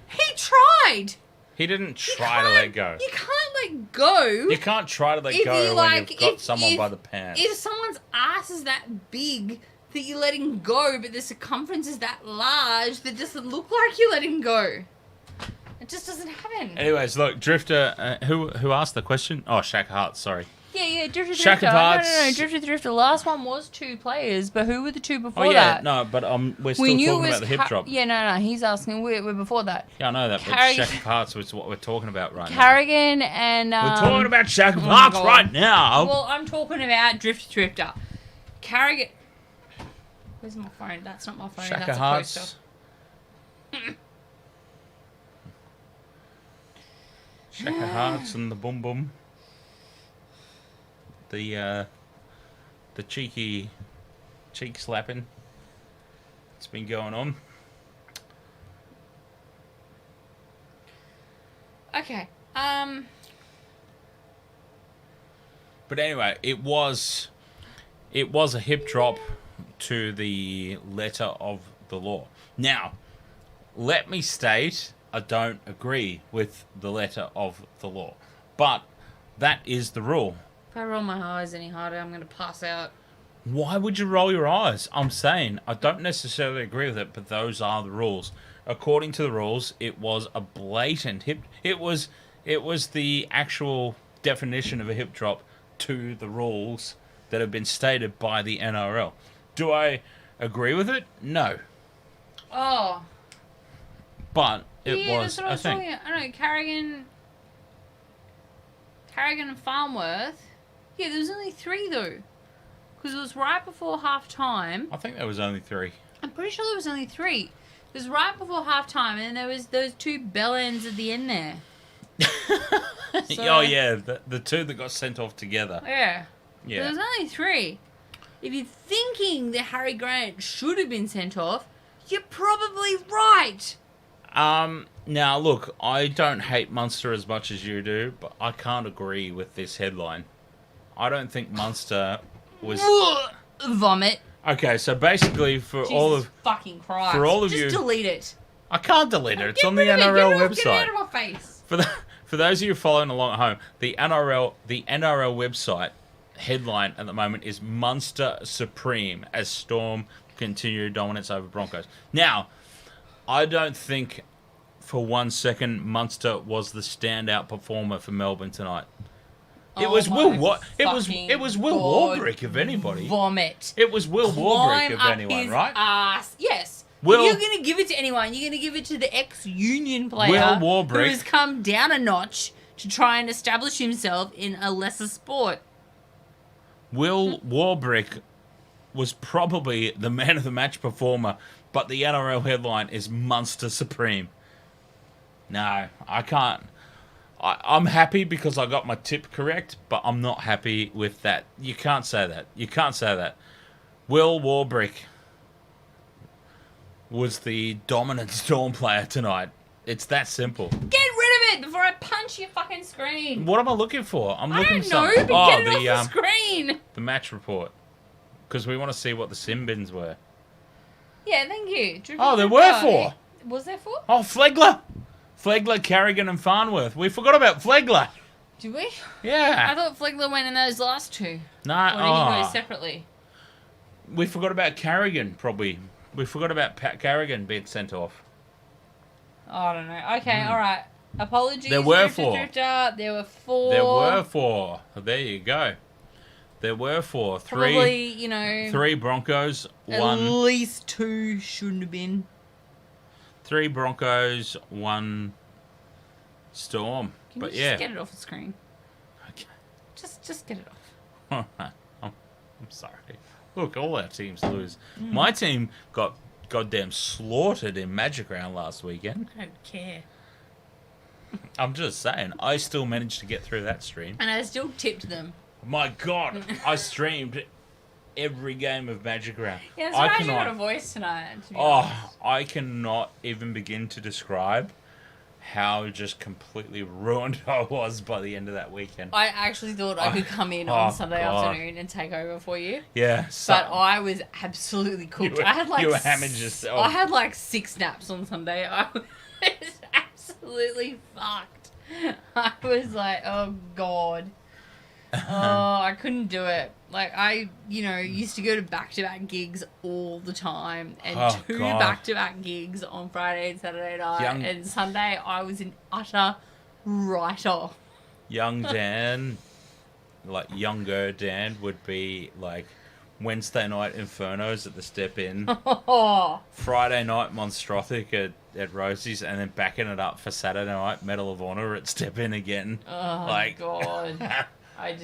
He tried. He didn't You try to can't- let go. You can't let go. You can't try to let If go you, when like, you've got if- someone if- by the pants. If someone's ass is that big that you're letting go, but the circumference is that large, that doesn't look like you're letting go. It just doesn't happen. Anyways, look, Drifter, who asked the question? Oh, Shaq Hart, sorry. Yeah, Drifter. Shack of No, Hearts. Drifter. The last one was 2 players, but who were the 2 before Oh, yeah, that? no, but we're still We knew talking it was about the hip drop. Yeah, no, he's asking. We're before that. Yeah, I know that, but Carrigan- Shaq of Hearts was what we're talking about right now. Carrigan and We're talking about Shaq of oh my Hearts God. right now. Well, I'm talking about Drifter. Carrigan. Where's my phone? That's not my phone. Shaq That's of a Hearts. poster. Shaq of Hearts and the Boom Boom. The cheeky cheek slapping. It's been going on. Okay. But anyway, it was a hip drop to the letter of the law. Now, let me state, I don't agree with the letter of the law. But that is the rule. If I roll my eyes any harder, I'm going to pass out. Why would you roll your eyes? I'm saying, I don't necessarily agree with it, but those are the rules. According to the rules, it was a blatant hip. It was the actual definition of a hip drop to the rules that have been stated by the NRL. Do I agree with it? No. Oh. But it Yeah, was that's what I a was thing. talking about. I know, Carrigan and Farnworth. Yeah, there was only 3 though. Because it was right before half time. I think there was only 3. I'm pretty sure there was only 3. It was right before half time, and then there was those 2 bell ends at the end there. So- Oh yeah, the 2 that got sent off together. Yeah. Yeah. There was only 3. If you're thinking that Harry Grant should have been sent off, you're probably right. Now look, I don't hate Munster as much as you do, but I can't agree with this headline. I don't think Munster was Vomit. okay. So basically, for Jesus all of fucking Christ. for all of Just you- delete it. I can't delete it. It's Get on the rid of it. NRL Get it website. out of my face. For those of you following along at home, the NRL website headline at the moment is Munster Supreme as Storm continue dominance over Broncos. Now, I don't think for 1 second Munster was the standout performer for Melbourne tonight. It was Oh Will. my It was Will God. Warbrick, if anybody. Vomit. It was Will Warbrick, Climb if up anyone, his right? Ass. Yes. Will- If you're going to give it to anyone, you're going to give it to the ex-Union player Will Warbrick- who has come down a notch to try and establish himself in a lesser sport. Will Warbrick was probably the man of the match performer, but the NRL headline is Munster Supreme. No, I can't. I'm happy because I got my tip correct, but I'm not happy with that. You can't say that. You can't say that. Will Warbrick was the dominant Storm player tonight. It's that simple. Get rid of it before I punch your fucking screen. What am I looking for? I'm I looking don't for know, something. but get it off the screen. The match report. Because we want to see what the sim bins were. Yeah, thank you. Oh, there were 4. Was there 4? Oh, Flegler, Carrigan, and Farnworth. We forgot about Flegler. Did we? Yeah. I thought Flegler went in those last 2. No. Or did he go separately? We forgot about Carrigan, probably. We forgot about Pat Carrigan being sent off. I don't know. Okay, all right. Apologies. There were Drifter, 4. Drifter. There were 4. There were 4. There you go. There were 4. Probably, you know. 3 Broncos, at 1. At least 2 shouldn't have been. 3 Broncos, 1 Storm. Can but you yeah. just get it off the screen? Okay. Just get it off. I'm sorry. Look, all our teams lose. My team got goddamn slaughtered in Magic Round last weekend. I don't care. I'm just saying, I still managed to get through that stream. And I still tipped them. My God, I streamed every game of Magic Round. Yeah, that's why you got a voice tonight. To be honest. I cannot even begin to describe how just completely ruined I was by the end of that weekend. I actually thought I could come in on Sunday afternoon and take over for you. Yeah. But I was absolutely cooked. I had like you were hammered yourself. I had like 6 naps on Sunday. I was absolutely fucked. I was like, oh God. Oh, I couldn't do it. Like, I, used to go to back-to-back gigs all the time. And 2 back-to-back gigs on Friday and Saturday night. And Sunday, I was in utter write-off. Young Dan, younger Dan would be, Wednesday night Infernos at the Step In. Friday night Monstrothic at Rosie's. And then backing it up for Saturday night Medal of Honor at Step In again. Oh, God. I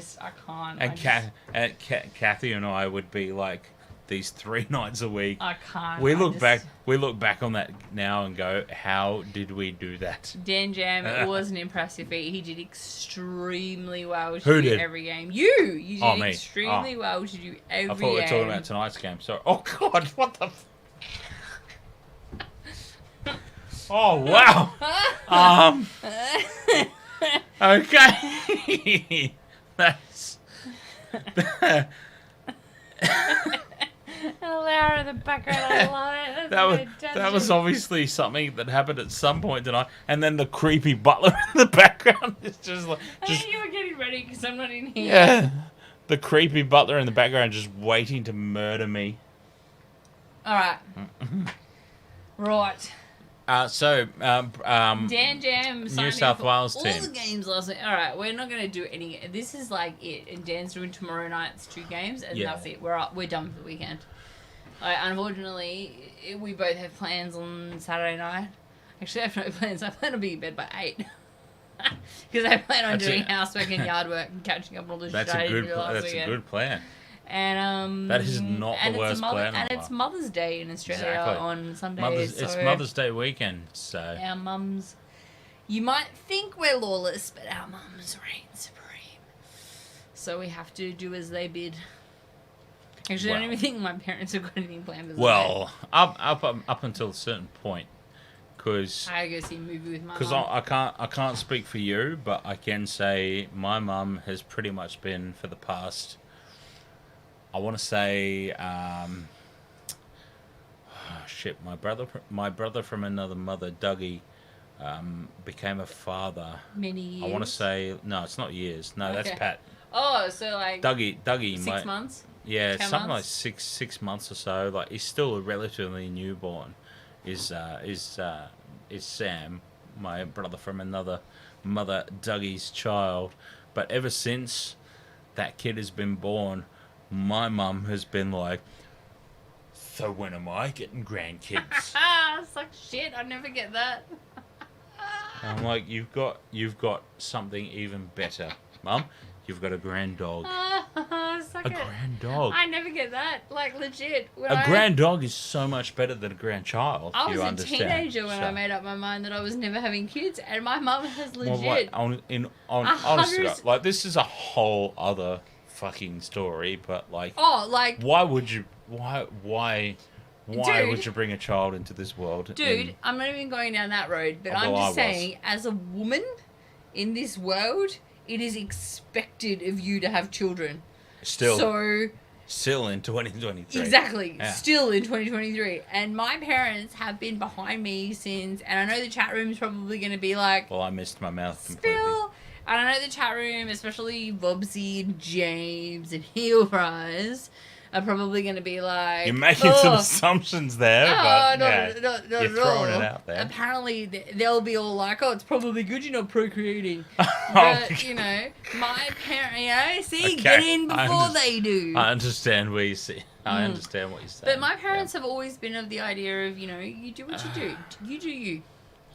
can't. And Kathy and I would be these 3 nights a week. I can't. We look back on that now and go, how did we do that? Dan Jam, it was an impressive feat. He did extremely well to Who do did? every game. You did me. extremely well to do every game. I thought we were talking about tonight's game. Sorry. Oh God, what the? Oh wow. Okay. That's. Laura in the background, I love it. That was obviously something that happened at some point tonight, and then the creepy butler in the background is just like. I think you were getting ready because I'm not in here. Yeah, the creepy butler in the background just waiting to murder me. All right. Right. Dan Jam New South Wales all team. the games last night. All right, we're not going to do any. This is it, and Dan's doing tomorrow night's 2 games, and that's it. We're done for the weekend. Unfortunately, we both have plans on Saturday night. Actually, I have no plans. I plan to be in bed by 8 because I plan on doing housework and yard work and catching up on all the shit I didn't do last weekend. That's a good plan. And that is not the worst plan. And it's Mother's Day in Australia on Sunday. It's Mother's Day weekend, so our mums. You might think we're lawless, but our mums reign supreme. So we have to do as they bid. Actually, I don't even think my parents have got anything planned. Up until a certain point, because I go see a movie with my mum. Because I can't speak for you, but I can say my mum has pretty much been for the past. I want to say, my brother from another mother, Dougie, became a father. Many years. I want to say, no, it's not years. No, that's Pat. Oh, so Dougie, 6 months. Yeah, 10 something months? like six months or so. He's still a relatively newborn. Is Sam, my brother from another mother, Dougie's child. But ever since that kid has been born, my mum has been like, so when am I getting grandkids? Suck shit, I never get that. I'm like, you've got something even better, Mum. You've got a grand dog. Suck suck A it. grand dog. I never get that. Like, legit. When A grand dog is so much better than a grandchild. I was you a understand. teenager when I So- made up my mind that I was never having kids, and my mum has legit. Well, like, honestly, hundred- like this is a whole other fucking story. But like, like, why would you? Why Dude. would you bring a child into this world? dude, I'm not even going down that road, but I'm Although I just was. saying, as a woman in this world, it is expected of you to have children. Still So in 2023. exactly, Yeah. still in 2023, and my parents have been behind me since. And I know the chat room's probably going to be like, Well, I missed my mouth completely. Spill. And I know the chat room, especially Bobsy and James and Heel Fries, are probably going to be like... You're making some "Oh, assumptions there, no, but no, yeah, no, no, you're no. throwing it out there. Apparently, they'll be all like, "Oh, it's probably good you're not procreating." Oh, But, you know, my parents, see, Okay, get in I before underst- they do. I understand where you see. I understand what you're saying. But my parents have always been of the idea of, you know, you do what you do. You do you.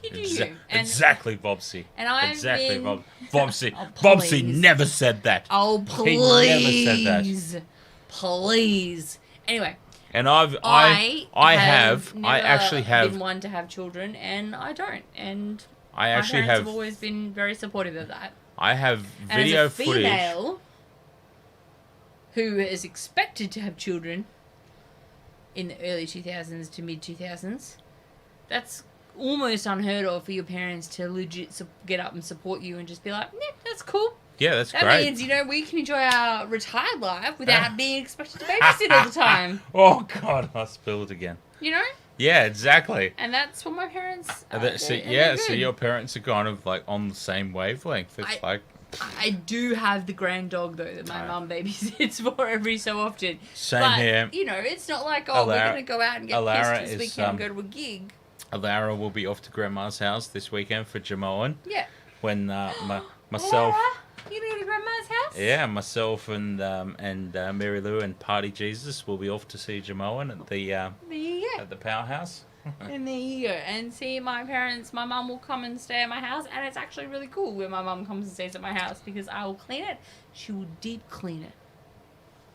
You do you. And, exactly, Bobsy. and I've exactly, been... Bobsy. Oh, Bobsy please. never said that. Oh, He never said please. that. Please. Anyway, And I actually been have one to have children, and I don't. And I my actually parents have have always been very supportive of that. I have And video as a footage. female who is expected to have children in the early 2000s to mid 2000s, that's almost unheard of for your parents to legit get up and support you and just be like, yeah, that's cool. Yeah, that's That great. means, you know, we can enjoy our retired life without being expected to babysit all the time. Oh God, I spilled again. You know? Yeah, exactly. And that's what my parents... So they're so good. your parents are kind of like on the same wavelength. It's like I do have the grand dog, though, that my mum babysits for every so often. Same but, here. You know, it's not like, oh, we're Alara- going to go out and get Alara pissed this is, weekend and go to a gig. Alara will be off to Grandma's house this weekend for Jamoan. Yeah. When myself, Alara, you going to Grandma's house? yeah, myself and Mary Lou and Party Jesus will be off to see Jamoan at There you go. the powerhouse. And there you go. And see, my mum will come and stay at my house, and it's actually really cool when my mum comes and stays at my house because I will clean it. She will deep clean it.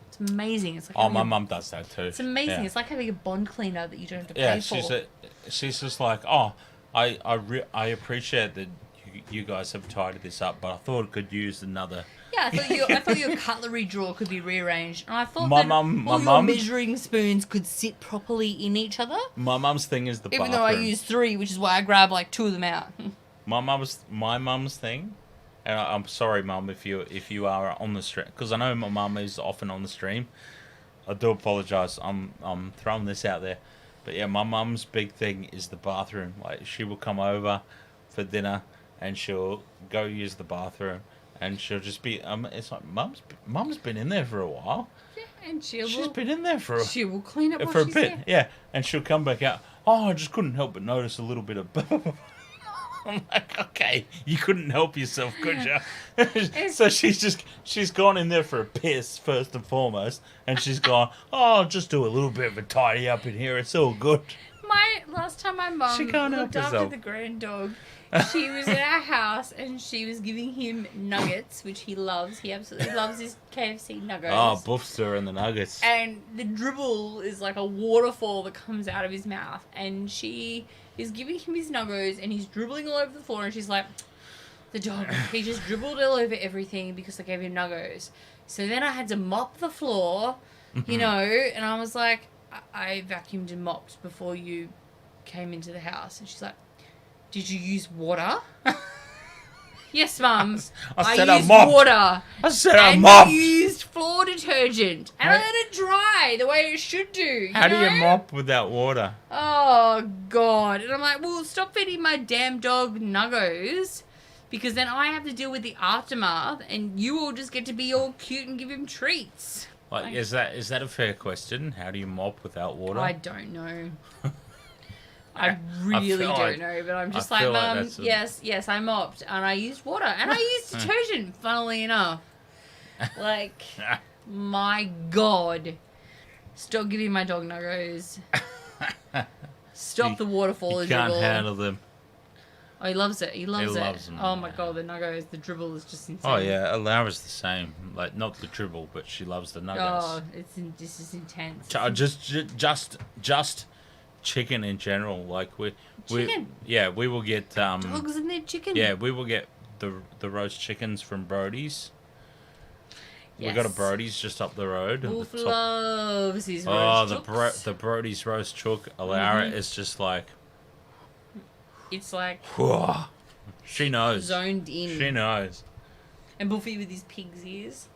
It's amazing. It's like Oh, having my a- mum does that too. It's amazing. Yeah. It's like having a bond cleaner that you don't have to pay Yeah, for. she's just like, oh, I appreciate that you guys have tidied this up, but I thought it could use another. Yeah, I thought your cutlery drawer could be rearranged, and I thought My that mum- all my your mum- measuring spoons could sit properly in each other. My mum's thing is the Even bathroom. though I use 3, which is why I grab like 2 of them out. My mum's thing, and I'm sorry, mum, if you are on the stream, because I know my mum is often on the stream. I do apologise. I'm throwing this out there, but yeah, my mum's big thing is the bathroom. Like she will come over for dinner, and she'll go use the bathroom, and she'll just be it's like mum's been in there for a while. Yeah, and She's been in there for she will clean up for a she's bit, there. yeah, and she'll come back out. Oh, I just couldn't help but notice a little bit of. I'm like, okay, you couldn't help yourself, could you? So she's gone in there for a piss first and foremost, and she's gone, oh, just do a little bit of a tidy up in here. It's all good. Last time my mum She can't help looked after herself. the grand dog, she was in our house and she was giving him nuggets, which he loves. He absolutely loves his KFC nuggets. Oh, Buffster and the nuggets. And the dribble is like a waterfall that comes out of his mouth. And she is giving him his nuggets and he's dribbling all over the floor. And she's like, the dog, he just dribbled all over everything because I gave him nuggets. So then I had to mop the floor, you know, and I was like, I vacuumed and mopped before you came into the house. And she's like, did you use water? Yes, Mum. I said I used mopped. water. I said I And mopped. you used floor detergent. And I let it dry the way it should do. How do you know? mop without water? Oh, God. And I'm like, well, stop feeding my damn dog nuggos. Because then I have to deal with the aftermath. And you all just get to be all cute and give him treats. Like, is that a fair question? How do you mop without water? I don't know. I really feel don't like- know, but I'm just I like, feel like Mum, that's a- yes, I mopped and I used water and I used detergent, funnily enough. Like, my God. Stop giving my dog nuggos. Stop the waterfall You as can't dribble. handle them. Oh, he loves it. He loves it. loves them, Oh my yeah. god, the nuggos, the dribble is just insane. Oh yeah, Laura's the same. Like not the dribble, but she loves the nuggets. Oh, this is intense. Just chicken in general. Like we Chicken? we will get Dogs and their chicken. yeah, we will get the roast chickens from Brody's. Yes. We got a Brody's just up the road. at Wolf the top. loves his Oh, roast chooks. the Brody's roast chook. Laura is just like, It's like whoa. She knows. zoned in. She knows. And Buffy with his pig's ears.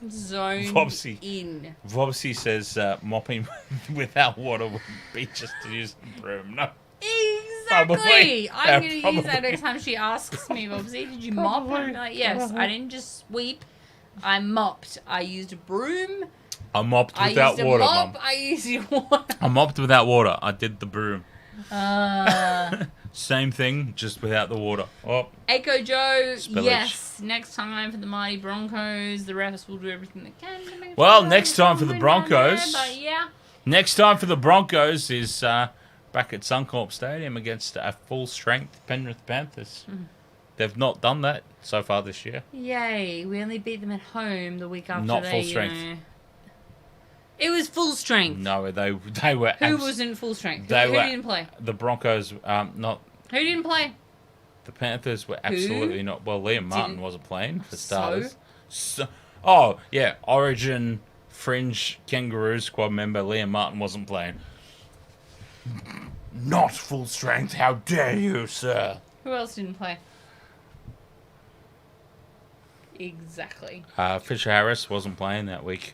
Zoned Vobsy. in. Vobsy says mopping without water would be just to use the broom. No. Exactly. Probably. I'm Yeah, going to use probably. that next time she asks me, Bobsy, did you mop? And I'm like, yes, I didn't just sweep. I mopped. I used a broom. I mopped I without used a water, mop. Mum. I used water. I mopped without water. I did the broom. Uh, Same thing, just without the water. Oh, Echo Joe, Spillage. yes. Next time for the mighty Broncos, the refs will do everything they can to make Well, sure next time for the win down there, Broncos. But yeah, next time for the Broncos is back at Suncorp Stadium against a full-strength Penrith Panthers. They've not done that so far this year. yay. We only beat them at home the week after Not they, full you strength. know. It was full strength. No, they were. Who wasn't full strength? They Who were- didn't play? The Broncos, not Who didn't play? the Panthers were absolutely not. Well, Liam Martin Didn't- wasn't playing for So? starters. Oh yeah, Origin fringe Kangaroo squad member Liam Martin wasn't playing. Not full strength. How dare you, sir? Who else didn't play? Exactly. Fisher Harris wasn't playing that week.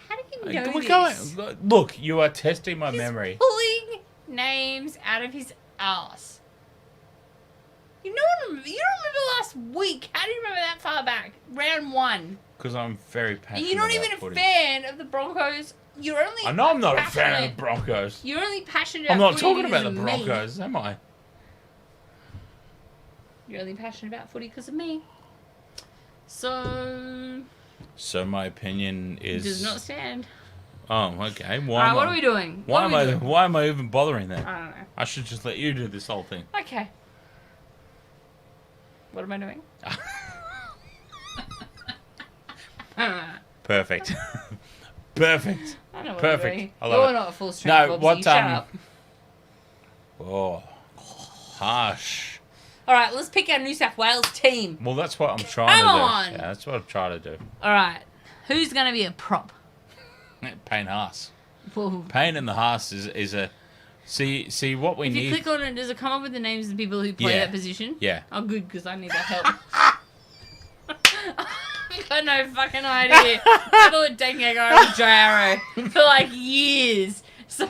How do you know We're this? going- look, you are testing my He's memory. pulling names out of his ass. You don't remember last week. How do you remember that far back? Round 1. Because I'm very And passionate. you're not about even a footy. fan of the Broncos. You're only I know I'm not a fan of passionate- the Broncos. You're only passionate about I'm not footy talking because about the of me. Broncos, am I? You're only passionate about footy because of me. So, So my opinion is. does not stand. Oh, okay. Alright, what are we doing? Why What are we doing? Why am I even bothering then? I don't know. I should just let you do this whole thing. Okay. What am I doing? Perfect. Perfect. I know what Perfect. I'm doing. I love You're it. not full strength, No, Bobsy. what, Shut up. Oh, harsh. All right, let's pick our New South Wales team. Well, that's what I'm trying Come to do. on. Yeah, that's what I'm trying to do. All right, who's going to be a prop? Payne Haas. Whoa. Payne and the Haas is a. See what we If you need. click on it, does it come up with the names of the people who play Yeah. that position? Yeah. Oh, good, because I need that help. I've got no fucking idea. I thought Dengego was Jaro for like years. So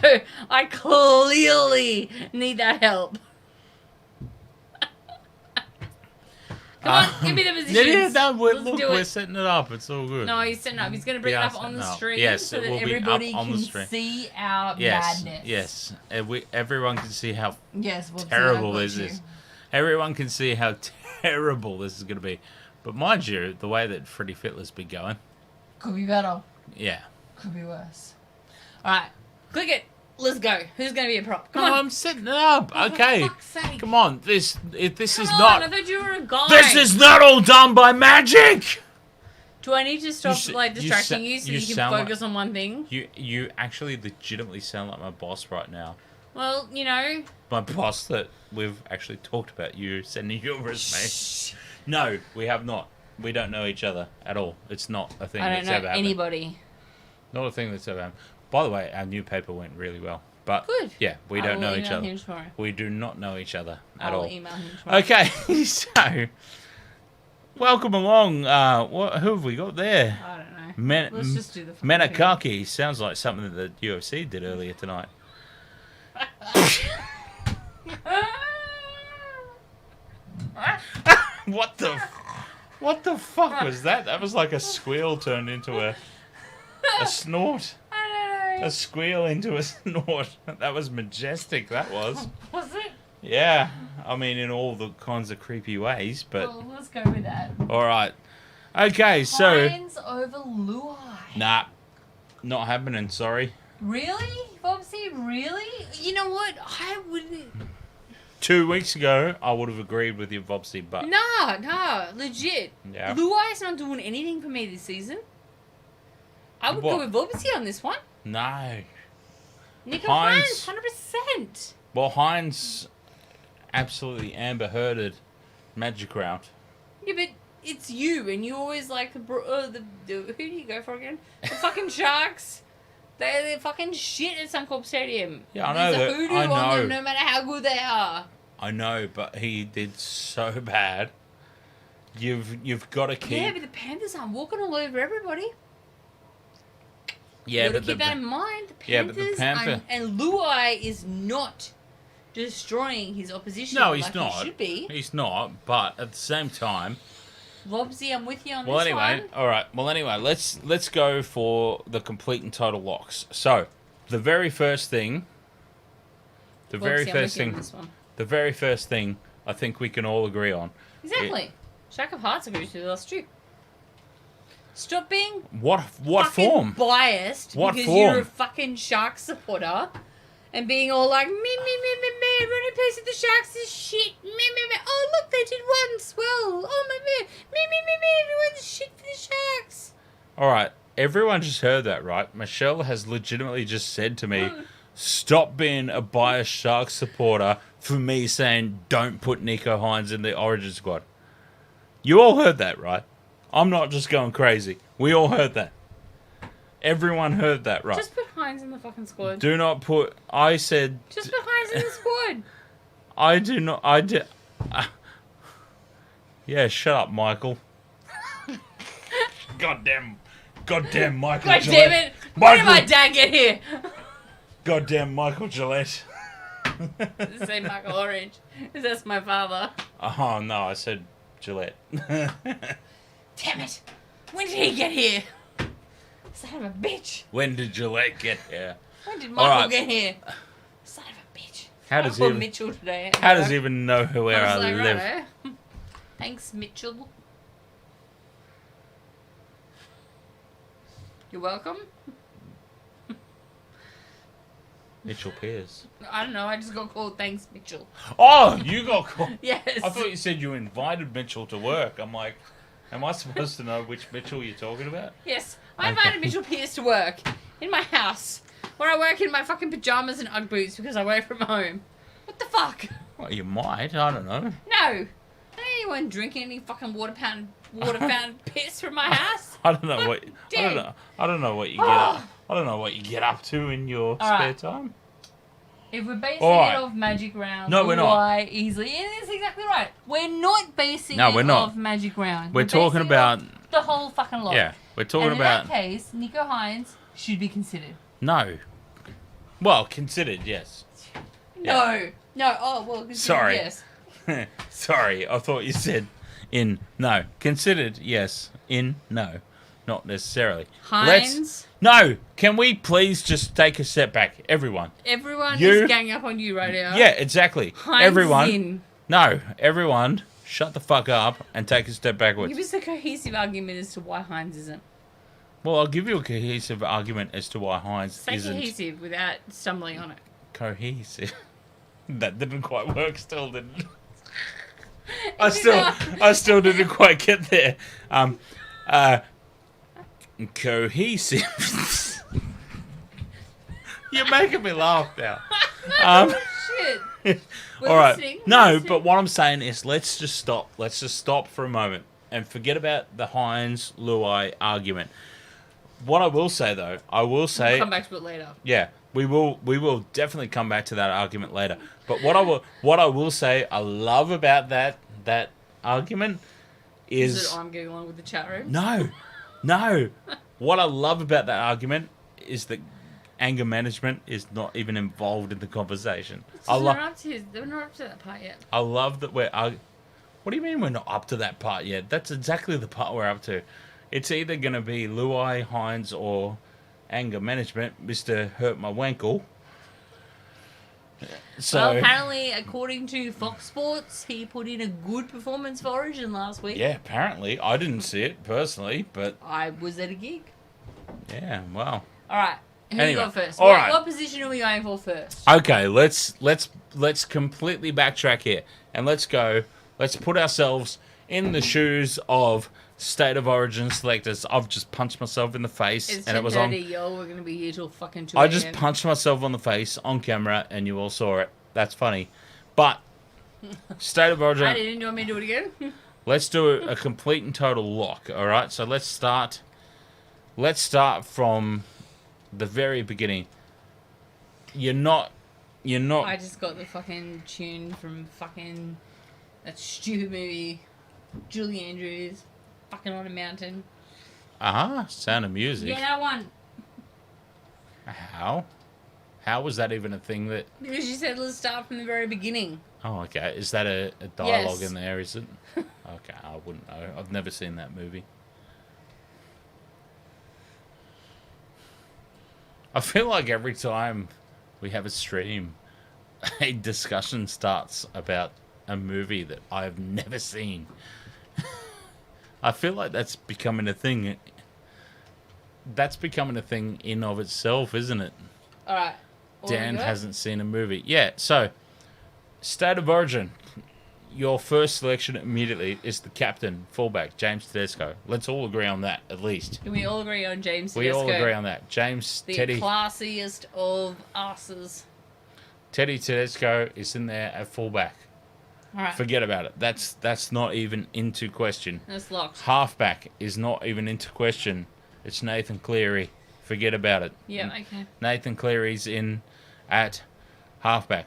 I clearly need that help. Come on, give me the positions. No, Let's look, do we're it. setting it up. It's all good. No, he's setting up. He's going to bring We it are up on setting the up. stream Yes, so it that will be up everybody on the can stream. see our Yes, madness. yes. Everyone can see how Yes, well, terrible I've got this you. is. Everyone can see how terrible this is going to be. But mind you, the way that Freddie Fittler's been going, Could be better. yeah. Could be worse. Alright, click it. Let's go. Who's going to be a prop? Come No, on. I'm setting it up. Oh, for Okay. fuck's sake. Come on. This is Come on, not. I thought you were a guy. This is not all done by magic. Do I need to stop s- like you distracting sa- you so you you can sound like- focus on one thing? You actually legitimately sound like my boss right now. Well, you know. My boss that we've actually talked about you sending your resume. No, we have not. We don't know each other at all. It's not a thing I don't that's know ever happened. anybody. Not a thing that's ever happened. By the way, our new paper went really well. But Good. yeah, we I don't will know each email other. him tomorrow. We do not know each other at I'll all. email him tomorrow. Okay, so welcome along. Who have we got there? I don't know. Let's just do the fucking thing. Menakaki sounds like something that the UFC did earlier tonight. What the fuck was that? That was like a squeal turned into a snort. I don't know. A squeal into a snort. That was majestic, that was. Was it? Yeah. I mean, in all the kinds of creepy ways, but... Well, let's go with that. Alright. Okay, so... Pines over Luai. Nah. Not happening, sorry. Really? Bobsy, really? You know what? I wouldn't... 2 weeks ago, I would have agreed with you, Vobsy, but Nah, legit. Yeah. Luai's not doing anything for me this season. I would What? go with Vobsy on this one. no. Nico Hines. Hines, 100%. Well, Hines absolutely Amber Hearded Magic Round. Yeah, but it's you, and you always like the who do you go for again? The fucking Sharks. They're fucking shit at Suncorp Stadium. Yeah, I know There's a that. hoodoo I on them, know. no matter how good they are. I know, but he did so bad. You've got to keep. Yeah, but the Panthers aren't walking all over everybody. Yeah, You gotta but keep that in mind. The Yeah, but Panthers the Panther- and Luai is not destroying his opposition. No, he's like not. He should be. He's not. But at the same time, Vobsy, I'm with you on well, this anyway, one. all right. Well, anyway, let's go for the complete and total locks. So, the very first thing, the very Vobsy, I'm first with you on thing, this one. the very first thing, I think we can all agree on. Exactly. Shack of Hearts agrees with us too. Stop being What fucking form? biased What because form? you're a fucking Sharks supporter and being all like, me, running pace at the Sharks is shit, me. Oh, look, they did one swell. Oh, my man, me, everyone's shit for the Sharks. All right, everyone just heard that, right? Michelle has legitimately just said to me, "Stop being a biased Sharks supporter for me saying don't put Nico Hines in the Origin squad." You all heard that, right? I'm not just going crazy. We all heard that. Everyone heard that, right? Just put Hines in the fucking squad. Do not put. I said. Just put Hines in the squad. I do not. I did. Yeah, shut up, Michael. Goddamn, Michael. God Gillette. damn it. When did my Michael. dad get here? Goddamn, Michael Gillette. Say Michael Orange. That's my father. Oh no, I said Gillette. Damn it. When did he get here? Son of a bitch. When did Gillette get here? When did All Michael right. get here? Son of a bitch. How I does called he? Mitchell today. How does he even know where I was like, live? righto. Thanks, Mitchell. You're welcome. Mitchell Pearce. I don't know. I just got called thanks, Mitchell. Oh, you got called. Yes. I thought you said you invited Mitchell to work. I'm like, am I supposed to know which Mitchell you're talking about? Yes. I Okay. invited Mitchell Pearce to work in my house where I work in my fucking pajamas and Ugg boots because I work from home. What the fuck? Well, you might. I don't know. No. Anyone drinking any fucking water fountain piss from my house? I don't know what. I Damn. don't know. I don't know what you get. Up, I don't know what you get up to in your All spare right. time. If we're basing All right. it off Magic Round, No, we're not. why easily? It is exactly right. We're not basing No, it we're not. off Magic Round. We're talking basing it about. off the whole fucking lot. Yeah, we're talking and about. in that case, Nico Hines should be considered. No. Well, considered, yes. No. Oh, well, considered, Sorry. yes. Sorry, I thought you said in. No. Considered, yes. In, no. Not necessarily. Hines. No! Can we please just take a step back? Everyone. Everyone You- is ganging up on you right now. Yeah, exactly. Hines Everyone. in. No, everyone, shut the fuck up and take a step backwards. Give us a cohesive argument as to why Hines isn't. Well, I'll give you a cohesive argument as to why Hines Say isn't cohesive without stumbling on it. cohesive. That didn't quite work. Still didn't. It did not. I still didn't quite get there. Cohesive. You're making me laugh now. Shit. We're All right. listening, No, we're listening. but what I'm saying is, let's just stop. Let's just stop for a moment and forget about the Hines Luai argument. What I will say, though, We'll come back to it later. yeah, we will definitely come back to that argument later. But what I will say, I love about that argument Is is it I'm getting along with the chat room? no. What I love about that argument is that anger management is not even involved in the conversation. They're not up to that part yet. I love that we're. What do you mean we're not up to that part yet? That's exactly the part we're up to. It's either going to be Luai, Hines, or anger management, Mr. Hurt My Wankle. So, Well, apparently, according to Fox Sports, he put in a good performance for Origin last week. yeah, apparently. I didn't see it personally, but I was at a gig. yeah, wow. All right. Who Anyway, you got first? all What, right. what position are we going for first? Okay, let's completely backtrack here and let's put ourselves in the shoes of State of Origin selectors. I've just punched myself in the face It's and it was on. 10:30, yo. We're gonna be here till fucking 2 I just a.m. punched myself on the face on camera and you all saw it. That's funny. But State of I Origin, didn't. You want me to do it again? let's do a complete and total lock, all right? So let's start from the very beginning. You're not I just got the fucking tune from fucking that stupid movie, Julie Andrews, fucking on a mountain. Sound of Music. Yeah, that one. How was that even a thing that... Because you said let's start from the very beginning. Oh, okay. Is that a dialogue Yes. in there, is it? Okay, I wouldn't know. I've never seen that movie. I feel like every time we have a stream, a discussion starts about a movie that I've never seen. I feel like that's becoming a thing. That's becoming a thing in of itself, isn't it? All right. Dan hasn't seen a movie. Yeah, so, State of Origin. Your first selection immediately is the captain, fullback, James Tedesco. Let's all agree on that, at least. Can we all agree on James We Tedesco? all agree on that. James The Teddy classiest of asses. Teddy Tedesco is in there at fullback. All right. Forget about it. That's not even into question. That's locked. Halfback is not even into question. It's Nathan Cleary. Forget about it. Yeah, okay. Nathan Cleary's in at halfback.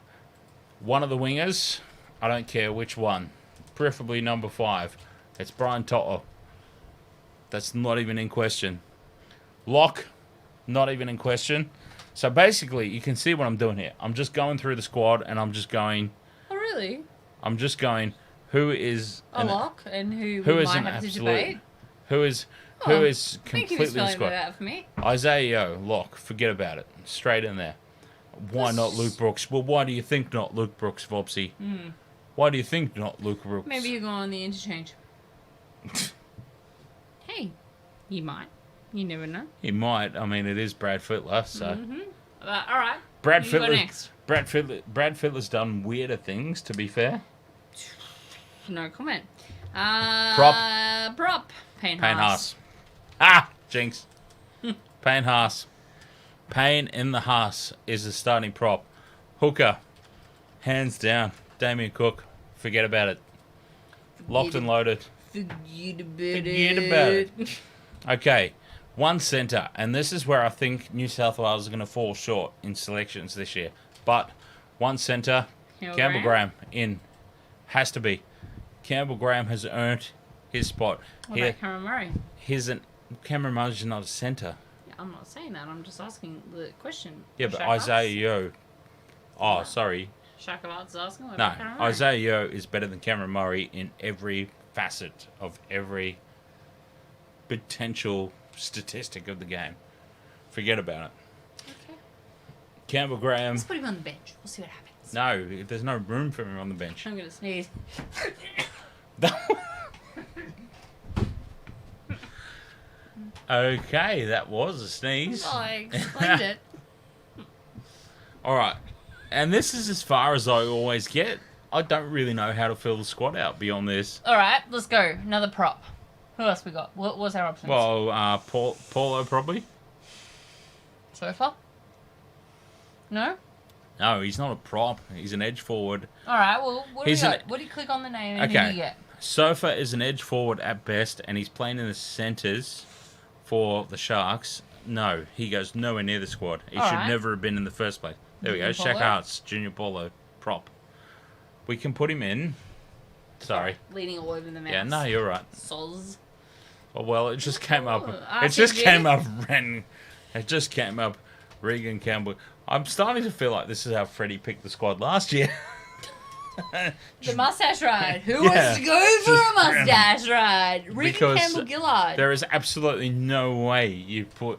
One of the wingers, I don't care which one, preferably number 5. It's Brian Toto. That's not even in question. Lock, not even in question. So basically, you can see what I'm doing here. I'm just going through the squad and I'm just going, Oh, really? who is A lock and who who we is might an have to absolute, debate? who is Oh, completely Thank you the for spelling squad. that out for me. Isaiah Yeo, lock, forget about it. Straight in there. Why not Luke Brooks? Well, why do you think not Luke Brooks, Vobsy? Why do you think not Luke Brooks? Maybe you're going on the interchange. Hey, you might. You never know. He might. I mean, it is Brad Fittler, so... All right. Brad You go Fittler. next. Brad Fittler's done weirder things, to be fair. No comment. Prop. Payne Payne Haas. Haas. Jinx. Payne Haas. Payne in the Haas is the starting prop. Hooker. Hands down. Damien Cook. Forget about it. Locked and loaded. Forget about it. Okay. One centre. And this is where I think New South Wales is going to fall short in selections this year. But one centre. Campbell Graham in. Has to be. Campbell Graham has earned his spot. What about Cameron Murray? Cameron Murray's not a centre. Yeah, I'm not saying that. I'm just asking the question. Yeah, but Shaq Isaiah Arts? Yeo. Oh, sorry. Shaq Arts is asking. What No, about Cameron Murray? Isaiah Yeo is better than Cameron Murray in every facet of every potential statistic of the game. Forget about it. Okay. Campbell Graham. Let's put him on the bench. We'll see what happens. No, there's no room for him on the bench. I'm gonna sneeze. Okay, that was a sneeze. Oh, I explained it. All right. And this is as far as I always get. I don't really know how to fill the squad out beyond this. All right, let's go. Another prop. Who else we got? What's our options? Well, Paulo probably. Sofa? No? No, he's not a prop. He's an edge forward. All right, well, what do we He's got? an- What do you click on the name and who Okay. do you get? Sofa is an edge forward at best, and he's playing in the centres for the Sharks. No, he goes nowhere near the squad. He All should right. never have been in the first place. There we go. Junior Shaq Paulo? Hart's Junior Paulo prop. We can put him in. Sorry. Leaning all over the mouse. Yeah, no, you're right. Soz. Oh, well, it just came up. Ooh, It just RTG? came up. It just came up. Regan Campbell. I'm starting to feel like this is how Freddie picked the squad last year. The mustache ride. Who Yeah, wants to go for a just- mustache ride? Regan Because Campbell Gillard. There is absolutely no way you put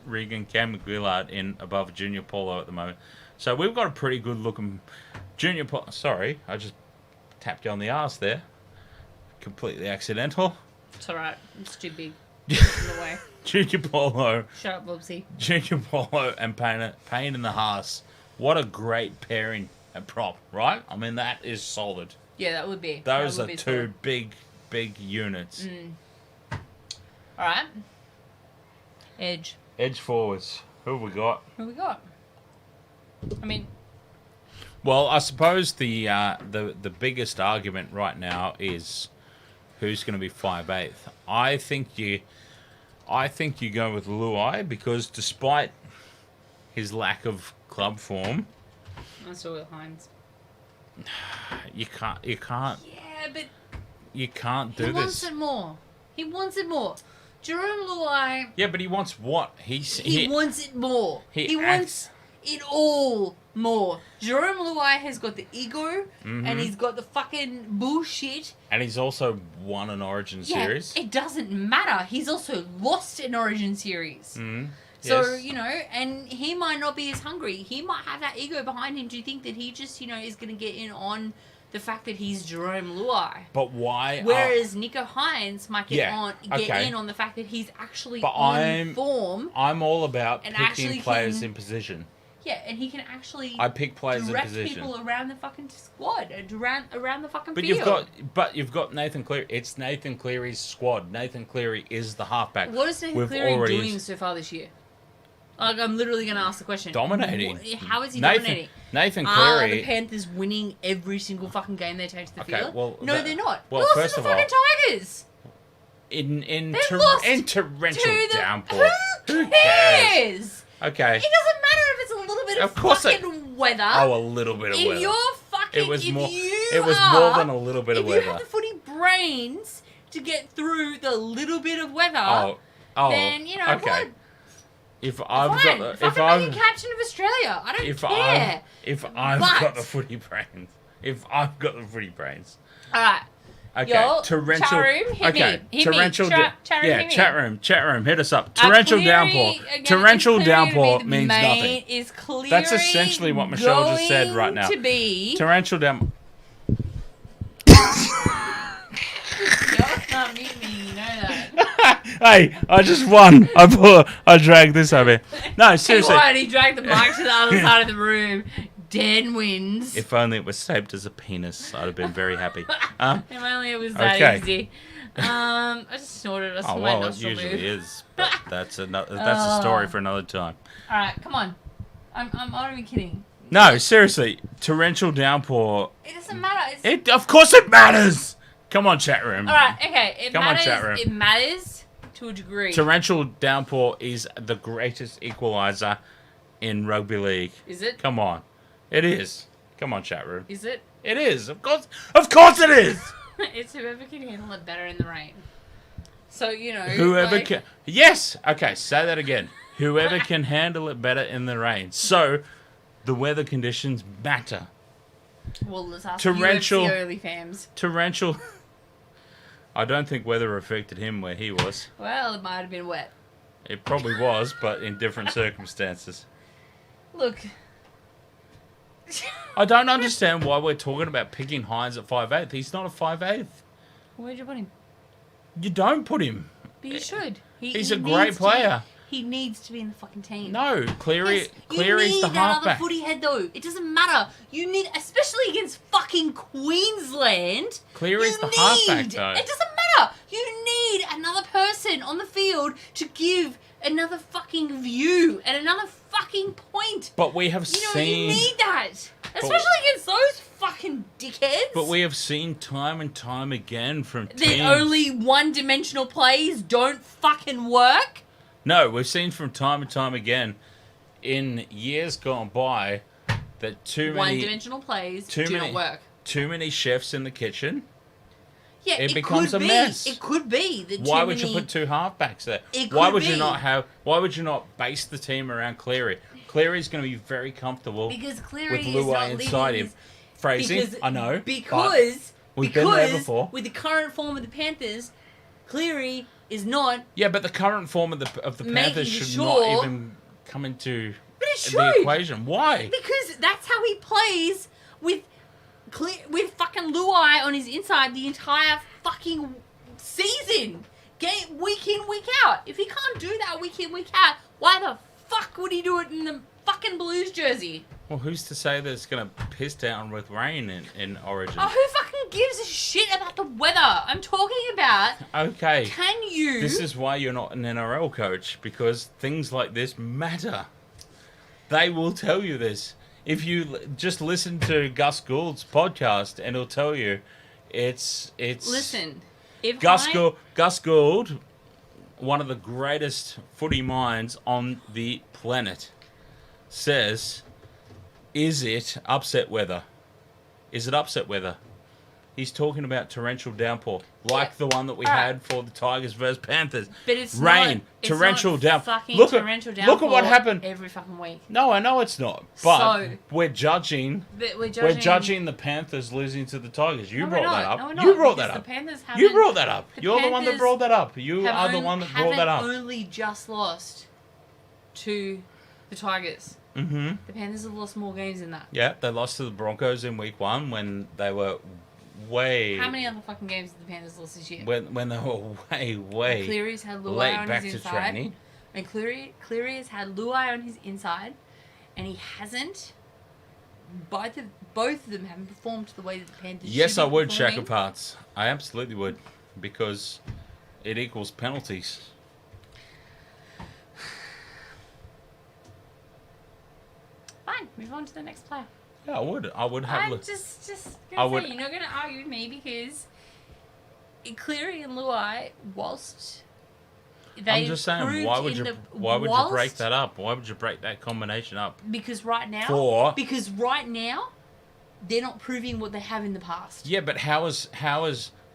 Regan Campbell Gillard in above Junior Paulo at the moment. So we've got a pretty good looking Junior Paulo. Sorry, I just tapped you on the arse there. Completely accidental. It's alright. It's too big. in the way. Junior Paulo, Shut up, Bobsy. Junior Paulo, and Payne in the Haas. What a great pairing at prop, right? I mean, that is solid. Yeah, that would be. Those that are would be two solid. big units. All right. Edge. Edge forwards. Who have we got? Who we got? I mean, Well, I suppose the biggest argument right now is who's going to be 5'8". I think you go with Luai because despite his lack of club form, I still with Hines. you can't Yeah, but you can't do he this. wants it more. He wants it more. Jerome Luai. Yeah, but he wants what? He wants it more. He wants it all more. Jerome Luai has got the ego and he's got the fucking bullshit. And he's also won an Origin series. It doesn't matter. He's also lost an Origin series. Mm-hmm. So, Yes. you know, and he might not be as hungry. He might have that ego behind him. Do you think that he just, you know, is going to get in on the fact that he's Jerome Luai? But why? Whereas Nico Hines might get in on the fact that he's actually on form. I'm all about and picking actually players can- in position. Yeah, and he can actually I pick players in direct position. people around the fucking squad, around the fucking But field. you've got Nathan Cleary. It's Nathan Cleary's squad. Nathan Cleary is the halfback. What is Nathan We've Cleary already- doing so far this year? Like, I'm literally going to ask the question. Dominating. How is he Nathan- dominating? Nathan Are Cleary. the Panthers winning every single fucking game they take to the Okay, field? well, no, they're not. well, They lost first to of the all- fucking Tigers. in lost torrential to the- downpour. Who cares? Okay. It doesn't matter if it's a little bit of, Of course fucking weather. Oh, a little bit of If weather. you're fucking, It was if more- you it was are, more than a little bit of If you weather. have the footy brains to get through the little bit of weather, Oh, then you know okay. what? If I've Fine. got the, Fucking if I've make you captain of Australia. I don't if care. I've But- got the footy brains, All right. okay, Yo, torrential. chat room, hit okay, me. Hit me. torrential. Chat room, yeah, hit me. chat room, hit us up. Torrential downpour. Torrential downpour means nothing. Is Cleary That's essentially what Michelle just said right now. To be. Torrential down. Y'all can't meet me. You know that. Hey, I just won. I dragged this over. No, seriously. He dragged the mic to the other side of the room. Dan wins. If only it was shaped as a penis, I'd have been very happy. If only it was that Okay. easy. I just snorted. I saw Oh my well, it nostril usually move. is. But that's a story for another time. All right, come on. I'm not even kidding. No, seriously, torrential downpour. It doesn't matter. It's, Of course it matters. Come on, chat room. all right, okay. It Come on, matters. chat room. It matters to a degree. Torrential downpour is the greatest equalizer in rugby league. Is it? Come on, it is. Come on, chat room. Is it? It is. Of course it is. It's whoever can handle it better in the rain. So you know. Whoever like, can. Yes. Okay. Say that again. Whoever can handle it better in the rain. So, the weather conditions matter. Well, let's ask Torrential- UFC early fams. Torrential. I don't think weather affected him where he was. Well, it might have been wet. It probably was, but in different circumstances. Look. I don't understand why we're talking about picking Hines at 5'8". He's not a 5'8". Where'd you put him? You don't put him. But you should. He's he a great needs to player. He needs to be in the fucking team. No, Cleary. Yes, Cleary's you need the that other halfback. footy head though. It doesn't matter. You need, especially against fucking Queensland. Cleary's you the need, halfback, though. It doesn't matter. You need another person on the field to give another fucking view and another fucking point. But we have You know, seen. you need that, especially against those fucking dickheads. But we have seen time and time again from that teams. only one-dimensional plays don't fucking work. No, we've seen from time and time again in years gone by that too many One-dimensional plays too do many- not work. too many chefs in the kitchen. Yeah, It it becomes could a be. mess. It could be that Why too would you many- put two halfbacks there? It Why could would you be. not have? Why would you not base the team around Cleary? Cleary's going to be very comfortable Because Cleary with is not Luai leading inside him. his- Phrasing, because, I know. Because we've been there before. with the current form of the Panthers, Cleary is not. Yeah, but the current form of the Making Panthers should sure- not even come into But it the should. equation. Why? Because that's how he plays with fucking Luai on his inside the entire fucking season. Week in, week what? If he can't do that week in, week out, why the fuck would he do it in the fucking Blues jersey? Well, who's to say that it's going to piss down with rain in Origin? Oh, who fucking gives a shit about the weather? I'm talking about... Okay. Can you... This is why you're not an NRL coach, because things like this matter. They will tell you this. If you just listen to Gus Gould's podcast, and he'll tell you it's... Listen, if Gus Gould, one of the greatest footy minds on the planet, says... Is it upset weather? Is it upset weather? He's talking about torrential downpour, like the one that we had for the Tigers versus Panthers. But it's rain, not, torrential downpour. Look at what happened every fucking week. No, I know it's not. But So- we're judging. We're judging the Panthers losing to the Tigers. You No, brought we're that not. up. No, we're not, You brought because that up. the Panthers You haven't- brought that up. the You're the one that Panthers brought that up. You are the one that brought that up. Haven't only just lost to the Tigers. Mm-hmm. The Panthers have lost more games than that. Yeah, they lost to the Broncos in week 1 when they were way... How many other fucking games did the Panthers lose this year? When they were way Cleary's had Luai late on back his to inside. training. And Cleary has had Luai on his inside, and he hasn't. Both of them haven't performed the way that the Panthers Yes, should I be would, performing. Shaka Parts. I absolutely would, because it equals penalties. Fine, move on to the next player. Yeah, I would. I would have. I'm just I gonna would- say, you're not gonna argue with me because Cleary and Luai, whilst I'm just saying, why would you break whilst- that up? Why would you break that combination up? Because right now, they're not proving what they have in the past. Yeah, but how is?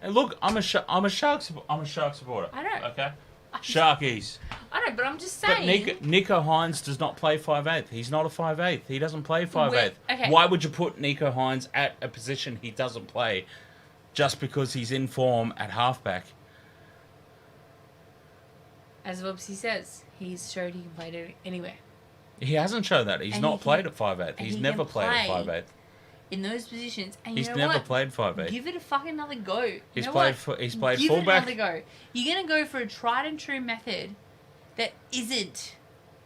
And look, I'm a Shark supporter. I know. Okay, Sharkies. I know, but I'm just But saying. Nico Hines does not play 5'8". He's not a 5'8". He doesn't play 5'8". Okay. Why would you put Nico Hines at a position he doesn't play, just because he's in form at halfback? As Wubsy says, he's showed he can play it anywhere. He hasn't shown that. He's And not he can- played at 5'8". and He's he never can played at play 5'8". In those positions, and He's you know never what? played 5'8". Give it a fucking another go. You He's know played what? he's played Give fullback. it another go. You're gonna go for a tried and true method that isn't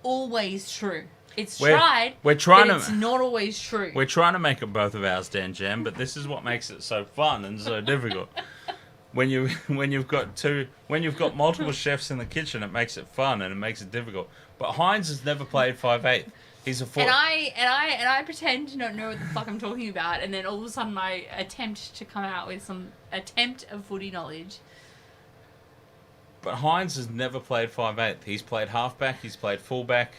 always true. It's tried, we're trying but to it's not always true. We're trying to make it both of ours, Dan Jam, but this is what makes it so fun and so difficult. When you've got multiple chefs in the kitchen, it makes it fun and it makes it difficult. But Hines has never played 5'8". He's a 4. And I pretend to not know what the fuck I'm talking about, and then all of a sudden I attempt to come out with some attempt of footy knowledge. But Hines has never played 5'8". He's played halfback. He's played fullback.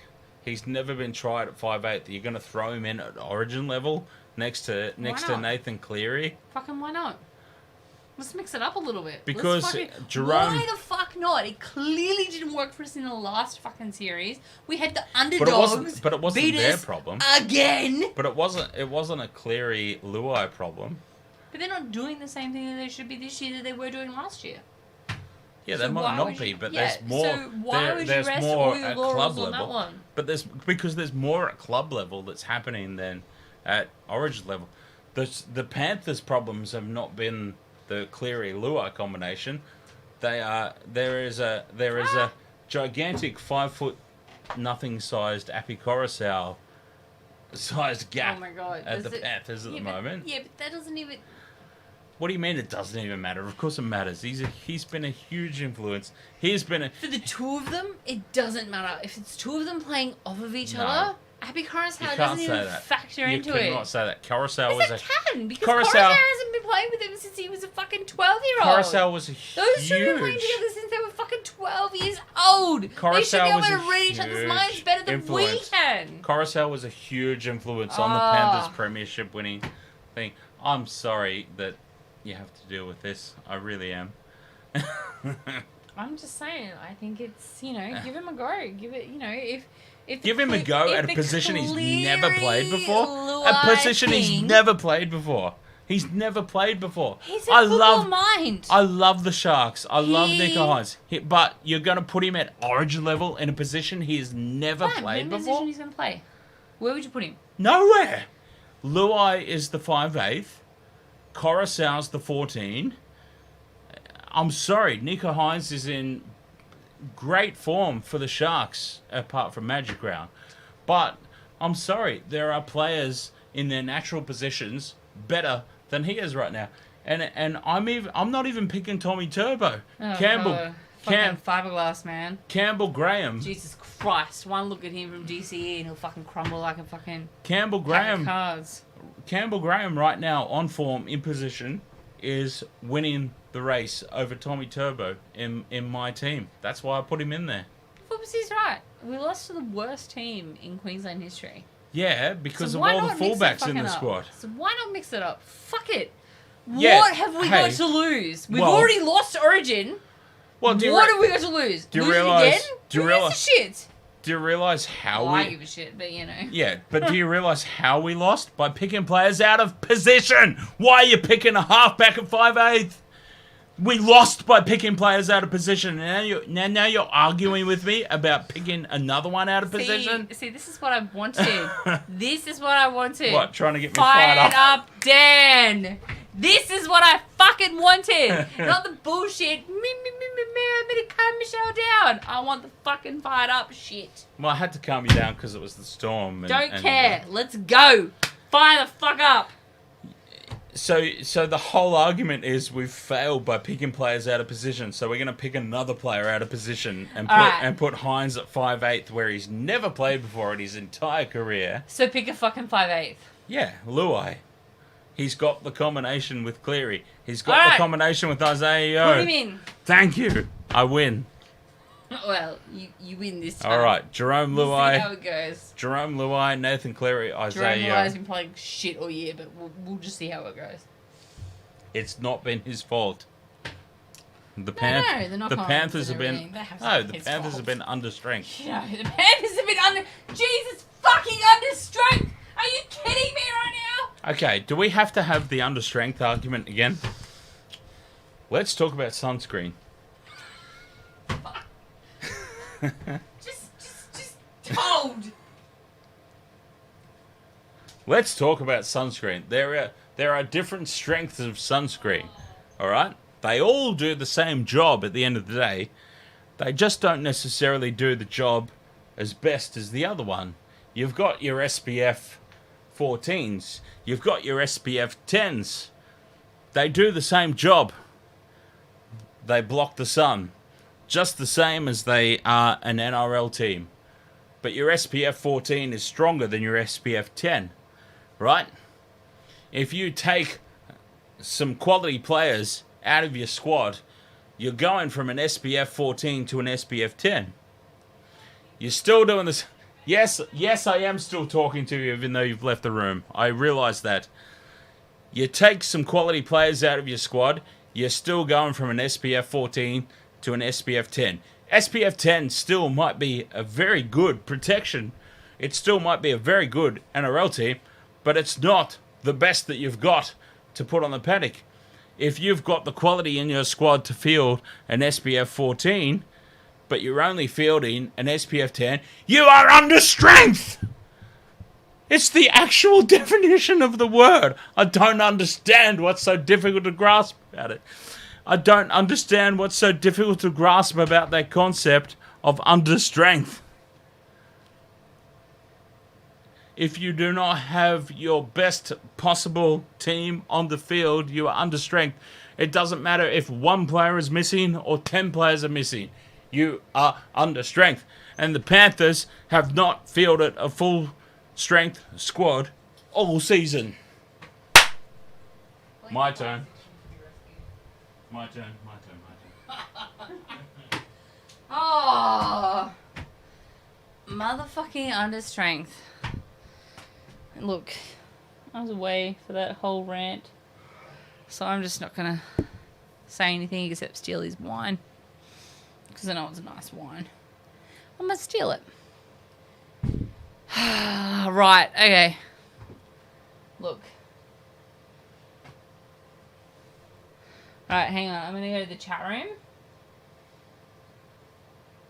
He's never been tried at 5'8". You're going to throw him in at Origin level next to not? Nathan Cleary? Fucking why not? Let's mix it up a little bit. Because Jerome- Why the fuck not? It clearly didn't work for us in the last fucking series. We had the But it underdogs. wasn't beat their us problem. again. But it wasn't a Cleary Luai problem. But they're not doing the same thing that they should be this year that they were doing last year. Yeah, So they might why not would be, you- but yeah, there's more. so why would you there's rest more all your at laurels club on that level. one? But because there's more at club level that's happening than at Origin level. The Panthers' problems have not been the Cleary Luai combination. There is a gigantic 5'0" sized Api Coruscant sized gap Oh my god. at Does the it- Panthers at yeah, the but- moment. Yeah, but that doesn't even... What do you mean it doesn't even matter? Of course it matters. He's been a huge influence. He's been a... For the two of them, it doesn't matter. If it's two of them playing off of each No. other, Happy You Coruscant can't doesn't say even that. factor You into cannot it. say that. Coruscant was Yes, a... it can, because Coruscant- Coruscant hasn't been playing with him since he was a fucking 12-year-old. Coruscant was a Those two have been playing huge... together since they were fucking 12 years old. They should be Coruscant able was to a read each other's huge minds better than we influence. can. Coruscant was a huge influence on the Ah. Panthers' premiership winning thing. I'm sorry that you have to deal with this. I really am. I'm just saying, I think it's, give him a go. Give it, if Give him a go at a the position he's never Cleary played before. A Luai position he's thing- never played before. He's never played before. He's a football mind. I love the Sharks. I love He- Nico Hines. But you're going to put him at Origin level in a position he has never Fine, played what before? position he's going to play? Where would you put him? Nowhere. Luai is the 5'8". Coruscant's the 14. I'm sorry, Nico Hines is in great form for the Sharks, apart from Magic Round. But I'm sorry, there are players in their natural positions better than he is right now. And I'm not even picking Tommy Turbo. Oh, Campbell. God. Fucking fiberglass, man. Campbell Graham. Jesus Christ. One look at him from GCE and he'll fucking crumble like a fucking Campbell pack Graham. of cards. Campbell Graham right now on form in position is winning the race over Tommy Turbo in my team. That's why I put him in there. Football's right. We lost to the worst team in Queensland history. Yeah, because So of why all the not mix it fullbacks in fucking the up? squad. So why not mix it up? Fuck it. Yeah, What have we got hey. to lose? We've Well- already lost Origin. Well, What have we got to lose? do you Lose it realise- again? do you Who gives a realise- shit? Do you realise how Well, I we... give a shit, but you know. Yeah, but do you realise how we lost? By picking players out of position. Why are you picking a halfback at 5'8"? We lost by picking players out of position. And now you're arguing with me about picking another one out of position? See, this is what I wanted. This is what I wanted. What, trying to get me Fire fired it up, Dan. This is what I fucking wanted. Not the bullshit. Me, to calm Michelle down. I want the fucking fired up shit. Well, I had to calm you down because it was the storm. Don't care. Let's go. Fire the fuck up. So the whole argument is we've failed by picking players out of position. So we're going to pick another player out of position and put Hines at 5'8", where he's never played before in his entire career. So pick a fucking 5'8". Yeah, Luai. He's got the combination with Cleary. He's got the combination with Isaiah Yeo. Put him in. Thank you. I win. Well, you win this time. All right, Jerome We'll see Luai. how it goes. Jerome Luai, Nathan Cleary, Jerome Isaiah Luai's Yeo. been playing shit all year, but we'll just see how it goes. It's not been his fault. The No, the knock-ons Panthers and have been. everything, they have No, been the his Panthers fault. have been under strength. No, the Panthers have been under... Jesus fucking under strength! Are you kidding me right now? Okay, do we have to have the under strength argument again? Let's talk about sunscreen. Just told. Let's talk about sunscreen. There are different strengths of sunscreen. All right? They all do the same job at the end of the day. They just don't necessarily do the job as best as the other one. You've got your SPF 14s. You've got your SPF 10s. They do the same job. They block the sun. Just the same as they are an NRL team. But your SPF 14 is stronger than your SPF 10. Right? If you take some quality players out of your squad, you're going from an SPF 14 to an SPF 10. You're still doing this. Yes, I am still talking to you even though you've left the room. I realise that. You take some quality players out of your squad, you're still going from an SPF 14 to an SPF 10. SPF 10 still might be a very good protection. It still might be a very good NRL team, but it's not the best that you've got to put on the paddock. If you've got the quality in your squad to field an SPF 14, but you're only fielding an SPF 10, you are under strength! It's the actual definition of the word. I don't understand what's so difficult to grasp about it. I don't understand what's so difficult to grasp about that concept of under strength. If you do not have your best possible team on the field, you are under strength. It doesn't matter if one player is missing or 10 players are missing. You are under strength. And the Panthers have not fielded a full strength squad all season. My turn. My turn. Oh, motherfucking under strength. Look, I was away for that whole rant, so I'm just not gonna say anything except steal his wine, because I know it's a nice wine. I'm gonna steal it. Right, okay. Look. Alright, hang on. I'm gonna go to the chat room.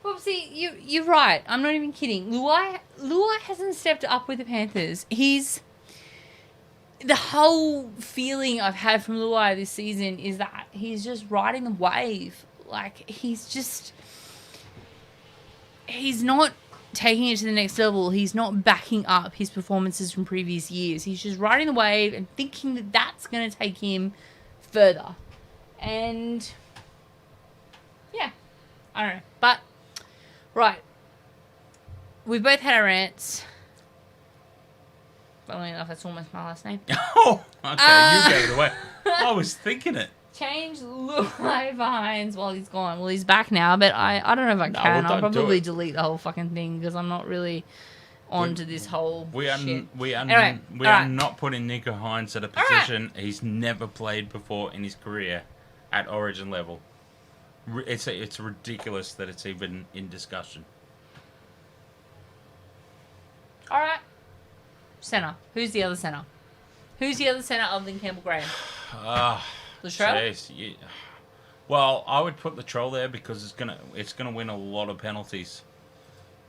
Whoopsie, you're right. I'm not even kidding. Luai hasn't stepped up with the Panthers. The whole feeling I've had from Luai this season is that he's just riding the wave. Like, he's just... he's not taking it to the next level. He's not backing up his performances from previous years. He's just riding the wave and thinking that that's going to take him further. And yeah, I don't know. But right, we both had our rants. Funnily enough, that's almost my last name. Oh, okay, you gave it away. I was thinking it. Change Luai Vines while he's gone. Well, he's back now, but I don't know if I No, can. well, I'll don't do probably it. delete the whole fucking thing because I'm not really on to this whole shit. We are Anyway, we all are right. not putting Nico Hines at a right. position he's never played before in his career at Origin level. It's ridiculous that it's even in discussion. All right. Centre. Who's the other centre? Who's the other centre other than Campbell Graham? Latrell? Jeez, yeah. Well, I would put Latrell there because it's gonna win a lot of penalties.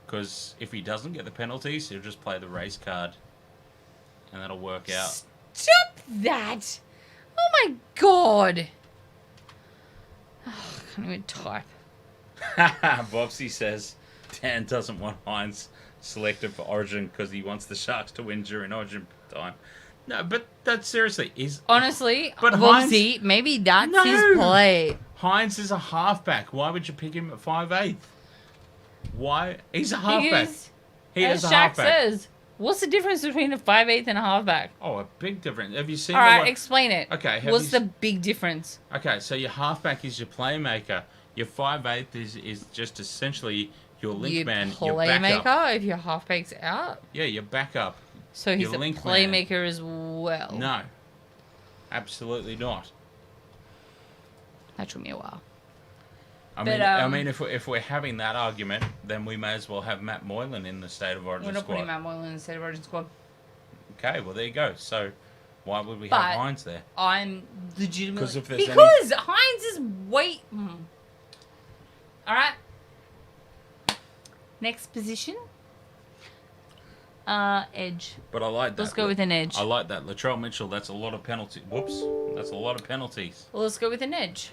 Because if he doesn't get the penalties, he'll just play the race card, and that'll work out. Stop that! Oh my god! Oh, I can't even type. Bobsy says Dan doesn't want Hines selected for Origin because he wants the Sharks to win during Origin time. No, but that's seriously is Honestly, But Bobsy, maybe that's his play. Hines is a halfback. Why would you pick him at 5'8"? Why? He's a halfback. Because, He as is a Shaq halfback. says, what's the difference between a 5'8" and a halfback? Oh, a big difference. Have you seen? All the right, one- explain it. Okay, have What's you the big difference? Okay, so your halfback is your playmaker. Your 5'8" is just essentially your link Your man, your backup. playmaker, if your halfback's out. Yeah, your backup. So he's Your a link man. playmaker as well. No, absolutely not. That took me a while. I But, mean, if we're having that argument, then we may as well have Matt Moylan in the State of Origin We're not squad. putting Matt Moylan in the State of Origin squad. Okay, well there you go. So why would we But have Hines there? I'm legitimately... 'Cause if there's because Hines is way... Alright. Next position. Edge. But I like that. Let's go with an edge. I like that. Latrell Mitchell, that's a lot of penalties. Whoops. That's a lot of penalties. Well, let's go with an edge.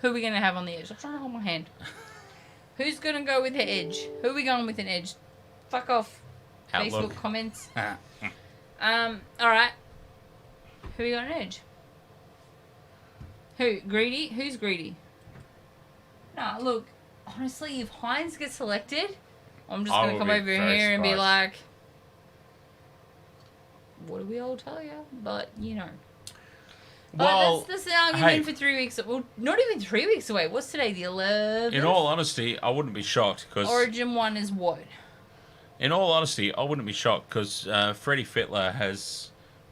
Who are we going to have on the edge? I'm trying to hold my hand. Who's going to go with the edge? Who are we going with an edge? Fuck off. Outlook. Facebook comments. Alright. Who we got an edge? Who? Greedy? Who's greedy? Nah, look. Honestly, if Hines gets selected, I'm just I going to will come be over very here and be surprised. like, what do we all tell you? But, you know. Well, But that's an argument hey. for 3 weeks. Well, not even 3 weeks away. What's today? The 11th? in all honesty, I wouldn't be shocked because... Origin 1 is what? In all honesty, I wouldn't be shocked because Freddie Fittler has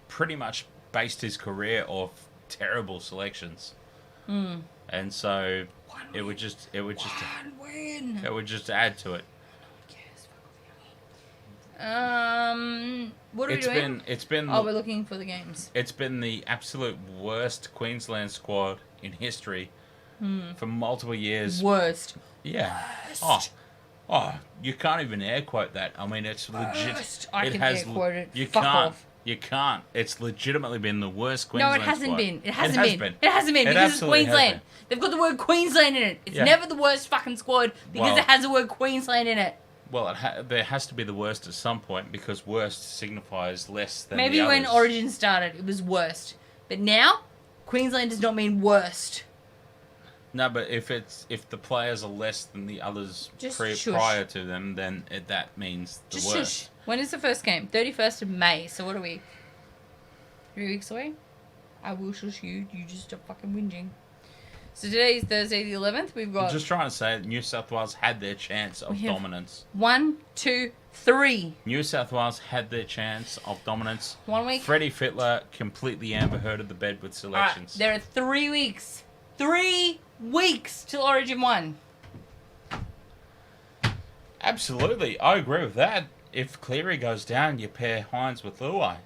pretty much based his career off terrible selections, and so it would just Win. it would just add to it. What are we doing? It's been Oh, we're looking for the games. it's been the absolute worst Queensland squad in history for multiple years. Worst. Yeah. Oh, you can't even air quote that. I mean, it's legit. Worst. I it can has. air quote it. You Fuck can't. off. You can't. It's legitimately been the worst No, Queensland it hasn't squad. been. It hasn't has been. It hasn't been It because it's absolutely has Queensland. been. They've got the word Queensland in it. It's Yeah. never the worst fucking squad because Well- it has the word Queensland in it. Well, there has to be the worst at some point because worst signifies less than Maybe the when others. Origin started, it was worst. But now, Queensland does not mean worst. No, but if the players are less than the others Just shush. prior to them, then that means the Just worst. shush. When is the first game? 31st of May. So what are we? 3 weeks away? I will shush you. You just stop fucking whinging. So today is Thursday the 11th. We've I'm got just trying to say that New South Wales had their chance of We have- dominance. 1, 2, 3. New South Wales had their chance of dominance. 1 week. Freddie Fittler completely Amber Hearded the bed with All right. selections. There are 3 weeks. 3 weeks till Origin 1. Absolutely, I agree with that. If Cleary goes down, you pair Hines with Luai.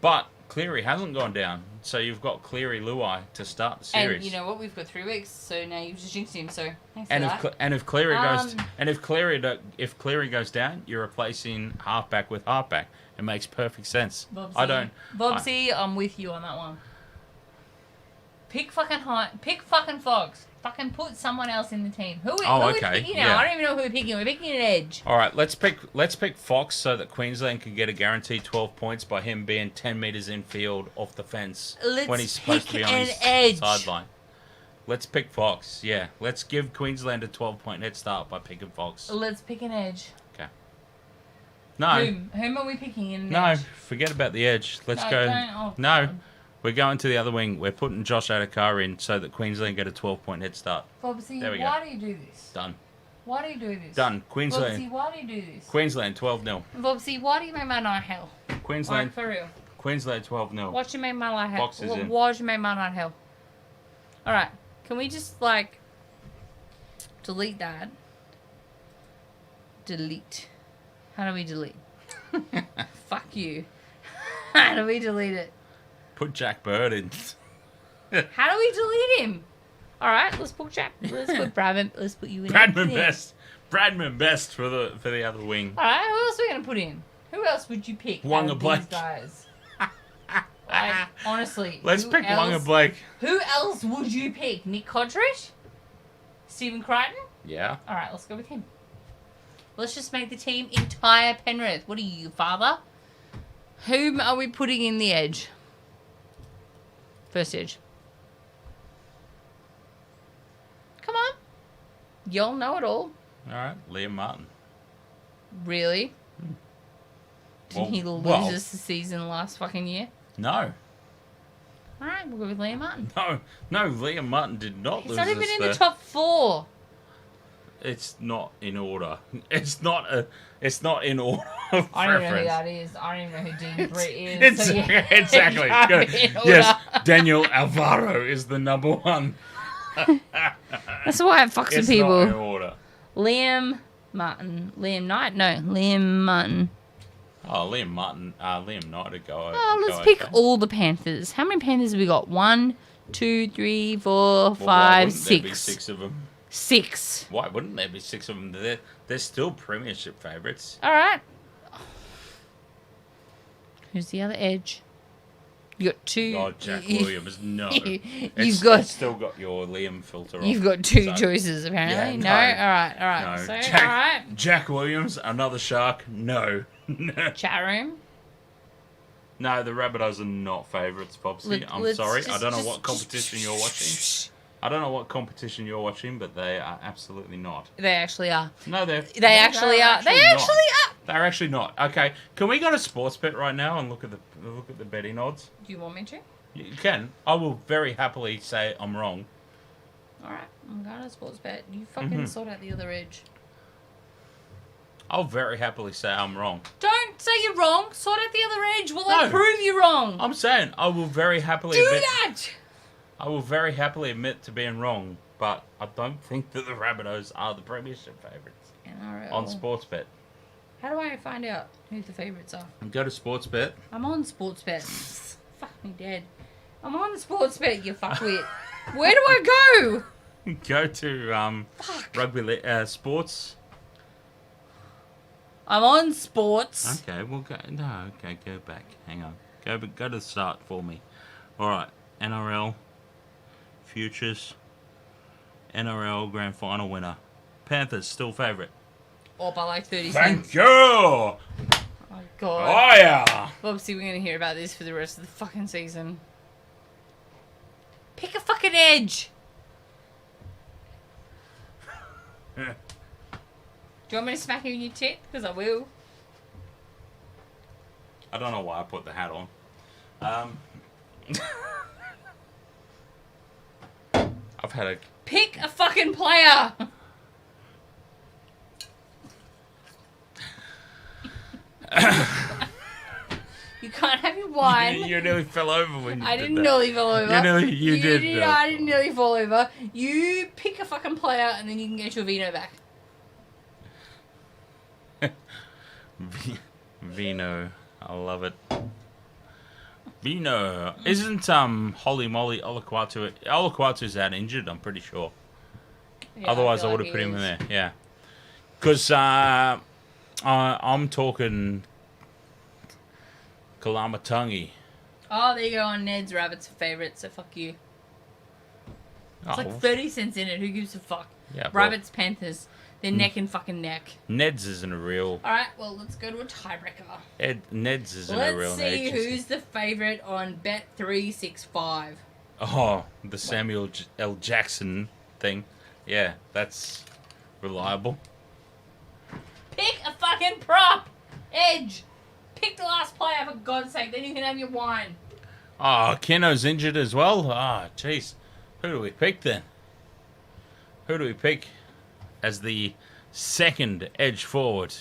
But Cleary hasn't gone down, so you've got Cleary Luai to start the series. And you know what? We've got 3 weeks. So now you've just jinxed him. So thanks And for if that. if Cleary goes Um, and if Cleary goes down, you're replacing halfback with halfback. It makes perfect sense. Bobsy. I don't. Bobsy, I'm with you on that one. Pick fucking Fox. Fucking put someone else in the team. Who Oh, are we okay, picking yeah. now? I don't even know who we're picking. We're picking an edge. All right, let's pick Fox so that Queensland can get a guaranteed 12 points by him being 10 metres infield off the fence Let's when he's supposed to be pick on an his edge. sideline. Let's pick Fox. Yeah, let's give Queensland a 12-point head start by picking Fox. Let's pick an edge. Okay. No, Whom are we picking in an no, edge? forget about the edge. Let's No, go. don't. Oh, No, God. we're going to the other wing. We're putting Josh Adokar in so that Queensland get a 12-point head start. Bobsy, There we go. why do you do this? Done. Why do you do this? Done. Queensland. Bobsy, why do you do this? Queensland 12-0. Bobsy, why do you make my night hell? Queensland. Like, for real. Queensland 12-0. Why do you make my night hell? Fox is in. Why do you make my night hell? Alright, can we just, like, delete that? Delete. How do we delete? Fuck you. How do we delete it? Put Jack Bird in. How do we delete him? Alright, let's put Jack. Let's put Bradman. Let's put you in. Bradman Best. Bradman Best for the other wing. Alright, who else are we going to put in? Who else would you pick out Wonga of Blake. these guys? Like, honestly. Let's who pick Wonga else- Blake. Who else would you pick? Nick Cottridge? Stephen Crichton? Yeah. Alright, let's go with him. Let's just make the team entire Penrith. What are you, father? Whom are we putting in the edge? First edge. Come on. Y'all know it all. All right. Liam Martin. Really? Didn't he lose well- us the season last fucking year? No. Alright, we'll go with Liam Martin. No. Liam Martin did not He's lose not even us in the the top 4. It's not in order. It's not in order of I don't even know who preference. that is. I don't even know who Dean Britt is. It's, so yeah, exactly. can't Good. be in Yes, order. Daniel Alvaro is the number one. That's why it fucks with It's people. not in order. Liam Martin. Liam Knight? No, Liam Martin. Oh, Liam Knight would go. Oh, let's go pick okay. all the Panthers. How many Panthers have we got? 1, 2, 3, 4, Well, why 5, wouldn't there be 6. 6 of them? 6. Why wouldn't there be 6 of them? They're still premiership favourites. All right. Who's the other edge? You got 2. Oh, Jack Williams, no. You've still got your Liam filter on. You've got 2 So, choices apparently. yeah, no. no. All right. No, So, Jack, all right. Jack Williams, another shark, no. Chat room. No, the Rabbitohs are not favourites, Popsy. I'm Let's sorry. I just- don't know just- what competition you're watching. I don't know what competition you're watching, but they are absolutely not. They actually are. No, They actually are. They not. actually are. They're actually not. Okay, can we go to sports bet right now and look at the betting odds? Do you want me to? You can. I will very happily say I'm wrong. All right. I'm going to sports bet. You fucking sort out the other edge. I'll very happily say I'm wrong. Don't say you're wrong. Sort out the other edge. Well, I No. prove you wrong. I'm saying I will very happily Do admit, that. I will very happily admit to being wrong, but I don't think that the Rabbitohs are the premiership favourites NRL. on Sportsbet. How do I find out who the favourites are? Go to Sportsbet. I'm on Sportsbet. Fuck me dead. I'm on Sportsbet, you fuckwit. Where do I go? Go to Sports. I'm on Sports. Okay, we'll go. No, okay, go back. Hang on. Go to the start for me. All right, NRL futures. NRL grand final winner. Panthers still favourite. Or by like 30 Thank cents. you. Oh, God. Oh yeah. Obviously, we're going to hear about this for the rest of the fucking season. Pick a fucking edge. Do you want me to smack you in your tit? Because I will. I don't know why I put the hat on. I've had a. Pick a fucking player. You can't have your wine. You nearly fell over when you I did didn't that. nearly fall over. You did. I didn't nearly fall over. You pick a fucking player and then you can get your vino back. Vino, I love it. Vino, isn't Holy Moly Olaquatu's out injured? I'm pretty sure. Yeah, Otherwise, I feel would like have put he him in is. there. Yeah, because I'm talking Kalamatangi. Oh, there you go on Ned's Rabbits favourite, so fuck you. It's like 30 cents in it. Who gives a fuck? Yeah, well- Rabbits, Panthers. They're neck and fucking neck. Ned's isn't a real. All right, well, let's go to a tiebreaker. Ned's isn't a real. Let's see who's the favourite on Bet365. Oh, the Samuel L. Jackson thing. Yeah, that's reliable. Pick a fucking prop! Edge! Pick the last player, for God's sake. Then you can have your wine. Oh, Keno's injured as well. Ah, jeez. Who do we pick then? Who do we pick as the second edge forward?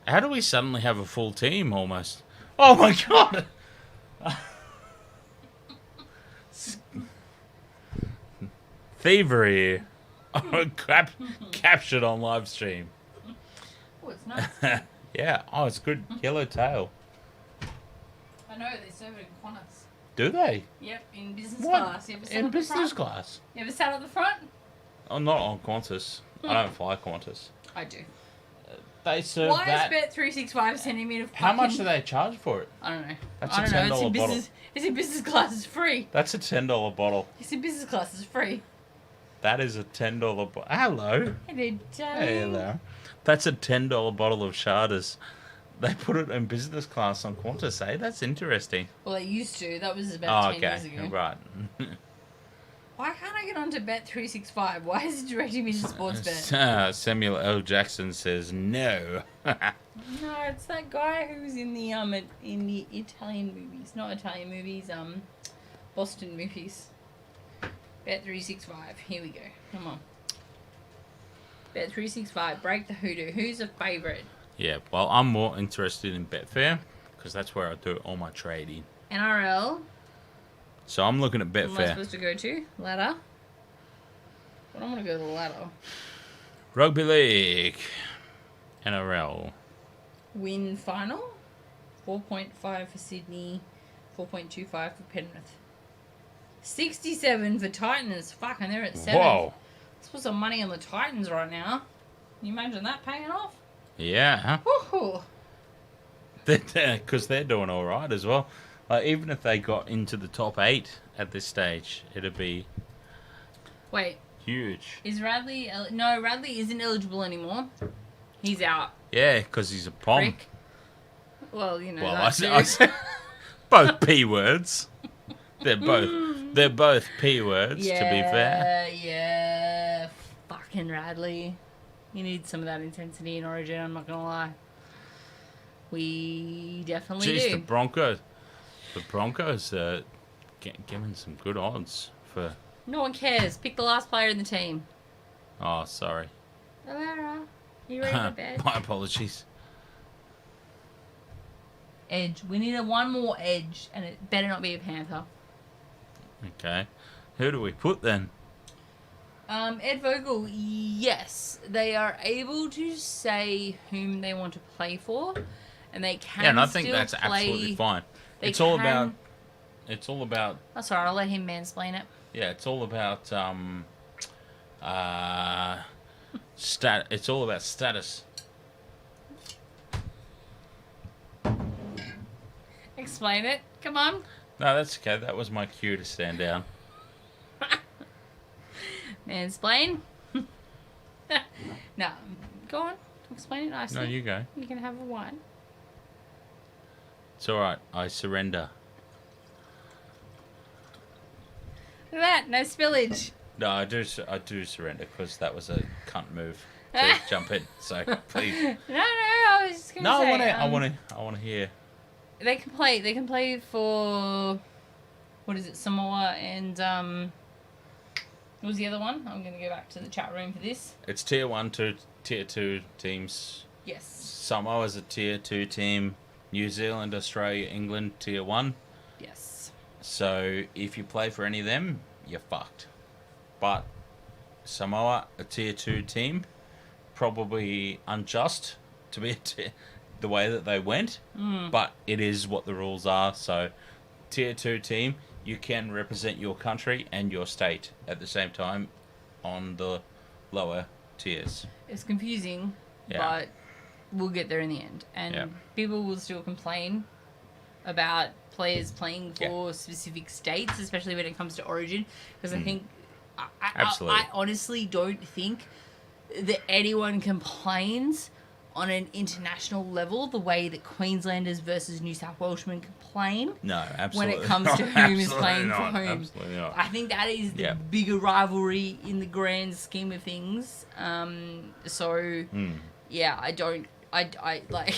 How do we suddenly have a full team almost? Oh my god! Thievery. Captured on live stream. Oh, it's nice. Yeah. Oh, it's good. Yellow tail. I know, they serve it in Qantas. Do they? Yep, in business What? class. You ever sat In at the business front? class? You ever sat at the front? Oh, not on Qantas. I don't fly Qantas. I do. They serve Why that. is Bet365 sending me to How much fucking- do they charge for it? I don't know. That's I a don't know. It's $10 in bottle. business. It's in business class. It's free. That's a $10 bottle. It's in business class. It's free. That is a $10 bottle. Hello. Hello, Hey, hello. That's a $10 bottle of Charters. They put it in business class on Qantas, eh? That's interesting. Well, they used to. That was about 10 years okay. ago. Right. Why can't I get onto Bet365? Why is it directing me to Sportsbet? Samuel L. Jackson says no. No, it's that guy who's in the Italian movies. Not Italian movies, Boston movies. Bet365. Here we go. Come on. Bet365. Break the hoodoo. Who's a favourite? Yeah, well, I'm more interested in Betfair because that's where I do all my trading. NRL. So I'm looking at What am I Betfair. supposed to go to? Ladder. Well, I'm going to go to the ladder. Rugby League. NRL. Win final. 4.5 for Sydney. 4.25 for Penrith. 67 for Titans. Fuck, and they're at 7. Whoa. Let's put some money on the Titans right now. Can you imagine that paying off? Yeah. Woohoo! Because they're doing all right as well. Like, even if they got into the top 8 at this stage, it'd be Wait, huge. is Radley... No, Radley isn't eligible anymore. He's out. Yeah, because he's a pom. Prick. Well, you know, Well, that I too. said both P words. They're both P words, to be fair. Yeah, fucking Radley. You need some of that intensity in Origin, I'm not gonna lie. We definitely Jeez, do. the Broncos giving some good odds for... No one cares. Pick the last player in the team. Oh, sorry. Alara, you ready for bed? My apologies. Edge. We need one more edge, and it better not be a Panther. Okay. Who do we put then? Ed Vogel, yes. They are able to say whom they want to play for, and they can Yeah, and I think still that's play... absolutely fine. They It's all can- about... It's all about... That's alright, I'll let him mansplain it. Yeah, it's all about... It's all about status. Explain it. Come on. No, that's okay. That was my cue to stand down. Mansplain. No. Go on. Explain it nicely. No, you go. You can have a wine. It's all right. I surrender. Look at that. No spillage. No, I do surrender because that was a cunt move to jump in. So please. No, I was just gonna No, say. I want to hear. They can play. They can play for what is it? Samoa and what was the other one? I'm gonna go back to the chat room for this. It's tier 1 to tier 2 teams. Yes. Samoa's a tier 2 team. New Zealand, Australia, England, tier 1. Yes. So if you play for any of them, you're fucked. But Samoa, a tier 2 team, probably unjust to be the way that they went, but it is what the rules are. So tier 2 team, you can represent your country and your state at the same time on the lower tiers. It's confusing, Yeah. but we'll get there in the end. And Yeah. people will still complain about players playing for specific states, especially when it comes to Origin, because I think Absolutely. I honestly don't think that anyone complains on an international level the way that Queenslanders versus New South Welshmen complain. No, absolutely. When it comes to who is playing for not. whom. Absolutely not. I think that is the Yeah. bigger rivalry in the grand scheme of things. Yeah, I like.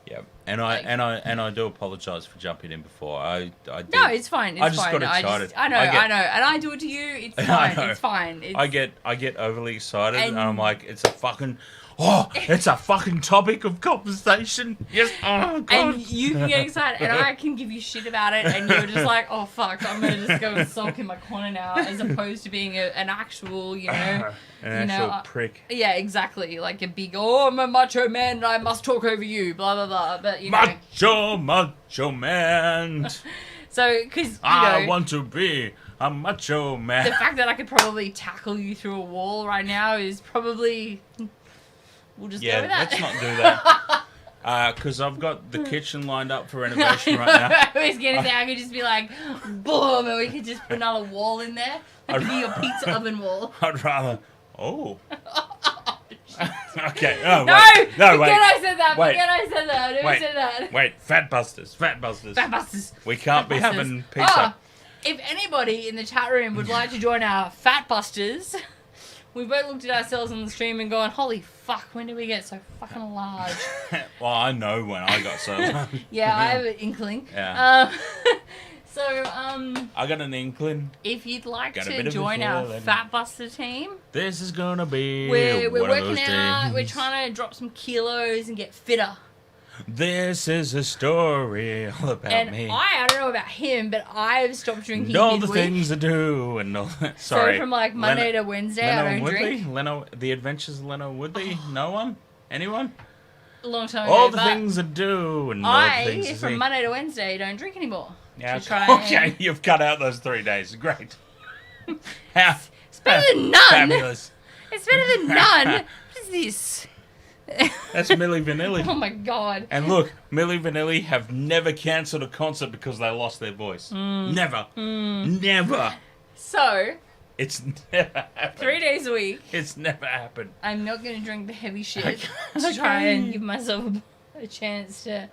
Yeah, and I do apologise for jumping in before. I did. No, it's fine. It's I just fine. got excited. I know, and I do it to you. It's I fine. know. It's fine. It's, I get overly excited, and I'm And- like, it's a fucking topic of conversation. Yes, oh god. and you can get excited, and I can give you shit about it, and you're just like, oh fuck, I'm gonna just go and sulk in my corner now, as opposed to being an actual, you know, An actual prick. Yeah, exactly. Like a big, oh, I'm a macho man, and I must talk over you, blah blah blah. But you know, Macho man. so because you I know, want to be a macho man. the fact that I could probably tackle you through a wall right now is probably. We'll just go with that. Let's not do that. Because I've got the kitchen lined up for renovation right now. I was gonna say I could just be like, boom, and we could just put another wall in there. That could be your pizza oven wall. I'd rather. Oh. Okay. Oh, No, wait. No, forget wait. I said that. Wait. Forget I said that. I never Wait. said that. Wait. Fat busters. Fat busters. Fat busters. We can't be Fat busters. having pizza. Oh, if anybody in the chat room would like to join our Fat Busters, we both looked at ourselves on the stream and gone, holy fuck, when did we get so fucking large? Well, I know when I got so large. Yeah, I have an inkling. Yeah. So, I got an inkling. if you'd like Got a to bit of a join our feeling. Fat Buster team, This is gonna be we're one of working those out, days. we're trying to drop some kilos and get fitter. This is a story all about And me. I don't know about him, but I've stopped drinking And all the midweek. things I do, and all that. Sorry. So from like Monday to Wednesday, I don't Woodley? drink. The Adventures of Leno Woodley? No one? Anyone? A long time All ago, the but things I do, and all the things I from see. Monday to Wednesday, don't drink anymore. Yeah, To try okay, and- you've cut out those 3 days. Great. How, It's better than none. Fabulous. It's better than none. What is this? That's Milli Vanilli. Oh my god. And look, Milli Vanilli have never cancelled a concert because they lost their voice. Never. Never. So, It's never happened. 3 days a week, It's never happened. I'm not going to drink the heavy shit Okay. to try and give myself a chance to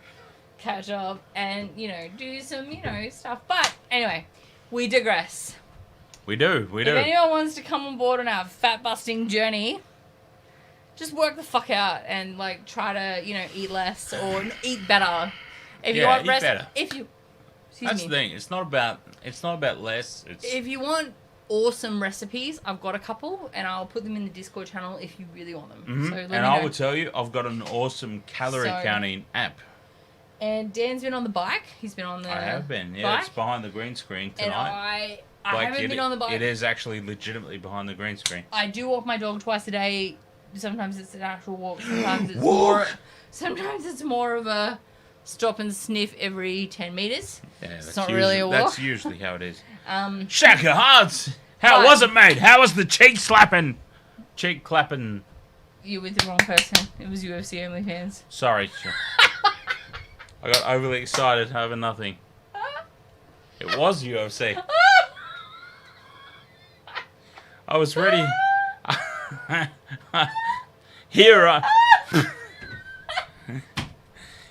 catch up and, you know, do some, you know, stuff. But anyway, we digress. We do. If anyone wants to come on board on our fat busting journey, just work the fuck out and like try to, you know, eat less or eat better. If you Yeah, want eat rest, better. if you, That's the thing. It's not about less. It's if you want awesome recipes, I've got a couple and I'll put them in the Discord channel if you really want them. Mhm. So let And me I know. will tell you, I've got an awesome calorie So- counting app. And Dan's been on the bike. He's been on the I have been. Yeah, bike. it's behind the green screen And tonight. I Like, haven't been on the bike. It is actually legitimately behind the green screen. I do walk my dog twice a day. Sometimes it's an actual walk. Sometimes it's Walk! more. Sometimes it's more of a stop and sniff every 10 meters. Yeah, that's not really a walk. That's usually how it is. Um, Shaka Hearts! How But- was it, mate? How was the cheek slapping? Cheek clapping. you're with the wrong person. It was UFC only fans. Sorry. I got overly excited over nothing. It was UFC. I was ready.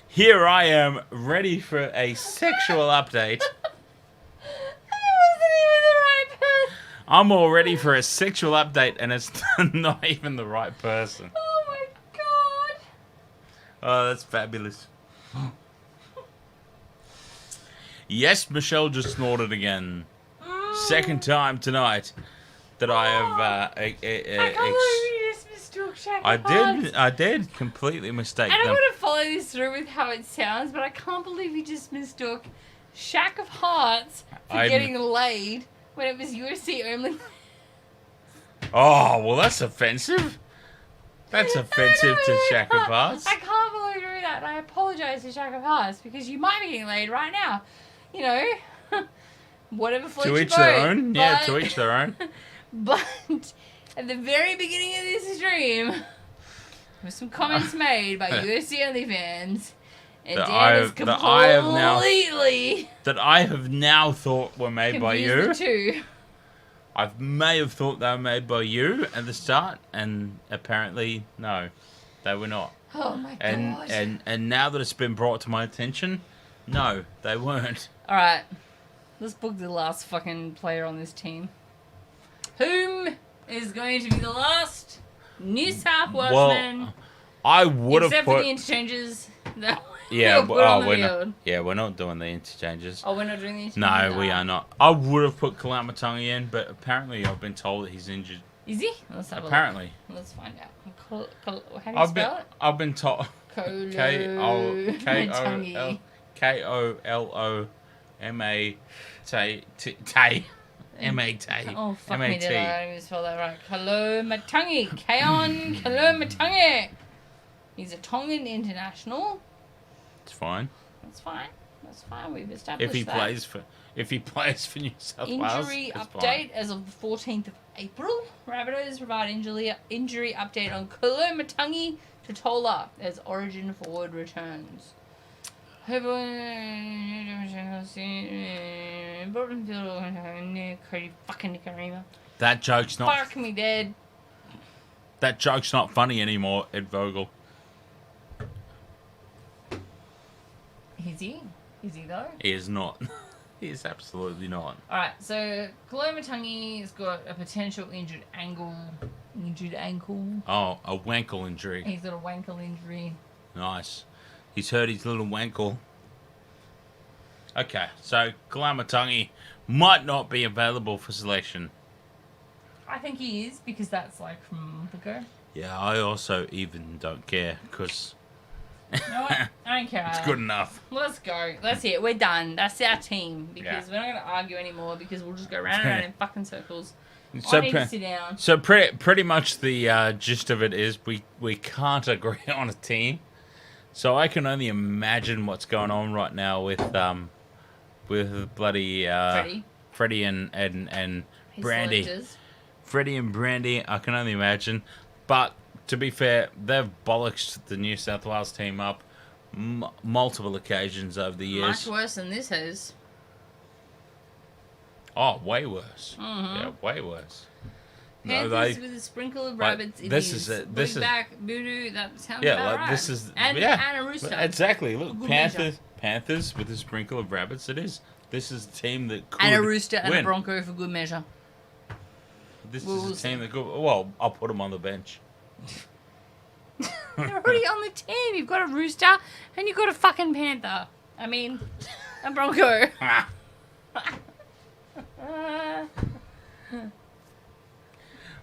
Here I am, ready for a sexual update. I wasn't even the right person. I'm all ready for a sexual update, and it's not even the right person. Oh my god. Oh, that's fabulous. Yes, Michelle just snorted again. Second time tonight that I have. I can't believe you just mistook Shaka I did completely mistake I don't them. want to follow this through with how it sounds, but I can't believe you just mistook Shack of Hearts for I'm- getting laid when it was UFC only. Oh, well, that's offensive. That's offensive to Shack of Hearts. I can't believe you did that. And I apologize to Shack of Hearts because you might be getting laid right now. You know, whatever floats To your each their boat. own. Yeah, But- to each their own. But at the very beginning of this stream, there were some comments made by UFC only fans, And that Dan is completely that I have now thought were made by you. confused the two. I may have thought they were made by you at the start, and apparently no, they were not. Oh my And god. and now that it's been brought to my attention, no, they weren't. Alright. Let's book the last fucking player on this team. Whom is going to be the last New South Welshman? Well, I would have except for put. the interchanges that Yeah, we'll put on the we're field. not. Yeah, we're not doing the interchanges. Oh, we're not doing the interchanges? No, we are not. I would have put Kalamatangi in, but apparently I've been told that he's injured. Is he? Let's have Apparently. a look. Let's find out. How do you I've spell it? told. Kalamatangi. K-O-L-O-M-A-T M-A-T. Oh, fuck me, did I even spell that right? Kalamatangi. Kaon Kalamatangi. He's a Tongan international. It's fine. That's fine. That's fine. We've established If he that. plays for New South Wales, Injury it's update fine. as of the 14th of April. Rabbitohs provide injury update on Kalamatangi Totola as Origin forward returns. That joke's not. Fuck me dead. That joke's not funny anymore, Ed Vogel. Is he? Is he though? He is not. He is absolutely not. Alright, so Kalamatangi's got a potential injured ankle. Oh, a wankle injury. He's got a wankle injury. Nice. He's hurt his little wankle. Okay, so Kalamatangi might not be available for selection. I think he is because that's like from a month ago. Yeah, I also even don't care because You know what? I don't care. it's good enough. Let's go. That's it. We're done. That's our team. Because Yeah. we're not going to argue anymore because we'll just go round and round in fucking circles. So I need to sit down. So pretty much the gist of it is we can't agree on a team. So I can only imagine what's going on right now with bloody Freddie and His Brandy. selectors. Freddie and Brandy, I can only imagine. But to be fair, they've bollocksed the New South Wales team up multiple occasions over the years. Much worse than this has. Oh, way worse. Mhm. Yeah, way worse. Panthers with a sprinkle of rabbits. this is it. This is back voodoo. That sounds yeah. about Like, right. this is and a rooster. Exactly. Look, Good Panthers with a sprinkle of rabbits. It is. This is a team that could And a rooster and a win. bronco for good measure. This We'll is a see. team that could. Well, I'll put them on the bench. You're already on the team. You've got a rooster and you've got a fucking panther. I mean, a bronco.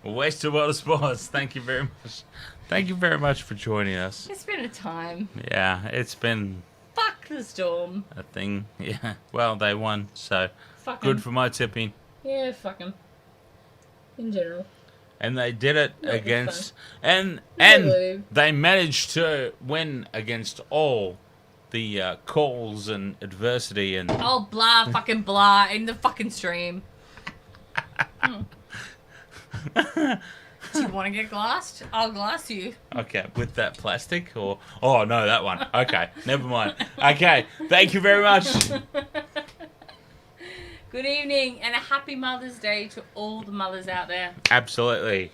Wasted World of Sports. Thank you very much. Thank you very much for joining us. It's been a time. Yeah, it's been Fuck the Storm. a thing. Yeah. Well, they won, so Fuck 'em. good for my tipping. Yeah, fuck 'em. In general. And they did it Not good against and Really? they managed to win against all the calls and adversity and Oh, blah, fucking blah, in the fucking stream. Do you want to get glassed? I'll glass you. okay, with that plastic or oh no, that one. Okay, never mind. Okay, thank you very much. Good evening and a happy Mother's Day to all the mothers out there. Absolutely.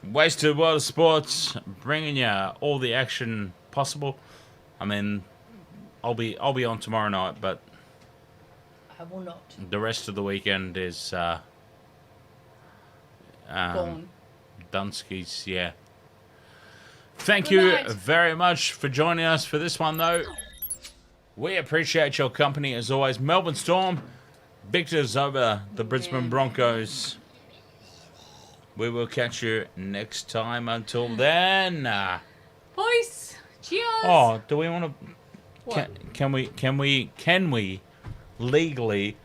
Wasted World of Sports, bringing you all the action possible. I mean, I'll be on tomorrow night, but I will not. the rest of the weekend is Gone. Dunsky's, yeah. Thank Good you night. very much for joining us for this one, though. We appreciate your company as always. Melbourne Storm, victors over the Brisbane Broncos. We will catch you next time. Until then. Boys, cheers. Oh, do we want to? What? Can we legally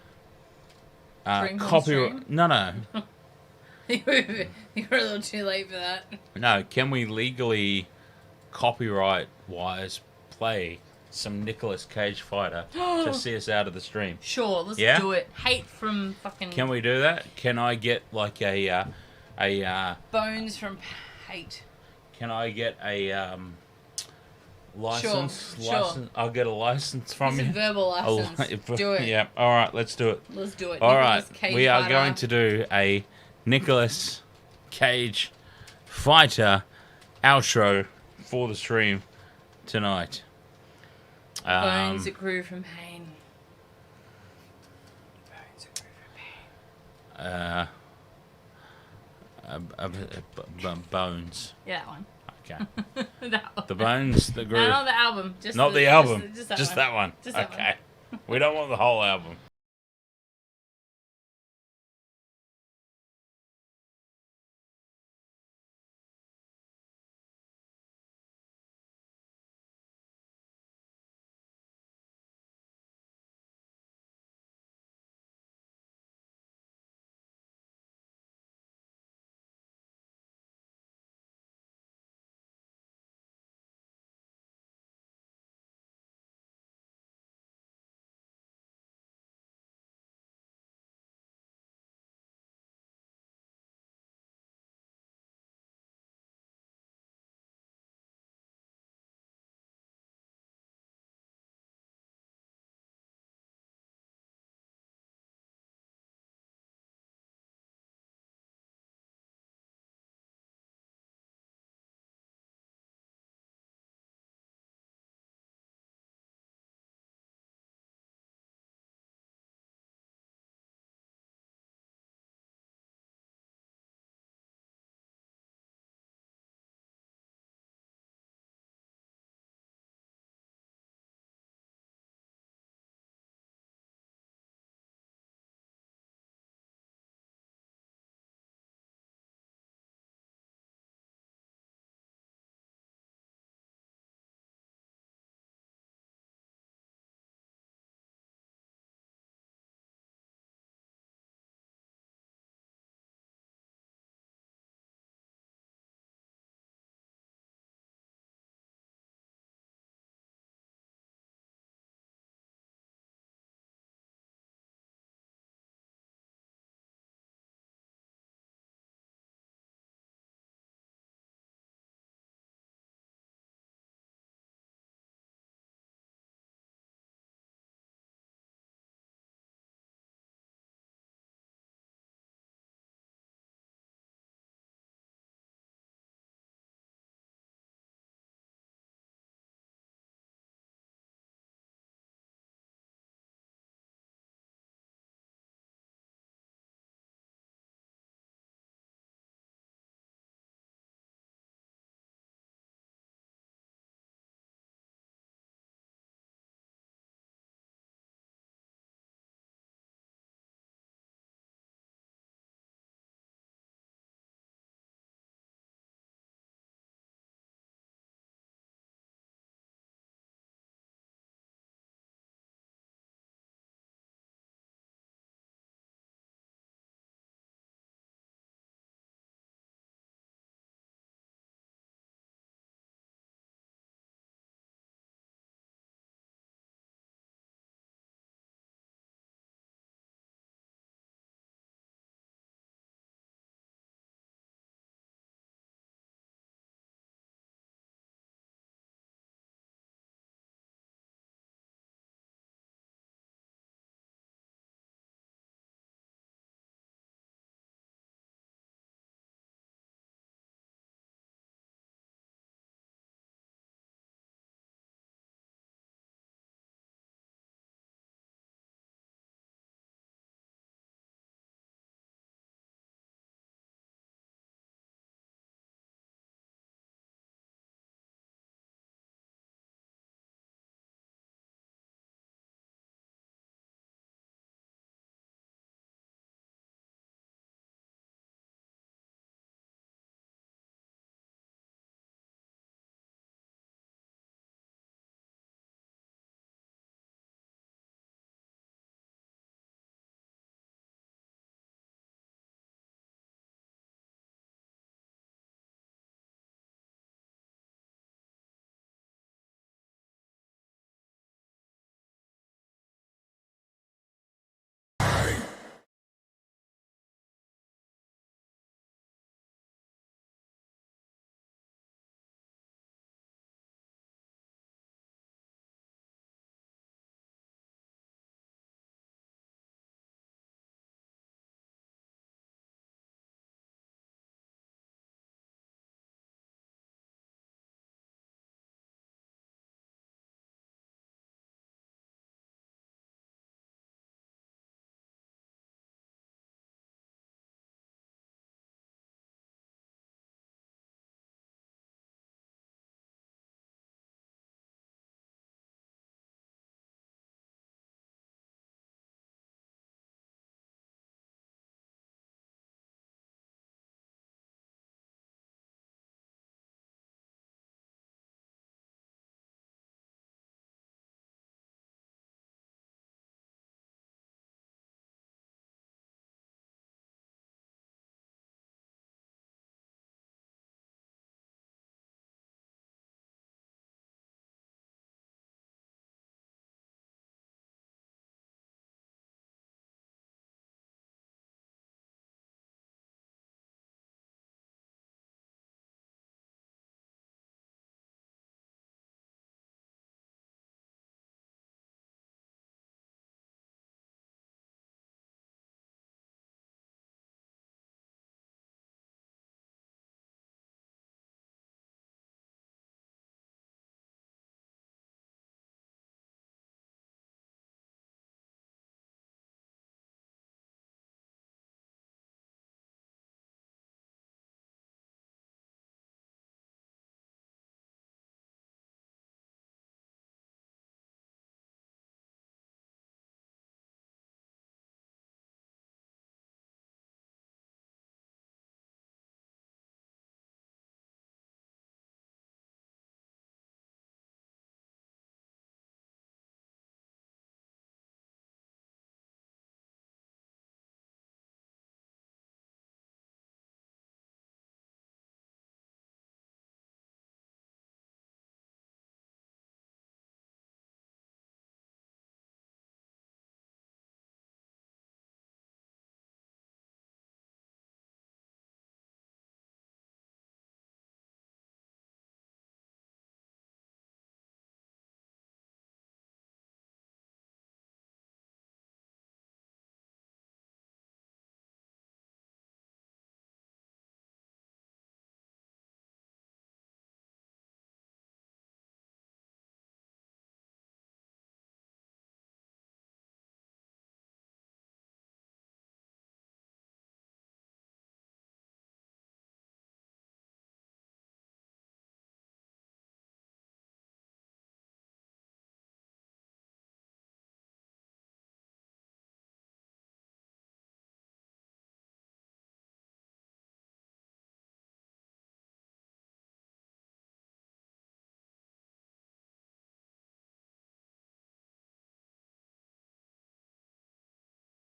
Drink on copyright? stream? No. You're a little too late for that. No, can we legally copyright-wise play some Nicolas Cage fighter to see us out of the stream? Sure, let's Yeah? do it. Hate from fucking Can we do that? Can I get like a bones from hate. can I get a License. Sure. I'll get a license from It's a you. verbal license. Do it. Yeah. All right. Let's do it. Let's do it. All right. Nicolas Cage We are fighter. going to do a Nicolas Cage fighter outro for the stream tonight. Bones that grew from pain. Bones that grew from pain. Bones. Yeah, that one. Okay. That one. The bones that grew. No, not the album. Just Not the album. Just that Just one. that one. Just that Okay. We don't want the whole album.